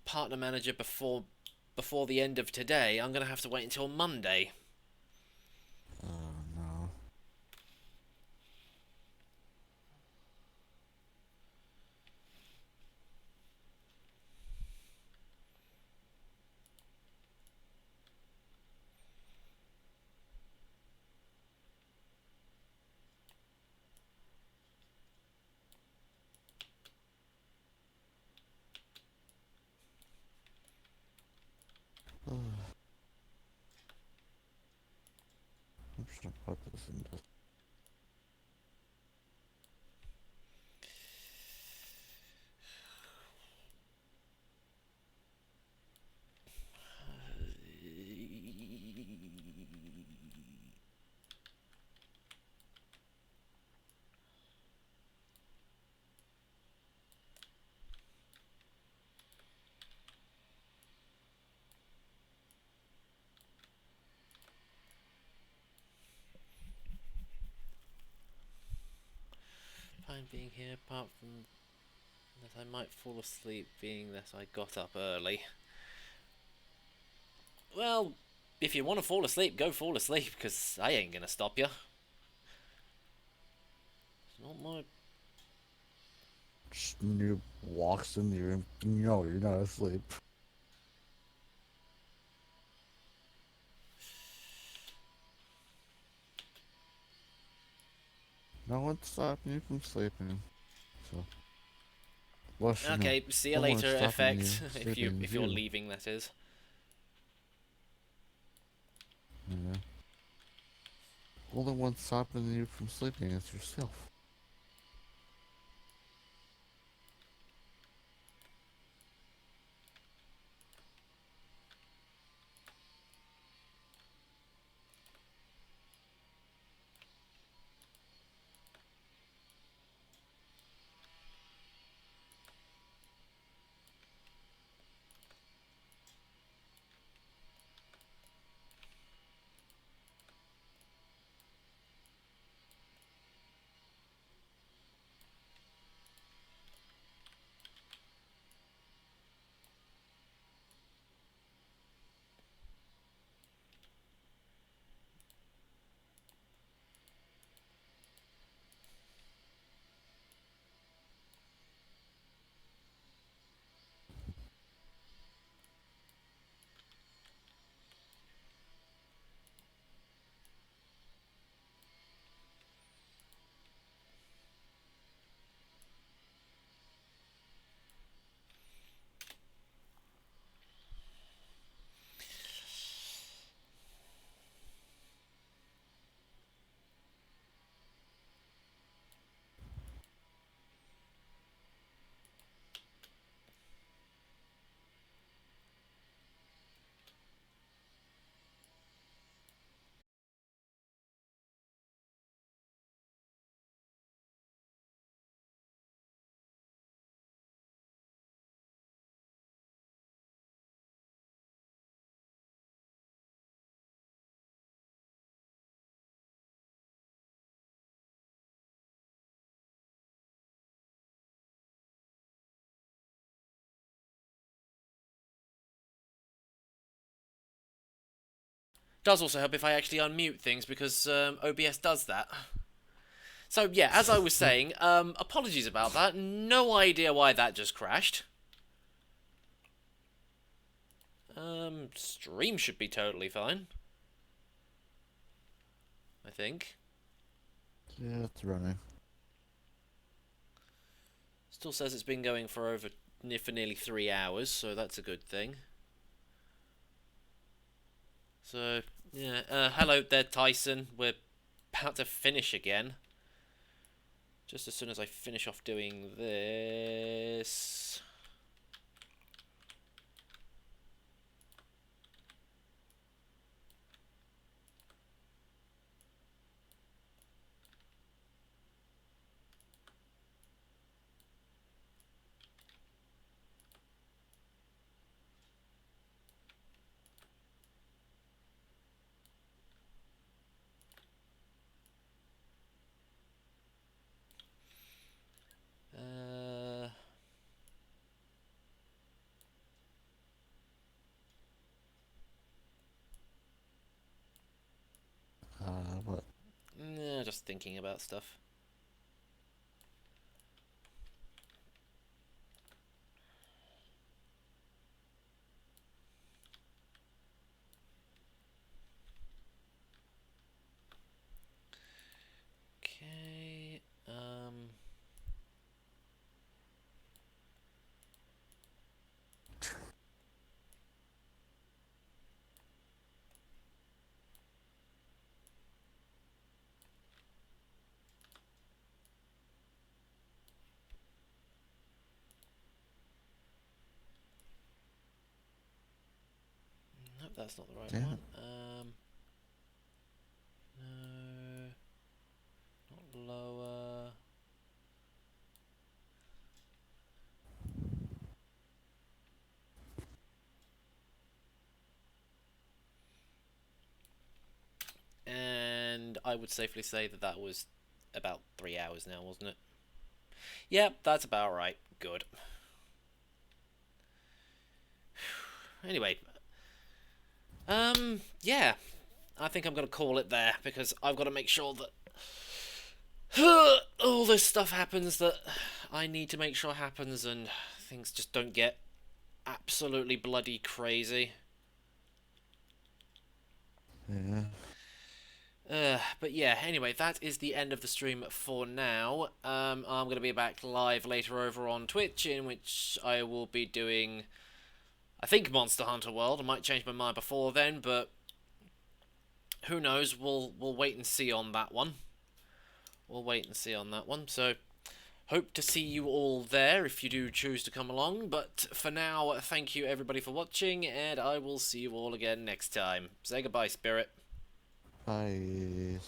partner manager before the end of today, I'm going to have to wait until Monday.
Oh no. I'm just gonna put this in this.
Fine being here, apart from that I might fall asleep, being that I got up early. Well, if you want to fall asleep, go fall asleep, because I ain't gonna stop you. It's not my...
Noob walks in the room. No, you're not asleep. No one's stopping you from sleeping. So, well,
Okay, see you
no one's
later,
stopping
effect.
you
if you're
sleeping.
leaving, that is.
Yeah. Only one stopping you from sleeping is yourself.
Does also help if I actually unmute things, because OBS does that. So yeah, as I was saying, apologies about that. No idea why that just crashed. Stream should be totally fine. I think.
Yeah, it's running.
Still says it's been going for nearly 3 hours, so that's a good thing. So, yeah, hello there, Tyson. We're about to finish again. Just as soon as I finish off doing this...
What?
Yeah, just thinking about stuff. Okay, nope, that's not the right
Damn
one.
it.
No, not lower. And I would safely say that that was about 3 hours now, wasn't it? Yep, that's about right. Good. Anyway, yeah, I think I'm gonna call it there because I've got to make sure that all this stuff happens that I need to make sure happens, and things just don't get absolutely bloody crazy.
Yeah.
But yeah, anyway, that is the end of the stream for now. I'm going to be back live later over on Twitch, in which I will be doing, I think, Monster Hunter World. I might change my mind before then, but who knows? We'll wait and see on that one. We'll wait and see on that one. So, hope to see you all there if you do choose to come along. But for now, thank you everybody for watching, and I will see you all again next time. Say goodbye, Spirit.
Bye.